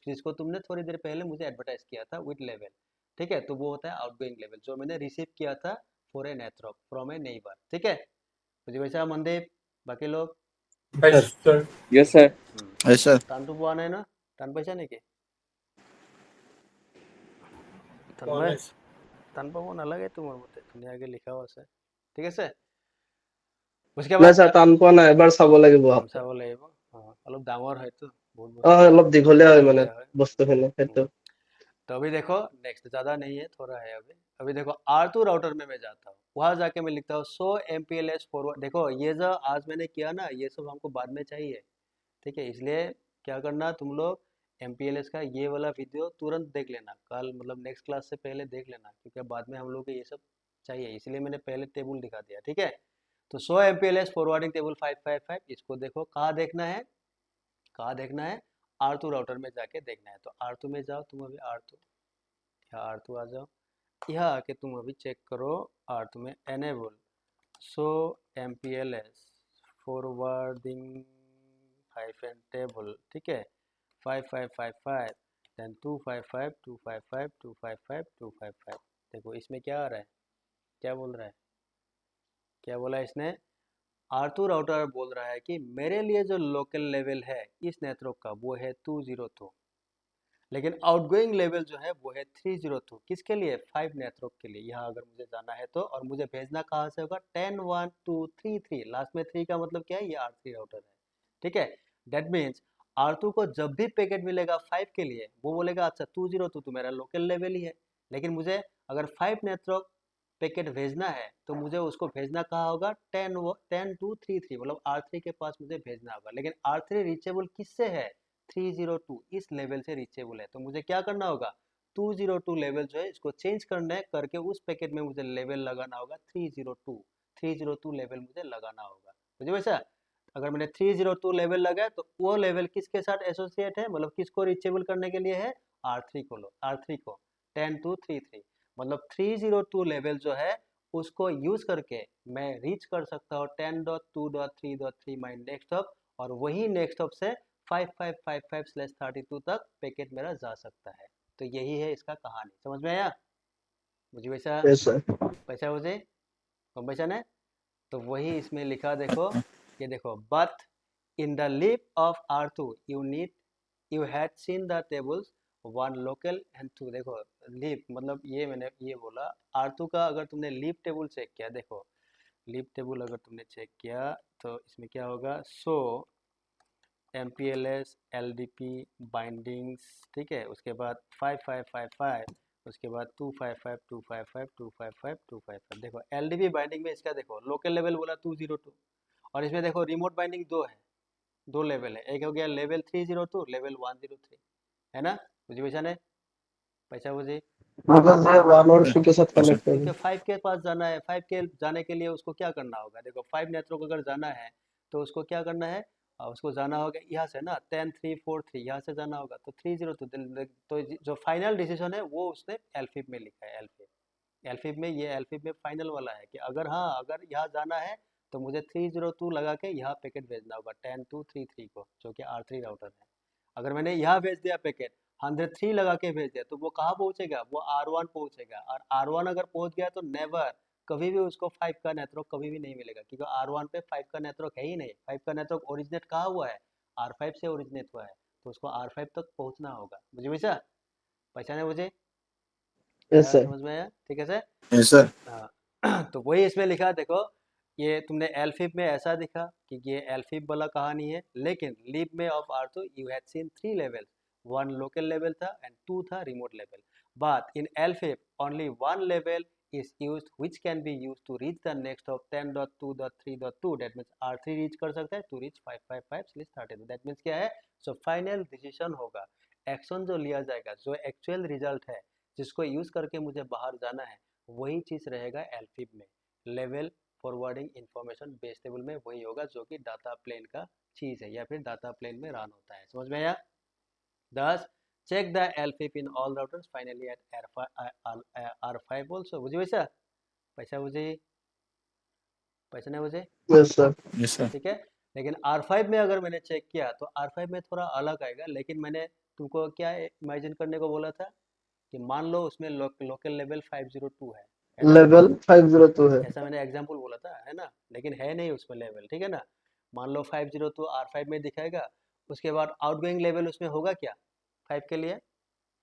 B: जिसको तुमने थोड़ी देर पहले मुझे एडवर्टाइज किया था विद लेवल, ठीक है। तो वो होता है आउटगोइंग लेवल जो मैंने रिसीव किया था for a network from A neighbour, ठीक है। मुझे वैसा मनदीप, बाकी लोग
A: यस सर।
C: Yes, sir.
B: हम्म,
C: Yes, sir.
B: तान टू है ना, तान पैसा नहीं के तन्मय तान पाबो नालागे তোমাৰ মতে ধুনীয়াকে লিখা আছে, ঠিক আছে। उसके
A: নাই
B: बाद
A: ছাৰ টান পোৱা নাই, এবাৰ চাব লাগিব আকৌ।
B: চাব লাগিব, অলপ ডাঙৰ হয়তো, বহুত
A: অ
B: বস্তু আছে,
A: অলপ দীঘলীয়া হয় মানে
B: দীঘলীয়া হয়।
A: বস্তুখিনি সেইটো।
B: तो अभी देखो नेक्स्ट, ज़्यादा नहीं है, थोड़ा है अभी। अभी देखो R2 राउटर में मैं जाता हूँ, वहाँ जाके मैं लिखता हूँ सो MPLS फॉरवर्ड। देखो ये जो आज मैंने किया ना ये सब हमको बाद में चाहिए, ठीक है। इसलिए क्या करना तुम लोग, MPLS का ये वाला वीडियो तुरंत देख लेना, कल मतलब नेक्स्ट क्लास से पहले देख लेना, क्योंकि बाद में हम लोग को ये सब चाहिए, इसलिए मैंने पहले टेबल दिखा दिया, ठीक है। तो सो MPLS फॉरवर्डिंग टेबल 555, इसको देखो कहाँ देखना है, कहाँ देखना है, R2 राउटर में जाके देखना है। तो R2 में जाओ तुम, अभी R2, यहाँ R2 आ जाओ, यहाँ आके तुम अभी चेक करो R2 में एनेबल सो MPLS फॉरवर्डिंग हाइफन टेबल, ठीक है, 5555 देन 255 255 255 255। देखो इसमें क्या आ रहा है, क्या बोल रहा है, क्या बोला इसने, R2 राउटर बोल रहा है कि मेरे लिए जो लोकल लेवल है इस नेटवर्क का वो है 202, लेकिन आउटगोइंग लेवल जो है वो है 302। किसके लिए? 5 नेटवर्क के लिए। यहाँ अगर मुझे जाना है तो, और मुझे भेजना कहाँ से होगा? 10 1 2 3 3, लास्ट में 3 का मतलब क्या है? ये R3 राउटर है, ठीक है। डेट मीन्स R2 को जब भी पैकेट मिलेगा 5 के लिए, वो बोलेगा अच्छा 202 तो मेरा लोकल लेवल ही है, लेकिन मुझे अगर 5 नेटवर्क पैकेट भेजना है तो मुझे उसको भेजना कहाँ होगा? 10 2 3 3, मतलब R3 के पास मुझे भेजना होगा। लेकिन R3 रीचेबल किससे है? 302, इस लेवल से रीचेबल है। तो मुझे क्या करना होगा? 202 लेवल जो है इसको चेंज करना है, करके उस पैकेट में मुझे लेवल लगाना होगा 302 लेवल मुझे लगाना होगा। मुझे वैसा अगर मैंने 302 लेवल लगाया तो वो लेवल किसके साथ एसोसिएट है, मतलब किसको रीचेबल करने के लिए है? R3 को। लो R3 को 10 2 3 3, मतलब 302 लेवल जो है उसको यूज करके मैं रीच कर सकता हूँ 10.2.3.3 माई नेक्स्ट हॉप, और वही नेक्स्ट हॉप से 5555/32 तक पैकेट मेरा जा सकता है। तो यही है इसका कहानी। समझ में आया? मुझे वैसा
A: यस सर।
B: पैसा मुझे कॉम्बिनेशन है। तो वही इसमें लिखा, देखो ये देखो, but in the LIB of R2 you had seen the tables 1 local and 2। देखो लीप मतलब ये मैंने ये बोला R2 का, अगर तुमने लीप टेबल चेक किया, देखो लीप टेबल अगर तुमने चेक किया तो इसमें क्या होगा? सो MPLS LDP बाइंडिंग्स, ठीक है, उसके बाद 5555, उसके बाद 255 255 255 255। देखो LDP बाइंडिंग में इसका देखो लोकल लेवल बोला 202, और इसमें देखो रिमोट बाइंडिंग दो है, दो लेवल है, एक हो गया लेवल 302, लेवल 103, है ना? मुझे पैसा नहीं पैसा मुझे,
A: मतलब ये 1 और 3 के साथ कनेक्ट
B: क्योंकि
A: है।
B: 5 के पास जाना है, 5 के जाने के लिए उसको क्या करना होगा? देखो 5 नेटवर्क अगर जाना है तो उसको क्या करना है? उसको जाना होगा यहाँ से ना 10 3 4 3, यहाँ से जाना होगा तो 302। तो जो फाइनल डिसीजन है वो उसने एलफिप में लिखा है। एलफिप में, ये एलफिप में फाइनल वाला है कि अगर हाँ अगर यहाँ जाना है तो मुझे 302 लगा के यहाँ पैकेट भेजना होगा 10 2 3 3 को, जो कि R3 राउटर है। अगर मैंने यहाँ भेज दिया पैकेट 103 लगा के भेज दिया तो वो कहाँ पहुंचेगा? वो R1 पहुंचेगा, और R1 अगर पहुंच गया तो नेवर, कभी भी उसको 5 का नेटवर्क कभी भी नहीं मिलेगा, क्योंकि R1 पे 5 का नेटवर्क है ही नहीं। 5 का नेटवर्क ओरिजिनेट कहाँ हुआ है? R5 से ओरिजिनेट हुआ है, तो उसको R5 तक पहुंचना होगा। मुझे वैसा पहचाने मुझे?
A: यस
B: क्या
A: सर।
B: समझ में आया? ठीक है सर।
C: Yes sir.
B: हाँ तो वही इसमें लिखा, देखो ये तुमने एलफिप में ऐसा दिखा कि ये एलफिप वाला कहानी है, लेकिन लीप में of R2 you had seen 3 labels, 1 local लेवल था एंड 2 था रिमोट लेवल। बट इन एलफिप ओनली 1 लेवल is used which can be used to reach the next of 10.2.3.2, that means R3 reach कर सकता है to reach 555/32। that means क्या है? सो फाइनल डिसीजन होगा, एक्शन जो लिया जाएगा, जो एक्चुअल रिजल्ट है जिसको यूज करके मुझे बाहर जाना है, वही चीज रहेगा एलफिप में। Level forwarding information base table में वही होगा जो कि डाटा प्लेन का चीज है, या फिर डाटा प्लेन में रन होता है। समझ में आया? 10 check the LFIP in all routers finally at R5 also। मुझे वैसा पैसा मुझे पैसा नहीं मुझे,
A: यस सर।
C: Yes sir.
B: ठीक है। लेकिन R5 में अगर मैंने चेक किया तो R5 में थोड़ा अलग आएगा, लेकिन मैंने तुमको क्या इमेजिन करने को बोला था कि मान लो उसमें लोकल लेवल 502 है ना?
A: लेवल 502 है।
B: ऐसा मैंने एग्जांपल बोला था, है ना? लेकिन है नहीं उसमें लेवल, ठीक है ना? मान लो 502 R5 में दिखाएगा, उसके बाद आउटगोइंग लेवल उसमें होगा क्या? 5 के लिए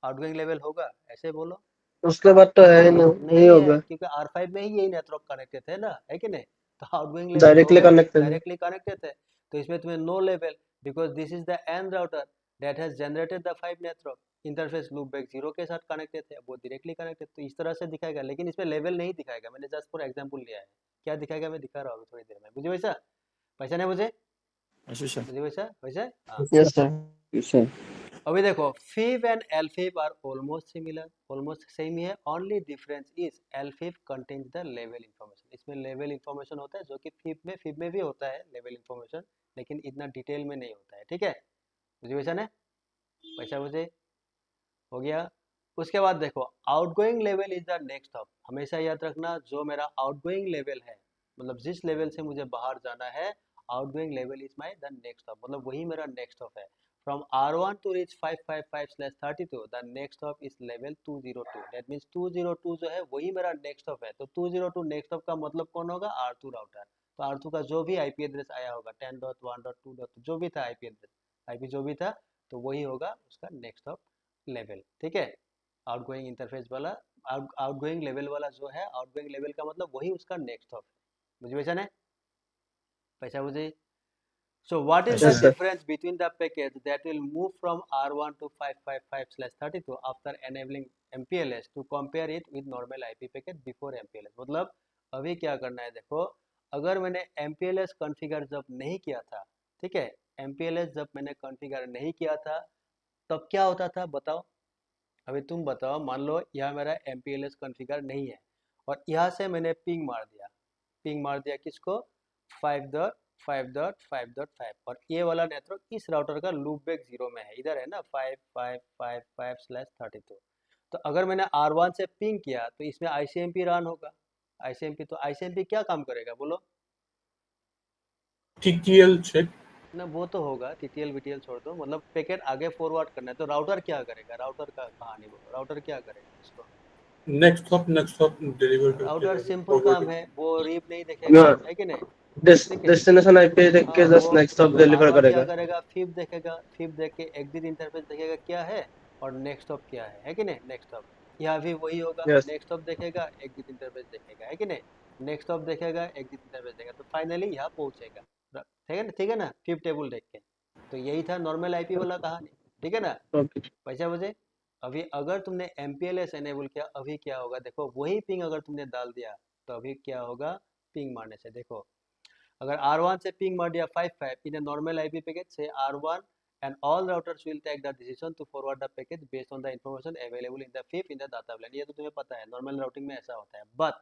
B: आउटगोइंग लेवल होगा? ऐसे बोलो।
A: उसके बाद तो है ही नहीं
B: नहीं है,
A: होगा।
B: क्योंकि R5 में ही यही नेटवर्क कनेक्टेड है ना, है कि नहीं? तो आउटगोइंग लेवल
A: डायरेक्टली
B: होगा ही नहीं,
A: कनेक्टेड है।
B: डायरेक्टली कनेक्टेड है। तो इसमें तुम्हें नो लेवल, because this is the end router that has generated the 5 network, interface loopback 0 के साथ कनेक्टेड है, वो डायरेक्टली कनेक्टेड, तो इस तरह से दिखाएगा। लेकिन इसमें लेवल नहीं दिखाएगा, मैंने जस्ट फॉर एग्जांपल लिया है। क्या दिखाएगा मैं दिखा रहा हूँ थोड़ी देर में। मुझे वैसा पैसा नहीं मुझे,
C: यस सर।
B: मुझे वैसा वैसा हाँ।
A: Yes sir.
C: Yes sir.
B: अभी देखो FIB and LFIB are almost similar, almost same ही है। Only difference is LFIB contains the लेवल इंफॉर्मेशन। इसमें लेवल इंफॉर्मेशन होता है जो कि FIB में भी होता है लेवल इंफॉर्मेशन, लेकिन इतना डिटेल में नहीं होता है, ठीक है। मुझे वैसा ना वैसा मुझे हो गया। उसके बाद देखो आउटगोइंग लेवल इज द नेक्स्ट हॉप। हमेशा याद रखना, जो मेरा आउटगोइंग लेवल है, मतलब जिस लेवल से मुझे बाहर जाना है, आउटगोइंग लेवल is my the next hop, मतलब वही मेरा नेक्स्ट हॉप है। From R1 to reach 555/32 the next hop is लेवल 202। दैट मीन्स 202 जो है वही मेरा नेक्स्ट हॉप है। तो 202 नेक्स्ट हॉप का मतलब कौन होगा? R2 router. तो R2 का जो भी आईपी एड्रेस आया होगा 10.1.2. जो भी था आईपी एड्रेस, आईपी जो भी था, तो वही होगा उसका नेक्स्ट ऑफ लेवल, ठीक है। आउटगोइंग इंटरफेस वाला, आउटगोइंग लेवल वाला जो है, आउटगोइंग लेवल का मतलब वही उसका नेक्स्ट ऑफ है। मुझे वैसा नहीं पैसा मुझे। So what is
C: Yes,
B: the
A: Yes,
C: sir.
A: sir.
B: difference between the packets that will move from R1 to 555/32 after enabling MPLS to compare it with normal IP packet before MPLS? मतलब अभी क्या करना है देखो, अगर मैंने MPLS कॉन्फ़िगर जब नहीं किया था, ठीक है, MPLS जब मैंने कॉन्फ़िगर नहीं किया था तब क्या होता था बताओ। अभी तुम बताओ, मान लो यहाँ मेरा MPLS कॉन्फ़िगर नहीं है और यहाँ से मैंने पिंग मार दिया किसको, 5.5.5.5, और ये वाला नेटवर्क इस राउटर का लूप बैक 0 में है, इधर है ना 5555/32। तो अगर मैंने R1 से पिंग किया तो इसमें ICMP रन होगा, ICMP, तो ICMP क्या काम करेगा बोलो
C: TTL check.
B: ना, वो तो होगा, TTL VTL छोड़ दो, मतलब पैकेट आगे फॉरवर्ड करना है तो राउटर क्या करेगा, राउटर का कहानी बोलो, राउटर क्या करेगा इसको।
C: Next hop deliver करके
B: राउटर
C: जाएगा
B: सिंपल काम
C: forwarding.
B: है, वो रीप नहीं देखेगा,
A: No,
B: है कि नहीं, ठीक है।
A: डेस्टिनेशन आईपी देख
B: हाँ
A: के
B: वो
A: जस्ट नेक्स्ट ऑफ डिलीवर
B: आगा क्या
A: करेगा।
B: करेगा, फिब देखेगा, फिब देख के एग्जिट इंटरफेस देखेगा क्या है और नेक्स्ट ऑफ क्या है कि नहीं, नेक्स्ट ऑफ। यहाँ भी वही होगा,
A: यस।
B: नेक्स्ट ऑफ देखेगा, एग्जिट इंटरफेस देखेगा, है कि नहीं, नेक्स्ट ऑफ देखेगा, एग्जिट इंटरफेस देखेगा, तो फाइनली यहाँ पहुंचेगा, ठीक है ना, फिब टेबल देख के। तो यही था नॉर्मल आईपी वाला कहानी, ठीक है ना।
A: ओके।
B: पैसा मुझे, अभी अगर तुमने MPLS एनेबल किया, अभी क्या होगा देखो, वही पिंग अगर तुमने डाल दिया तो अभी क्या होगा, पिंग मारने से देखो, अगर R1 से पिंग मार दिया 55 in a normal IP packet, say R1 and all routers will take the decision to forward the packet based on the information available in the FIP in the data plane। ये तो तुम्हें पता है, normal routing में ऐसा होता है। But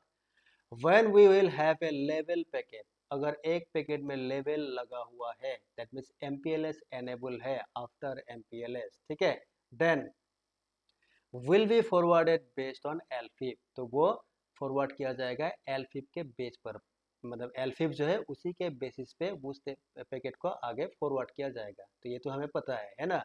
B: when we will have a level packet, अगर एक पैकेट में लेवल लगा हुआ है, that means MPLS enable है आफ्टर MPLS, ठीक है, then will be forwarded based on LFIP, तो वो फॉरवर्ड किया जाएगा LFIP के बेस पर, मतलब LFIP जो है उसी के बेसिस पे उस पैकेट को आगे फॉरवर्ड किया जाएगा, तो ये तो हमें पता है ना।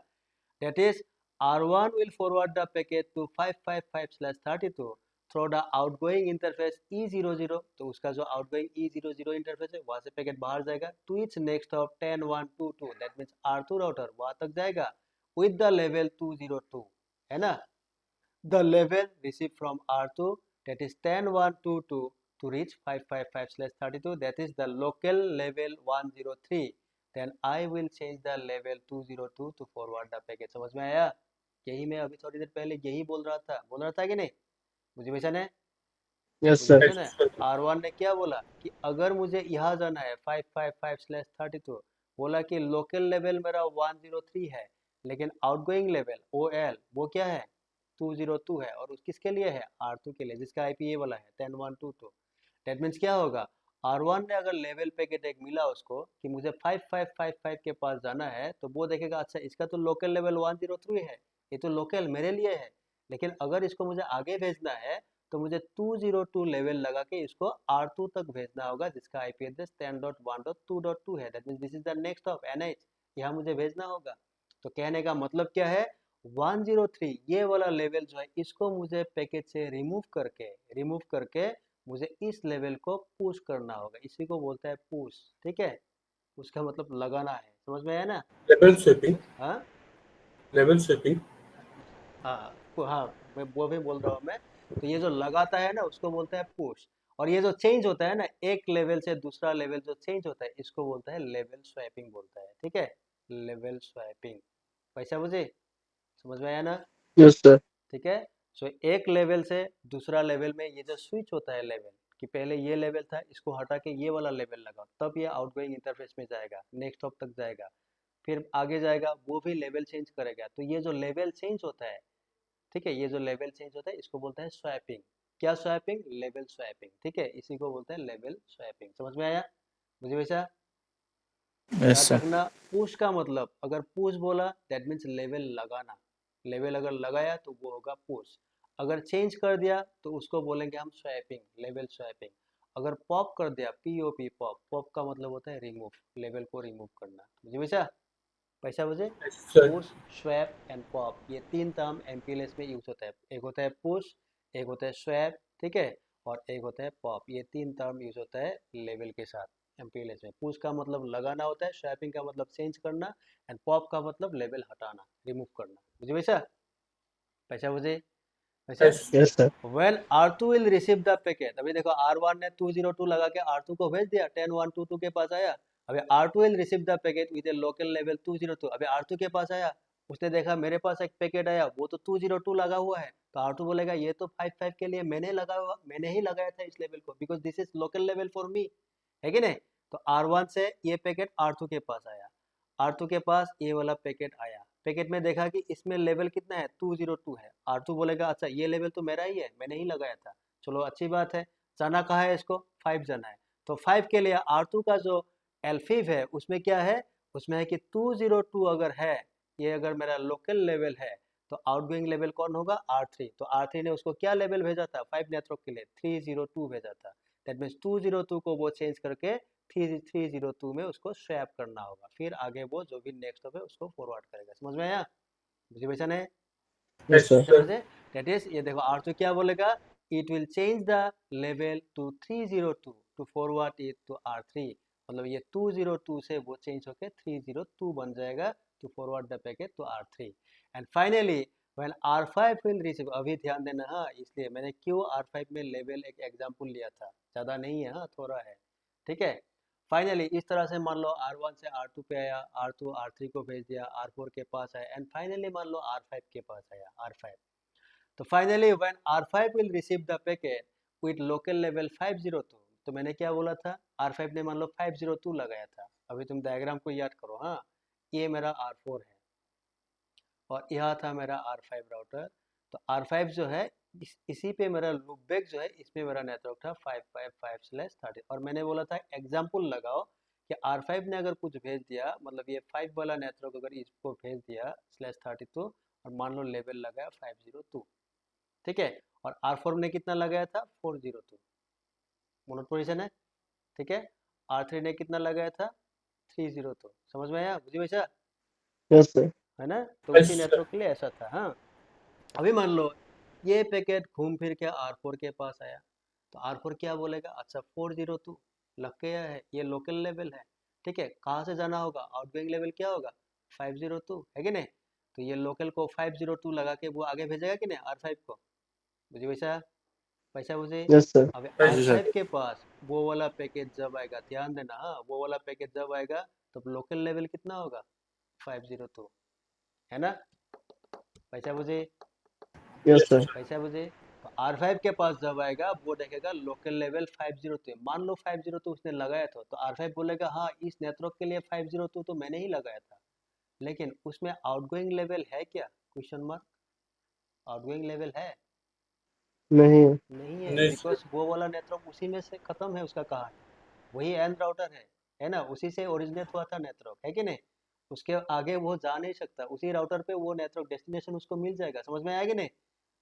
B: That is R1 will forward the packet to 555/32 through the outgoing interface E00, तो उसका जो outgoing E00 इंटरफेस है वहां से पैकेट बाहर जाएगा to its next of 10.1.2.2, that means R2 router वहां तक जाएगा with the level 202, है ना। The level received from R2, that is 10.1.2.2 to reach 555/32, that is the local level 103, then I will change the level 202 to forward the packet। समझ में आया, यही मैं अभी थोड़ी देर पहले यही बोल रहा था कि नहीं, मुझे वैसा नहीं,
A: यस
B: मुझे
A: सर।
B: वैसा नहीं। R1 ने क्या बोला कि अगर मुझे यहाँ जाना है 555/32, बोला कि लोकल लेवल मेरा 103 है, लेकिन आउटगोइंग लेवल OL वो क्या है 202 है, और उस किसके लिए है, R2 के लिए, जिसका IP ये वाला है 10.1.2.2। डेट मीन्स क्या होगा, R1 ने अगर लेवल पैकेट एक मिला उसको कि मुझे 5555 के पास जाना है, तो वो देखेगा अच्छा इसका तो लोकल लेवल 103 है, ये तो लोकल मेरे लिए है, लेकिन अगर इसको मुझे आगे भेजना है तो मुझे 202 लेवल लगा के इसको R2 तक भेजना होगा, जिसका IP एड्रेस 10.1.2.2 है, that means this is the next of NH, यहाँ मुझे भेजना होगा। तो कहने का मतलब क्या है, 103 ये वाला लेवल जो है इसको मुझे पैकेट से रिमूव करके मुझे इस लेवल को पुश करना होगा, इसी को बोलता है पुश, ठीक है, उसका मतलब लगाना है, समझ में आया ना।
C: Level swapping.
B: हाँ
C: Level swapping.
B: हाँ मैं वो भी बोल रहा हूँ मैं, तो ये जो लगाता है ना उसको बोलता है पुश, और ये जो चेंज होता है ना एक लेवल से दूसरा लेवल जो चेंज होता है इसको बोलता है लेवल स्वैपिंग बोलता है, ठीक है, लेवल स्वैपिंग। पैसा मुझे समझ में आया ना,
A: यस सर।
B: ठीक है। सो एक लेवल से दूसरा लेवल में ये जो स्विच होता है लेवल, कि पहले ये लेवल था इसको हटा के ये वाला लेवल लगा, तब ये आउटगोइंग इंटरफेस में जाएगा, नेक्स्ट हॉप तक जाएगा, फिर आगे जाएगा वो भी लेवल चेंज करेगा, तो ये जो लेवल चेंज होता है, ठीक है, ये जो लेवल चेंज होता है इसको बोलते हैं स्वैपिंग। क्या स्वैपिंग, लेवल स्वैपिंग, ठीक है, इसी को बोलते हैं लेवल स्वैपिंग। समझ में आया मुझे वैसा,
C: Yes,
B: याद
C: sir.
B: रखना। पुश का मतलब, अगर पुश बोला दैट मीन्स लेवल लगाना, लेवल अगर लगाया तो वो होगा पुश, अगर चेंज कर दिया तो उसको बोलेंगे हम स्वैपिंग, लेवल स्वैपिंग। अगर पॉप कर दिया POP, पॉप, पॉप का मतलब होता है रिमूव, लेवल को रिमूव करना, मुझे वैसा पैसा मुझे।
C: Yes, sir.
B: Push, swap and pop, ये तीन टर्म MPLS में यूज होता है, एक होता है पुश, एक होता है स्वैप, ठीक है, और एक होता है पॉप, ये तीन टर्म यूज होता है लेवल के साथ। MPLS में। पुश का मतलब लगाना होता है, स्वैपिंग का मतलब चेंज करना, एंड पॉप का मतलब लेवल हटाना, रिमूव करना। बुझे वैसा? पैसा बुझे वैसा?
C: Yes.
A: Yes, sir.
B: When R2 will receive the packet, अभी देखो R1 ने 202 लगा के R2 को भेज दिया, 10122 के पास आया। अभी R2 will receive the packet with a local level 202, अभी R2 के पास आया, उसने देखा मेरे पास एक पैकेट आया, वो तो 202 लगा हुआ है, तो R2 बोलेगा ये तो 55 के लिए मैंने ही लगाया था इस लेवल को, because this is local level for me, है कि नहीं? तो R1 से ये पैकेट R2 के पास आया, R2 के पास ये वाला पैकेट आया, पैकेट में देखा कि इसमें लेवल कितना है, 202 है। R2 बोलेगा अच्छा ये लेवल तो मेरा ही है, मैंने ही लगाया था, चलो अच्छी बात है। जाना कहाँ है इसको? 5 जाना है, तो 5 के लिए R2 का जो L5 है उसमें क्या है, उसमें है कि 202 अगर है, ये अगर मेरा लोकल लेवल है, तो आउटगोइंग लेवल कौन होगा? R3। तो R3 ने उसको क्या लेवल भेजा था 5 नेटवर्क के लिए? 302 भेजा था। दैट मीन्स 202 को वो चेंज करके 302 में उसको स्वैप करना होगा, फिर आगे वो जो भी नेक्स्ट है उसको फॉरवर्ड करेगा। समझ में आया? मुझे वैसा नहीं?
A: Yes, sir.
C: sir.
B: That is, ये देखो R2 क्या बोलेगा, इट विल चेंज द लेवल to 302 to forward it to R3, मतलब ये 202 से वो चेंज होके 302 बन जाएगा to forward the packet to R3। And finally when R5 will receive, अभी ध्यान देना हाँ, इसलिए मैंने क्यों R5 में लेवल एक एग्जांपल लिया था, ज़्यादा नहीं है हाँ, थोड़ा है, ठीक है। फाइनली इस तरह से मान लो R1 से R2 पे आया, R2 R3 को भेज दिया, R4 के पास आया, एंड फाइनली मान लो R5 के पास आया, R5। तो finally when R5 will receive the packet with local level 502, तो मैंने क्या बोला था, R5 ने मान लो 502 लगाया था। अभी तुम डायग्राम को याद करो हाँ, ये मेरा R4 है और यह था मेरा R5 राउटर। तो R5 जो है इसी पे मेरा लूपबैक जो है, इसमें मेरा नेटवर्क था 555/30, और मैंने बोला था एग्जाम्पल लगाओ कि R5 ने अगर कुछ भेज दिया, मतलब ये 5 वाला नेटवर्क अगर इसको भेज दिया /32 और मान लो लेवल लगाया 502, ठीक है, और R4 ने कितना लगाया था 402, मोनोपोजिशन है, ठीक है। R3 ने कितना लगाया था 302, समझ में आया मुझे वैसा?
A: Yes, sir.
B: है ना? तो
C: Yes,
B: उसी
C: sir.
B: नेटवर्क के लिए ऐसा था हाँ। अभी मान लो ये पैकेट घूम फिर के R4 के पास आया, तो R4 क्या बोलेगा, अच्छा 402 लग गया है, ये लोकल लेवल है, ठीक है, कहाँ से जाना होगा, आउटगोइंग लेवल क्या होगा 502, है कि नहीं? तो ये लोकल को 502 लगा के वो आगे भेजेगा कि नहीं R5 को, मुझे वैसा पैसा मुझे।
A: Yes, sir.
B: अब
C: Yes, sir.
B: R5 के पास वो वाला पैकेज जब आएगा, ध्यान देना हाँ, वो वाला पैकेज जब आएगा तो लोकल लेवल कितना होगा 502, है ना? पैसा मुझे,
A: Yes, sir.
B: पैसा मुझे। तो R5 के पास जब आएगा वो देखेगा लोकल लेवल 502, मान लो 502 उसने लगाया था, तो R5 बोलेगा हाँ इस नेटवर्क के लिए 502 तो मैंने ही लगाया था, लेकिन उसमें आउटगोइंग लेवल है क्या, क्वेश्चन मार्क, आउटगोइंग लेवल है
A: नहीं है।
B: नहीं है,
C: नहीं,
B: बिकॉज वो वाला नेटवर्क उसी में से खत्म है, उसका कहानी वही एंड राउटर है ना, उसी से ओरिजिनेट हुआ था नेटवर्क, है कि नहीं? उसके आगे वो जा नहीं सकता, उसी राउटर पे वो नेटवर्क डेस्टिनेशन उसको मिल जाएगा। समझ में आया कि नहीं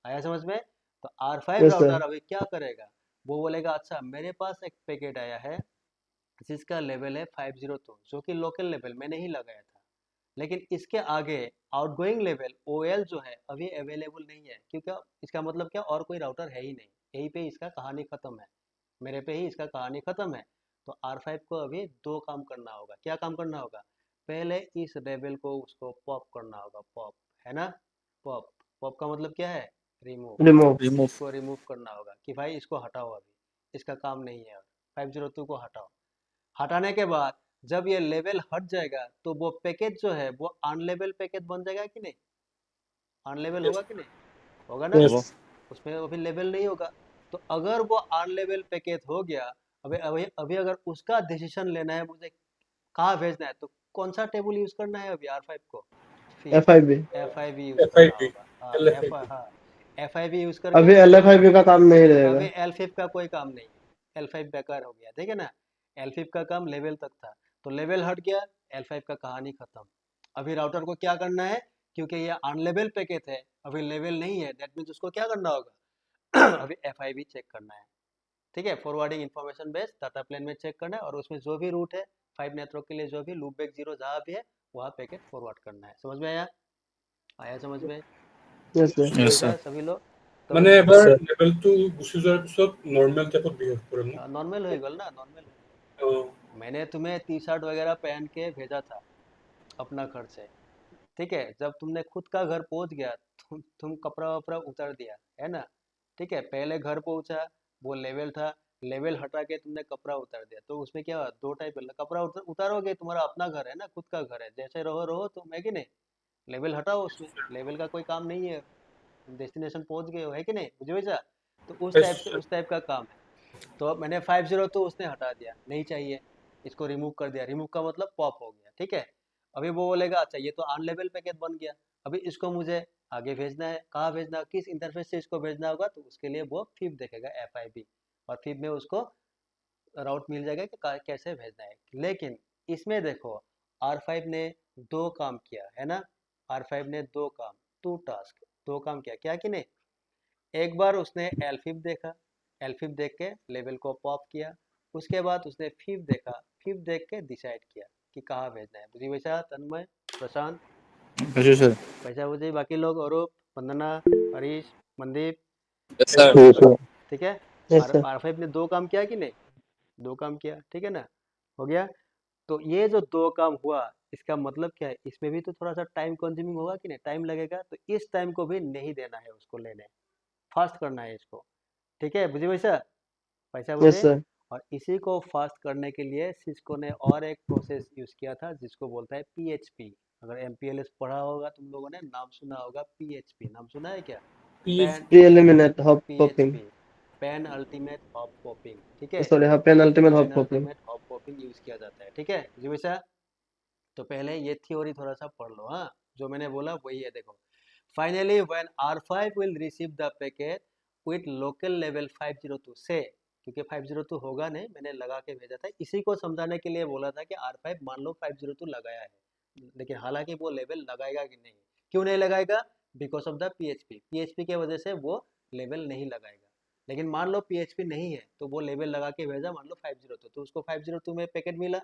B: आया? समझ में? तो R5
A: Yes, sir.
B: राउटर अभी क्या करेगा, वो बोलेगा अच्छा मेरे पास एक पैकेट आया है जिसका लेवल है 502, जो कि लोकल लेवल मैंने ही लगाया था, लेकिन इसके आगे आउटगोइंग लेवल OL जो है अभी अवेलेबल नहीं है, क्योंकि इसका मतलब क्या, और कोई राउटर है ही नहीं, यहीं पे इसका कहानी खत्म है, मेरे पे ही इसका कहानी खत्म है। तो R5 को अभी दो काम करना होगा, क्या काम करना होगा, पहले इस लेवल को उसको पॉप करना होगा, पॉप है ना, पॉप, पॉप का मतलब क्या है, रिमूव,
A: Remove.
B: इसको रिमूव करना होगा कि भाई इसको हटाओ, अभी इसका काम नहीं है, और 502 को हटाओ। हटाने के बाद जब ये लेवल हट जाएगा तो वो पैकेज जो है वो अनलेबल पैकेज बन जाएगा कि नहीं, अनलेबल होगा कि नहीं, होगा ना?
A: Yes.
B: उसमें अभी लेवल नहीं होगा। तो अगर वो अनलेबल पैकेज हो गया, अभी अभी अभी अगर उसका डिसीजन लेना है मुझे कहाँ भेजना है, तो कौन सा टेबल यूज करना है अभी R5 को,
A: FIB.
B: FIB यूज करना
C: FIB.
B: होगा,
C: LFIB.
B: हाँ FIB यूज करके
A: अभी LFIB का काम नहीं रहेगा।
B: अभी L5 का कोई काम नहीं है, L5 बेकार हो गया, ठीक है ना, L5 का काम लेवल तक था, तो लेवल हट गया, L5 का कहानी खत्म। अभी राउटर को क्या करना है, क्योंकि ये अनलेबल पैकेट है, अभी लेवल नहीं है, दैट मीन्स उसको क्या करना होगा अभी FIB चेक करना है, ठीक है, forwarding information base data plane में चेक करना है, और उसमें जो भी रूट है 5 नेटवर्क के लिए जो भी लूपबैक 0 जहाँ भी है वहाँ पैकेट फॉरवर्ड करना है। समझ में आया? आया समझ में?
A: Yes, sir.
B: Yes, sir. सभी लोग तो
C: মানে এবাৰ লেভেল 2 গুচি যোৱাৰ পিছত নৰ্মেল টাইপত বিহেভ কৰে ন?
B: নর্মেল হয়ে গেল না, নর্মেল
C: অ
B: मैंने तुम्हें टी शर्ट वगैरह पहन के भेजा था अपना घर से, ठीक है। जब तुमने खुद का घर पहुंच गया, तुम कपड़ा वपड़ा उतार दिया, है ना। ठीक है, पहले घर पहुंचा, वो लेवल था, लेवल हटा के तुमने कपड़ा उतार दिया, तो उसमें क्या हुआ, दो टाइप है, कपड़ा उतारोगे, तुम्हारा अपना घर है ना, खुद का घर है, जैसे रहो रहो तुम, है कि नहीं। लेवल हटाओ, उसमें लेवल का कोई काम नहीं है, डेस्टिनेशन पहुंच गए हो, है कि नहीं, मुझे वैसा। तो उस टाइप से
C: Yes,
B: उस टाइप का काम है। तो अब मैंने 50 तो उसने हटा दिया, नहीं चाहिए, इसको रिमूव कर दिया, रिमूव का मतलब पॉप हो गया, ठीक है। अभी वो बोलेगा अच्छा ये तो अनलेबल पैकेट बन गया, अभी इसको मुझे आगे भेजना है, कहाँ भेजना, किस इंटरफेस से इसको भेजना होगा, तो उसके लिए वो फिब देखेगा, FIB, और फिब में उसको राउट मिल जाएगा कि कैसे भेजना है। लेकिन इसमें देखो, R5 ने दो काम किया है ना, R5 ने दो काम, टू टास्क, दो काम किया, क्या कि नहीं। एक बार उसने एलफिब देखा, एलफिब देख के लेवल को पॉप किया, उसके बाद उसने फिब देखा, फिब देख के डिसाइड किया कि कहाँ भेजना है। बुझी वैसा तन्मय, प्रशांत,
D: अच्छा सर।
B: वैसा बुझी, बाकी लोग, Arup, Vandana, Harish, Mandeep,
D: yes sir.
A: Yes, sir.
B: ठीक है।
A: Yes,
B: are
A: sir.
B: R5 ने दो काम किया कि नहीं, दो काम किया, ठीक है ना, हो गया। तो ये जो दो काम हुआ, इसका मतलब क्या है, इसमें भी तो थोड़ा सा टाइम कंज्यूमिंग होगा कि नहीं, टाइम लगेगा, तो इस टाइम को भी नहीं देना है उसको, लेने फास्ट करना है इसको, ठीक है, बुझे वैसा, पैसा
A: Yes,
B: मुझे।
A: sir.
B: और इसी को फास्ट करने के लिए सिस्को ने और एक प्रोसेस यूज किया था, जिसको बोलता है PHP। अगर MPLS पढ़ा होगा तुम लोगों ने, नाम सुना होगा, PHP नाम सुना है क्या,
C: PH,
B: pan,
A: Pre-eliminate hop popping.
B: PHP, pan ultimate hop popping, ठीक है,
A: Sorry, happen ultimate
B: pan
A: hop popping.
B: Ultimate hop popping use किया जाता है, ठीक है जी वैसा। तो पहले ये थ्योरी थोड़ा सा पढ़ लो, हाँ, जो मैंने बोला वही है, देखो। Finally when R5 will receive the packet with local level 502 से, क्योंकि 502 होगा नहीं, मैंने लगा के भेजा था, इसी को समझाने के लिए बोला था कि R5 मान लो 502 लगाया है, लेकिन हालांकि वो लेवल लगाएगा कि नहीं, क्यों नहीं लगाएगा, बिकॉज ऑफ द PHP के वजह से वो लेवल नहीं लगाएगा। लेकिन मान लो PHP नहीं है, तो वो लेवल लगा के भेजा, मान लो 502, तो उसको 502 में पैकेट मिला,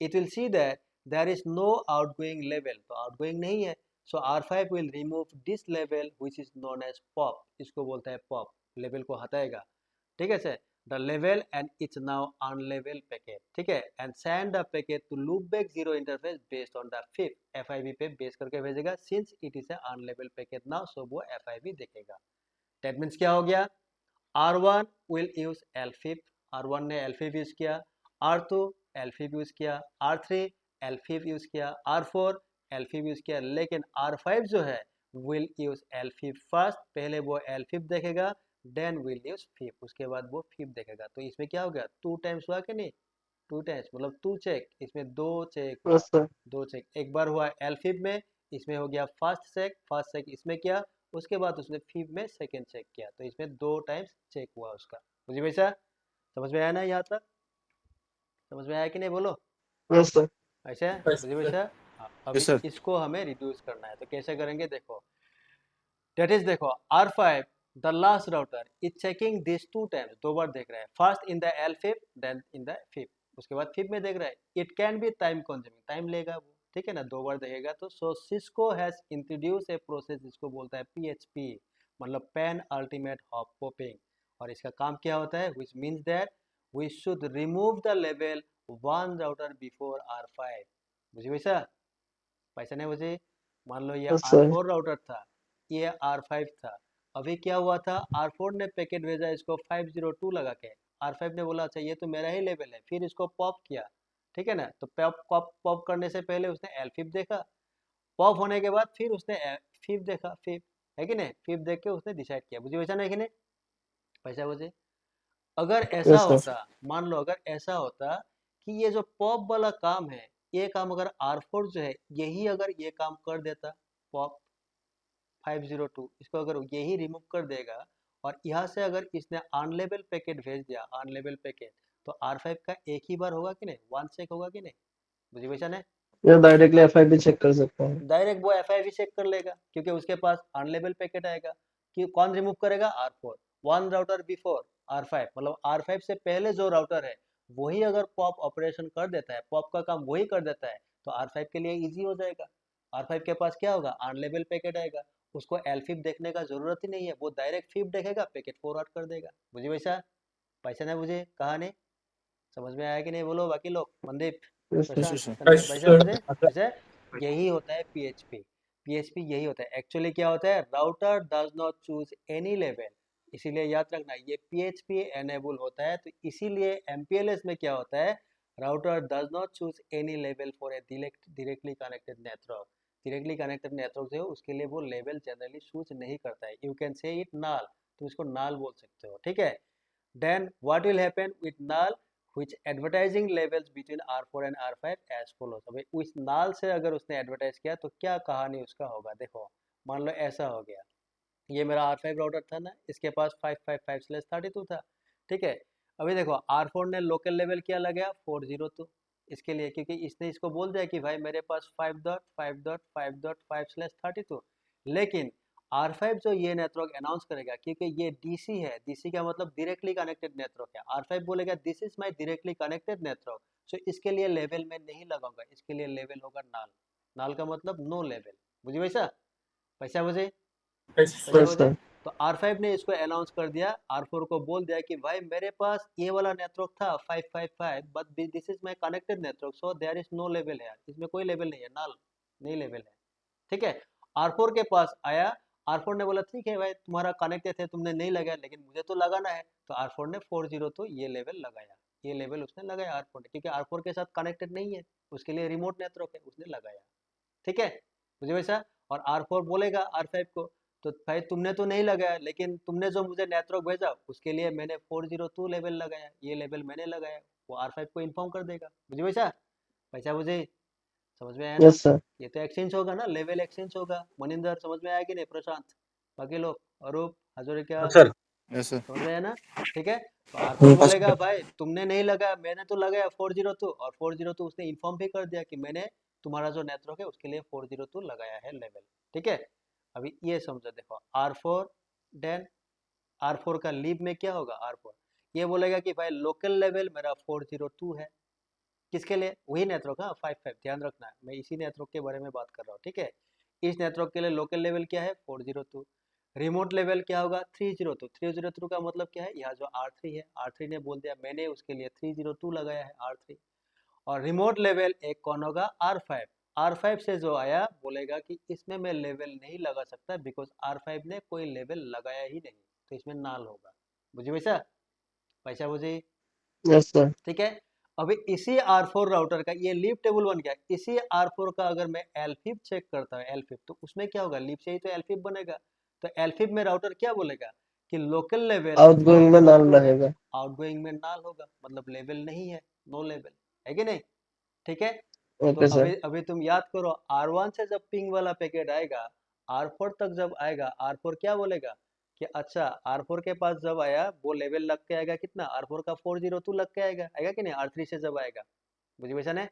B: it will see that there is no outgoing level, तो outgoing नहीं है, so R5 will remove this level which is known as pop, इसको बोलता है pop, लेवल को हटाएगा, ठीक है sir, the level and it's now unlevel packet, ठीक है, and send the packet to loopback zero interface based on the FIB पे base करके भेजेगा, since it is a unlevel packet now, so वो FIB देखेगा। that means क्या हो गया, R1 will use LFIB, R1 ने LFIB यूज किया, R2 LFIB यूज किया, R3 LFIB यूज किया, R4 LFIB यूज किया, लेकिन R5 जो है will use LFIB फर्स्ट, पहले वो LFIB देखेगा, then will use FIB, उसके बाद वो FIB देखेगा। तो इसमें क्या हो गया, टू टाइम्स हुआ कि नहीं, टू टाइम्स मतलब टू चेक, इसमें दो चेक हुआ,
A: Yes, sir.
B: दो चेक, एक बार हुआ LFIB में, इसमें हो गया फर्स्ट चेक इसमें किया, उसके बाद उसने फिब में सेकंड चेक किया, तो इसमें दो टाइम्स चेक हुआ उसका। मुझे वैसा समझ में आया ना, यहाँ तक समझ में आया कि नहीं, बोलो
A: Yes, sir.
B: ऐसे,
C: yes,
B: मुझे वैसा। हाँ,
D: यस
B: अभी
D: सर।
B: इसको हमें रिड्यूस करना है, तो कैसे करेंगे, देखो, डेट इज, देखो, R5 the last router is checking this two times, दो बार देख रहा है, first in the LFIB then in the FIB, उसके बाद FIB में देख रहा है, it can be time consuming, time लेगा वो, ठीक है ना, दो बार देखेगा। तो so Cisco has introduce a process जिसको बोलता है PHP, मतलब पैन अल्टीमेट हॉप पॉपिंग, और इसका काम क्या होता है, which means that we should remove the लेवल वन राउटर बिफोर R5, मुझे वैसा पैसा नहीं मुझे। मान लो ये
A: Yes, sir.
B: R4 राउटर था, ये R5 था, अभी क्या हुआ था, R4 ने पैकेट भेजा इसको 502 लगा के, R5 ने बोला अच्छा ये तो मेरा ही लेवल है, फिर इसको पॉप किया, ठीक है ना। तो पॉप पॉप पॉप करने से पहले उसने LFIB देखा, पॉप होने के बाद फिर उसने FIB देखा, FIB है कि नहीं, FIB देख के उसने डिसाइड किया, मुझे वैसा नहीं कि नहीं, पैसा मुझे। अगर ऐसा
A: Yes, sir.
B: होता, मान लो अगर ऐसा होता कि ये जो पॉप वाला काम है, ये काम अगर R4 जो है यही अगर ये काम कर देता, पॉप 502 इसको अगर यही रिमूव कर देगा, और यहाँ से अगर इसने अनलेबल पैकेट भेज दिया, अनलेबल पैकेट, तो R5 का एक ही बार होगा कि नहीं, वन चेक होगा कि नहीं, मुझे वैसा नहीं,
A: ये डायरेक्टली FIB चेक कर सकता है।
B: डायरेक्ट वो FIB चेक कर लेगा, क्योंकि उसके पास अनलेबल पैकेट आएगा। कि कौन रिमूव करेगा, R4, one router before R5, मतलब R5 से पहले जो राउटर है वही अगर पॉप ऑपरेशन कर देता है, पॉप का काम वही कर देता है, तो R5 के लिए इजी हो जाएगा। R5 के पास क्या होगा, अनलेबल पैकेट आएगा, उसको LFIB देखने का जरूरत ही नहीं है, वो डायरेक्ट FIB देखेगा, पैकेट फॉरवर्ड कर देगा, मुझे वैसा पैसा नहीं, मुझे कहा नहीं, समझ में आया कि नहीं बोलो बाकी लोग? Mandeep,
A: Yes, sir.
B: प्रशांत,
D: sir.
B: संदीप,
C: Yes,
B: वैसे
C: sir.
B: वैसे वैसे यही होता है पीएचपी। पीएचपी यही होता है एक्चुअली। क्या होता है? Router does not choose any level. इसीलिए याद रखना ये पीएचपी एनेबल होता है। तो इसीलिए एमपीएलएस में क्या होता है? Router does not choose any level for a directly connected network. Directly connected network जो है उसके लिए वो लेवल जनरली चूज नहीं करता है। यू कैन से इट नाल, तुम इसको नाल बोल सकते हो, ठीक है। Then what will happen with null, which advertising levels between R4 and R5 as follows। अभी उस नाल से अगर उसने एडवर्टाइज किया तो क्या कहानी उसका होगा? देखो मान लो ऐसा हो गया, ये मेरा R5 राउटर था ना, इसके पास 555/32 था, ठीक है। अभी देखो R4 ने लोकल लेवल क्या लगाया? 402 इसके लिए, क्योंकि इसने इसको बोल दिया कि भाई मेरे पास 5.5.5.5/32। लेकिन R5 जो ये नेटवर्क अनाउंस करेगा, क्योंकि ये डीसी है, डीसी का मतलब डायरेक्टली कनेक्टेड नेटवर्क है, R5 बोलेगा this is my directly connected network, so इसके लिए लेवल में नहीं लगाऊंगा, इसके लिए लेवल होगा नाल। नाल का मतलब नो लेवल, बुझे वैसा? पैसा मुझे
C: Yes,
B: पैसा
C: sir.
A: Yes,
B: मुझे
A: sir.
B: तो R5 ने इसको अनाउंस कर दिया, R4 को बोल दिया कि भाई मेरे पास ये वाला नेटवर्क था 555 but this is my connected network, so there is no लेवल है, इसमें कोई लेवल नहीं है, नाल नहीं लेवल है, ठीक है। R4 के पास आया, R4 ने बोला ठीक है भाई तुम्हारा कनेक्टेड है, तुमने नहीं लगाया, लेकिन मुझे तो लगाना है, तो R4 ने 402 ये लेवल लगाया, ये लेवल उसने लगाया R4 ने, क्योंकि R4 के साथ कनेक्टेड नहीं है, उसके लिए रिमोट नेटवर्क है, उसने लगाया, ठीक है, मुझे वैसा। और R4 बोलेगा R5 को तो भाई तुमने तो नहीं लगाया, लेकिन तुमने जो मुझे नेटवर्क भेजा उसके लिए मैंने 402 लेवल लगाया, ये लेवल मैंने लगाया, वो R5 को इन्फॉर्म कर देगा, मुझे वैसा पैसा मुझे समझ में आया ना?
A: Yes, sir.
B: ये तो एक्सचेंज होगा ना, लेवल एक्सचेंज होगा। मनिंदर समझ में आया कि नहीं? प्रशांत, बाकी लोग, अरूप, हजरिका,
C: Sir.
D: Yes, sir.
B: समझ में आया ना? ठीक है। तो R4
A: Yes,
B: बोलेगा भाई तुमने नहीं लगाया, मैंने तो लगाया 402, और 402 उसने इन्फॉर्म भी कर दिया कि मैंने तुम्हारा जो नेटवर्क है उसके लिए 402 लगाया है लेवल, ठीक है। अभी ये समझो, देखो R4 देन R4 का लीव में क्या होगा? R4 ये बोलेगा कि भाई लोकल लेवल मेरा 402 है, किसके लिए? वही नेटवर्क, हाँ 55, ध्यान रखना मैं इसी नेटवर्क के बारे में बात कर रहा हूँ, ठीक है। इस नेटवर्क के लिए लोकल लेवल क्या है? 402। रिमोट लेवल क्या होगा? 302। 302 का मतलब क्या है? यहाँ जो R3 है, R3 ने बोल दिया मैंने उसके लिए 302 लगाया है R3। और रिमोट लेवल एक कौन होगा? R5। R5 से जो आया बोलेगा कि इसमें मैं लेवल नहीं लगा सकता, बिकॉज R5 ने कोई लेवल लगाया ही नहीं, तो इसमें नाल होगा, बुझे वैसा? पैसा बुझे?
A: Yes, sir.
B: ठीक है। अभी इसी R4 राउटर का ये लीव टेबल बन गया, इसी R4 का अगर मैं एलफिब चेक करता हूँ, एलफिब, तो उसमें क्या होगा? लीव से ही तो एलफिब बनेगा, तो एलफिब में राउटर क्या बोलेगा कि लोकल लेवल
A: Outgoing में नाल
B: 402 है,
A: रहेगा.
B: आउटगोइंग में नाल होगा, मतलब लेवल नहीं है, नो लेवल है कि नहीं? ठीक है। तो
A: Okay, sir.
B: अभी अभी तुम याद करो, R1 से जब पिंग वाला पैकेट आएगा, R4 तक जब आएगा, R4 क्या बोलेगा कि अच्छा R4 के पास जब आया वो लेवल लग के आएगा, कितना? R4 का 402 लग के आएगा, आएगा कि नहीं? R3 से जब आएगा, मुझे वैसा नहीं।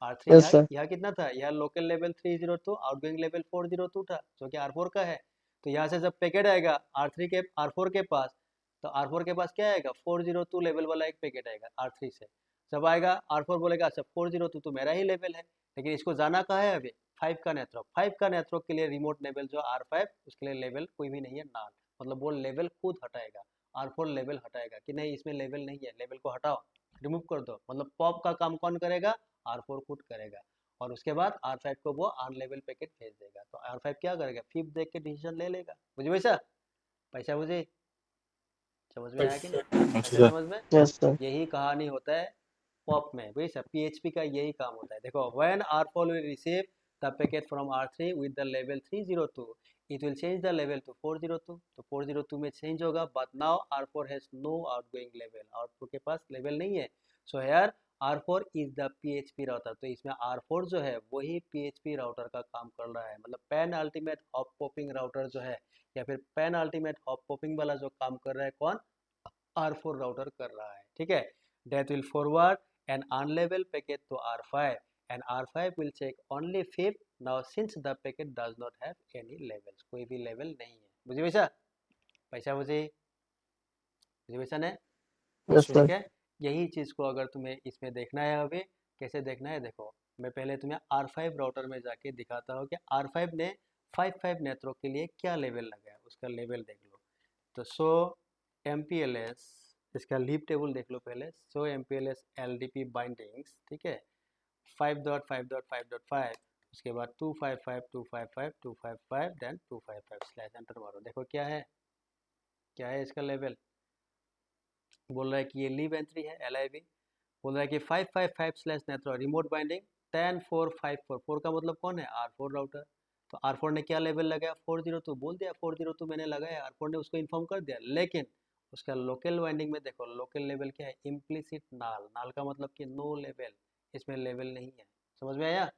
B: R3
A: Yes,
B: यहाँ
A: sir.
B: यहाँ कितना था? यहाँ लोकल लेवल 302, आउटगोइंग लेवल 402 था, जो कि R4 का है। तो यहाँ से जब पैकेट आएगा R4 के पास, तो R4 के पास क्या आएगा? 402 लेवल वाला एक पैकेट आएगा R3 से। जब आएगा R4 बोलेगा अच्छा 402 तो मेरा ही लेवल है, लेकिन इसको जाना कहाँ है अभी? 5 का नेटवर्क। 5 का नेटवर्क के लिए रिमोट लेवल जो R5, उसके लिए लेवल कोई भी नहीं है, नाल, मतलब वो लेवल खुद हटाएगा, R4 लेवल हटाएगा कि नहीं इसमें लेवल नहीं है, लेवल को हटाओ, रिमूव कर दो, मतलब पॉप का काम कौन करेगा? R4 खुद करेगा। और उसके बाद R5 को वो अनलेवल पैकेट भेज देगा, तो R5 क्या करेगा? फिर देख के डिसीजन ले लेगा, मुझे वैसा पैसा मुझे समझ में आया
C: Yes,
B: कि
C: sir.
B: नहीं?
D: Yes,
B: ऐसे
D: sir.
B: समझ में?
A: Yes, sir.
B: यही कहानी होता है पॉप में, वही सब PHP का यही काम होता है। देखो when R4 will receive the packet from R3 with the level 302, it will change the level to 402, तो 402 में चेंज होगा, but now R4 has no outgoing level, R4 के पास लेवल नहीं है, so here R4 is the PHP router, तो इसमें R4 जो है वही PHP राउटर का काम कर रहा है, मतलब pan ultimate hop popping router जो है, या फिर पैन अल्टीमेट हॉप पॉपिंग वाला जो काम कर रहा है, कौन? R4 राउटर कर रहा है, ठीक है। that will forward an unlabeled packet to R5 and R5 will check only fifth, now since the packet does not have any labels, कोई भी लेवल नहीं है, मुझे वैसा पैसा मुझे वैसा नहीं,
A: Yes,
B: ठीक
A: sir.
B: है। यही चीज़ को अगर तुम्हें इसमें देखना है, अभी कैसे देखना है देखो, मैं पहले तुम्हें R5 राउटर में जाके दिखाता हूँ कि R5 ने 55 नेटवर्क के लिए क्या लेवल लगाया, उसका लेवल देख लो। तो सो MPLS इसका लीव टेबल देख लो पहले। सो MPLS LDP बाइंडिंग्स, ठीक है, 5.5.5.5, उसके बाद 255 255 255 देन 255 स्लैश एंटर मारो। देखो क्या है, क्या है इसका लेवल। बोल रहा है कि ये लीव एंट्री है LIV। बोल रहा है कि 555 स्लैश नेत्रो रिमोट बाइंडिंग 10454। 4 का मतलब कौन है, R4 राउटर। तो R4 ने क्या लेवल लगाया, 402 बोल दिया, 402 मैंने लगाया, R4 ने उसको इन्फॉर्म कर दिया। लेकिन उसका लोकल बाइंडिंग में देखो लोकल लेवल क्या है, इम्प्लिसिट नाल। नाल का मतलब कि नो लेवल, इसमें लेवल नहीं है। समझ में आया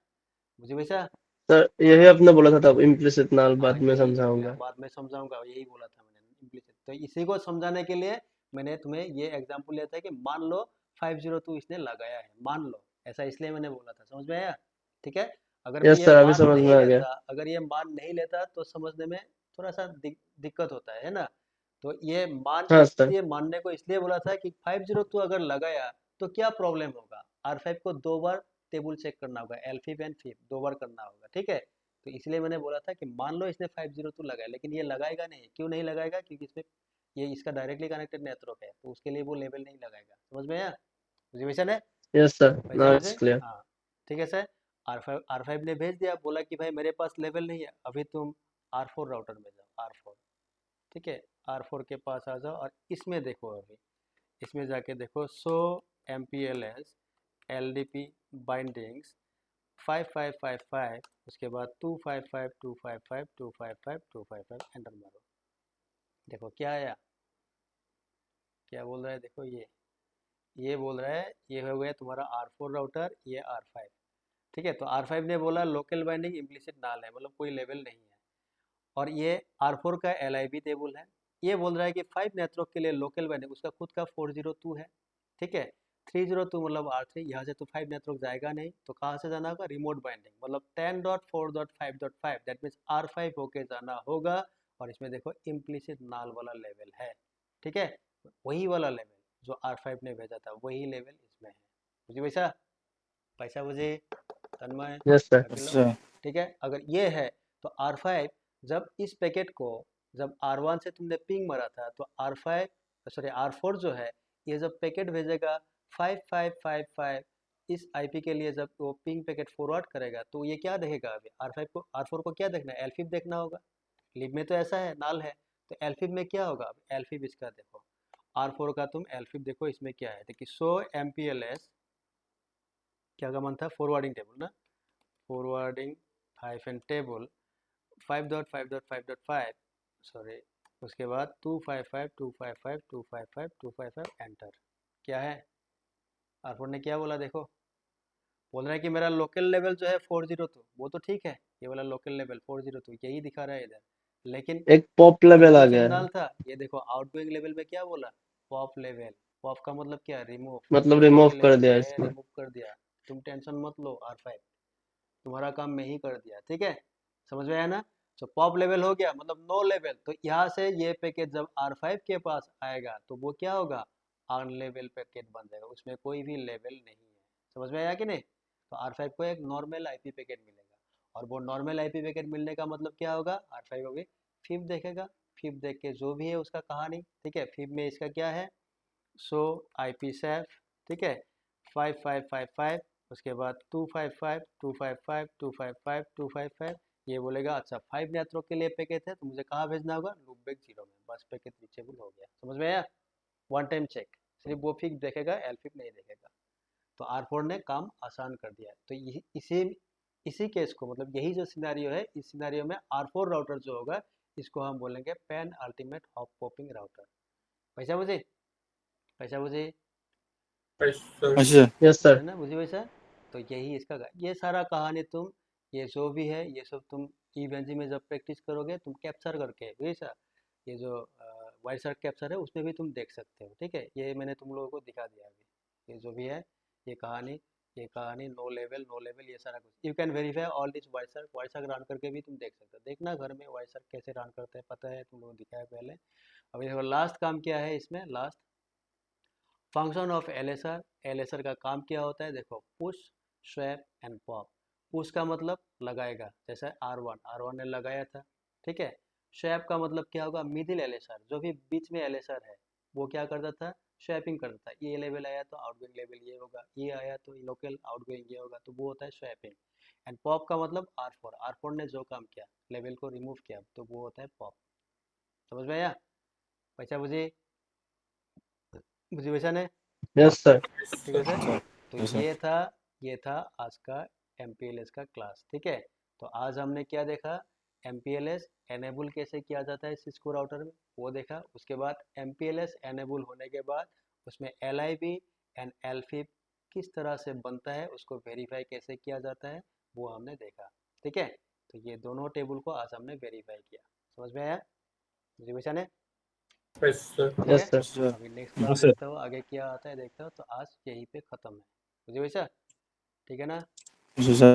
B: मुझे वैसा?
A: सर यही आपने बोला था तब, इम्प्लिसिट नाल
B: हाँ
A: बाद में
B: यही
A: समझाऊंगा।
B: बाद में समझाऊंगा, यही बोला था मैंने इम्प्लिसिट। तो इसी को समझाने के लिए मैंने तुम्हें ये एग्जांपल लिया था कि मान लो 502 इसने लगाया है, मान लो, ऐसा इसलिए मैंने बोला था। समझ में आया? ठीक है। अगर मैं
A: यस
B: ये
A: सर, अभी
B: मान
A: समझ
B: नहीं
A: में आ गया।
B: लेता, अगर ये मान नहीं लेता तो समझने में थोड़ा सा दिक्कत होता है ना। तो ये मान
A: हाँ सर।
B: इसलिए मानने को इसलिए बोला था कि 502 अगर लगाया तो क्या प्रॉब्लम होगा। R5 को 2 बार टेबल चेक करना होगा, L5 एंड 5 2 बार करना होगा, ठीक है। तो इसलिए मैंने बोला था कि मान लो इसने 502 लगाया, लेकिन ये लगाएगा नहीं। क्यों नहीं लगाएगा, क्योंकि इसमें ये इसका डायरेक्टली कनेक्टेड नेटवर्क है, तो उसके लिए वो लेवल नहीं लगाएगा। समझ में आया? रिजर्वेशन है
A: यस सर,
B: पैसा
A: नाउ
B: मुझे।
A: It's clear.
B: हाँ ठीक है सर। R5 ने भेज दिया, बोला कि भाई मेरे पास लेवल नहीं है, अभी तुम R4 राउटर में जाओ, R4, ठीक है, R4 के पास आ जाओ और इसमें देखो, अभी इसमें जाके देखो। सो MPLS LDP बाइंडिंग्स 5555, उसके बाद 255 255 255 255 एंटर मारो। देखो क्या आया, क्या बोल रहा है, देखो ये बोल रहा है, ये हो गया तुम्हारा R4 राउटर, ये R5, ठीक है। तो R5 ने बोला लोकल बाइंडिंग इम्प्लिसिट नाल है, मतलब कोई लेवल नहीं है। और ये R4 का LIB टेबल है। ये बोल रहा है कि 5 नेटवर्क के लिए लोकल बाइंडिंग उसका खुद का 402 है, ठीक है। 302 मतलब R3, यहाँ से तो 5 नेटवर्क जाएगा नहीं, तो कहाँ से जाना होगा, रिमोट बाइंडिंग, मतलब 10.4.5.5 दैट मीन्स R5 होके जाना होगा। और इसमें देखो इम्प्लिसिट नाल वाला लेवल है, ठीक है, वही वाला लेवल जो R5 ने भेजा था, वही लेवल इसमें है। मुझे वैसा पैसा मुझे तन्मय
A: यस सर।
B: अभी लो,
D: सर
B: ठीक है। अगर ये है तो R5 जब इस पैकेट को, जब R1 से तुमने पिंग मारा था, तो R4 जो है, ये जब पैकेट भेजेगा 5555 इस IP के लिए, जब वो पिंग पैकेट फॉरवर्ड करेगा, तो ये क्या देखेगा, अभी R4 को क्या देखना है, L5 देखना होगा। लिब में तो ऐसा है, नाल है, तो L5 में क्या होगा, L5 इसका देखो, R4 का तुम L5 देखो, इसमें क्या है, देखिए। सो MPLS क्या का मन था, फॉरवर्डिंग टेबल ना, फॉरवर्डिंग हाइफन टेबल 5.5.5.5, सॉरी, उसके बाद 255 255 255 255 एंटर। क्या है, R4 ने क्या बोला, देखो बोल रहा है कि मेरा लोकल लेवल जो है 402, वो तो ठीक है, ये वाला लोकल लेवल 402 यही दिखा रहा है इधर, लेकिन
A: एक पॉप लेवल आ
B: इम्प्लिसिट
A: गया
B: नाल
A: है,
B: था। ये देखो आउटगोइंग लेवल में क्या बोला, पॉप लेवल। पॉप का मतलब क्या, रिमूव,
A: मतलब रिमूव
B: लोकल
A: कर
B: लेवल
A: दिया
B: जो है
A: इसने।
B: रिमूव कर दिया। तुम टेंशन मत लो R5, तुम्हारा काम मैं ही कर दिया, ठीक है। समझ में आया ना? तो पॉप लेवल हो गया, मतलब नो लेवल। तो यहाँ से ये पैकेट जब R5 के पास आएगा तो वो क्या होगा, ऑन लेवल पैकेट बन जाएगा, उसमें कोई भी लेवल नहीं है। समझ में आया कि नहीं? तो R5 को एक नॉर्मल IP पैकेट मिलेगा, और वो नॉर्मल IP पैकेट मिलने का मतलब क्या होगा, R5 अभी फिब देखेगा, फिब देख के जो भी है उसका कहानी, ठीक है। फिब में इसका क्या है, सो IP सेफ, ठीक है, 5555, उसके बाद 255 255 255 255। ये बोलेगा अच्छा 5 नेटवर्क के लिए पैकेट है, तो मुझे कहाँ भेजना होगा, लूप बैक 0 में, बस पैकेट रीचेबल हो गया। समझ में आया? वन टाइम चेक, सिर्फ वो फिक देखेगा, L5 नहीं देखेगा। तो R4 ने काम आसान कर दिया है। तो इसी इसी केस को, मतलब यही जो सिनेरियो है, इस सिनेरियो में R4 राउटर जो होगा, इसको हम बोलेंगे pan ultimate hop popping router. पैसा मुझे, पैसा मुझे,
C: Yes, sir.
D: अच्छा सर
A: यस सर।
B: है ना मुझे वैसा। तो यही इसका ये सारा कहानी तुम, ये जो भी है ये सब तुम इवेंजी में जब प्रैक्टिस करोगे, तुम कैप्चर करके वैसा, ये जो वाइट शर्ट कैप्चर है उसमें भी तुम देख सकते हो, ठीक है। ये मैंने तुम लोगों को दिखा दिया अभी, ये जो भी है, ये कहानी, ये कहानी नो लेवल, ये सारा कुछ you can verify all this white shirt run करके भी तुम देख सकते हो। देखना घर में वाइट शर्ट कैसे रन करते हैं, पता है, तुम लोगों को दिखाया पहले। अभी देखो लास्ट काम क्या है इसमें, last function of LSR। LSR का काम क्या होता है, देखो push swap and pop. Push का मतलब लगाएगा, जैसे R1 ने लगाया था, ठीक है। स्वैप का मतलब क्या होगा, मिडिल LSR, जो भी बीच में LSR है वो क्या करता था, स्वैपिंग कर देता है। ये लेवल आया तो आउटगोइंग लेवल ये होगा, ये आया तो लोकल आउटगोइंग ये होगा, तो वो होता है स्वैपिंग। एंड पॉप का मतलब R4 ने जो काम किया, लेवल को रिमूव किया, तो वो होता है पॉप। समझ में आया? पैसा बुझी बुझी वैसा ने?
A: Yes sir.
B: ठीक है सर।
D: सर
B: तो
D: yes, sir.
B: ये था आज का MPLS का क्लास। ठीक है, तो आज हमने क्या देखा, MPLS एनेबल कैसे किया जाता है सिस्को राउटर में, वो देखा। उसके बाद MPLS एनेबल होने के बाद उसमें LIB एंड LFIP किस तरह से बनता है, उसको वेरीफाई कैसे किया जाता है, वो हमने देखा। ठीक है, तो ये दोनों टेबल को आज हमने वेरीफाई किया। समझ में आया? रिविजन है?
C: Yes, sir.
B: ठीक
A: यस
B: है,
A: सर।
D: Yes, sir.
B: अभी नेक्स्ट क्लास
D: Yes, sir.
B: देखता हूँ आगे क्या आता है, देखता हूँ। तो आज यहीं पे ख़त्म है। मुझे वैसा ठीक है ना?
D: Yes, sir.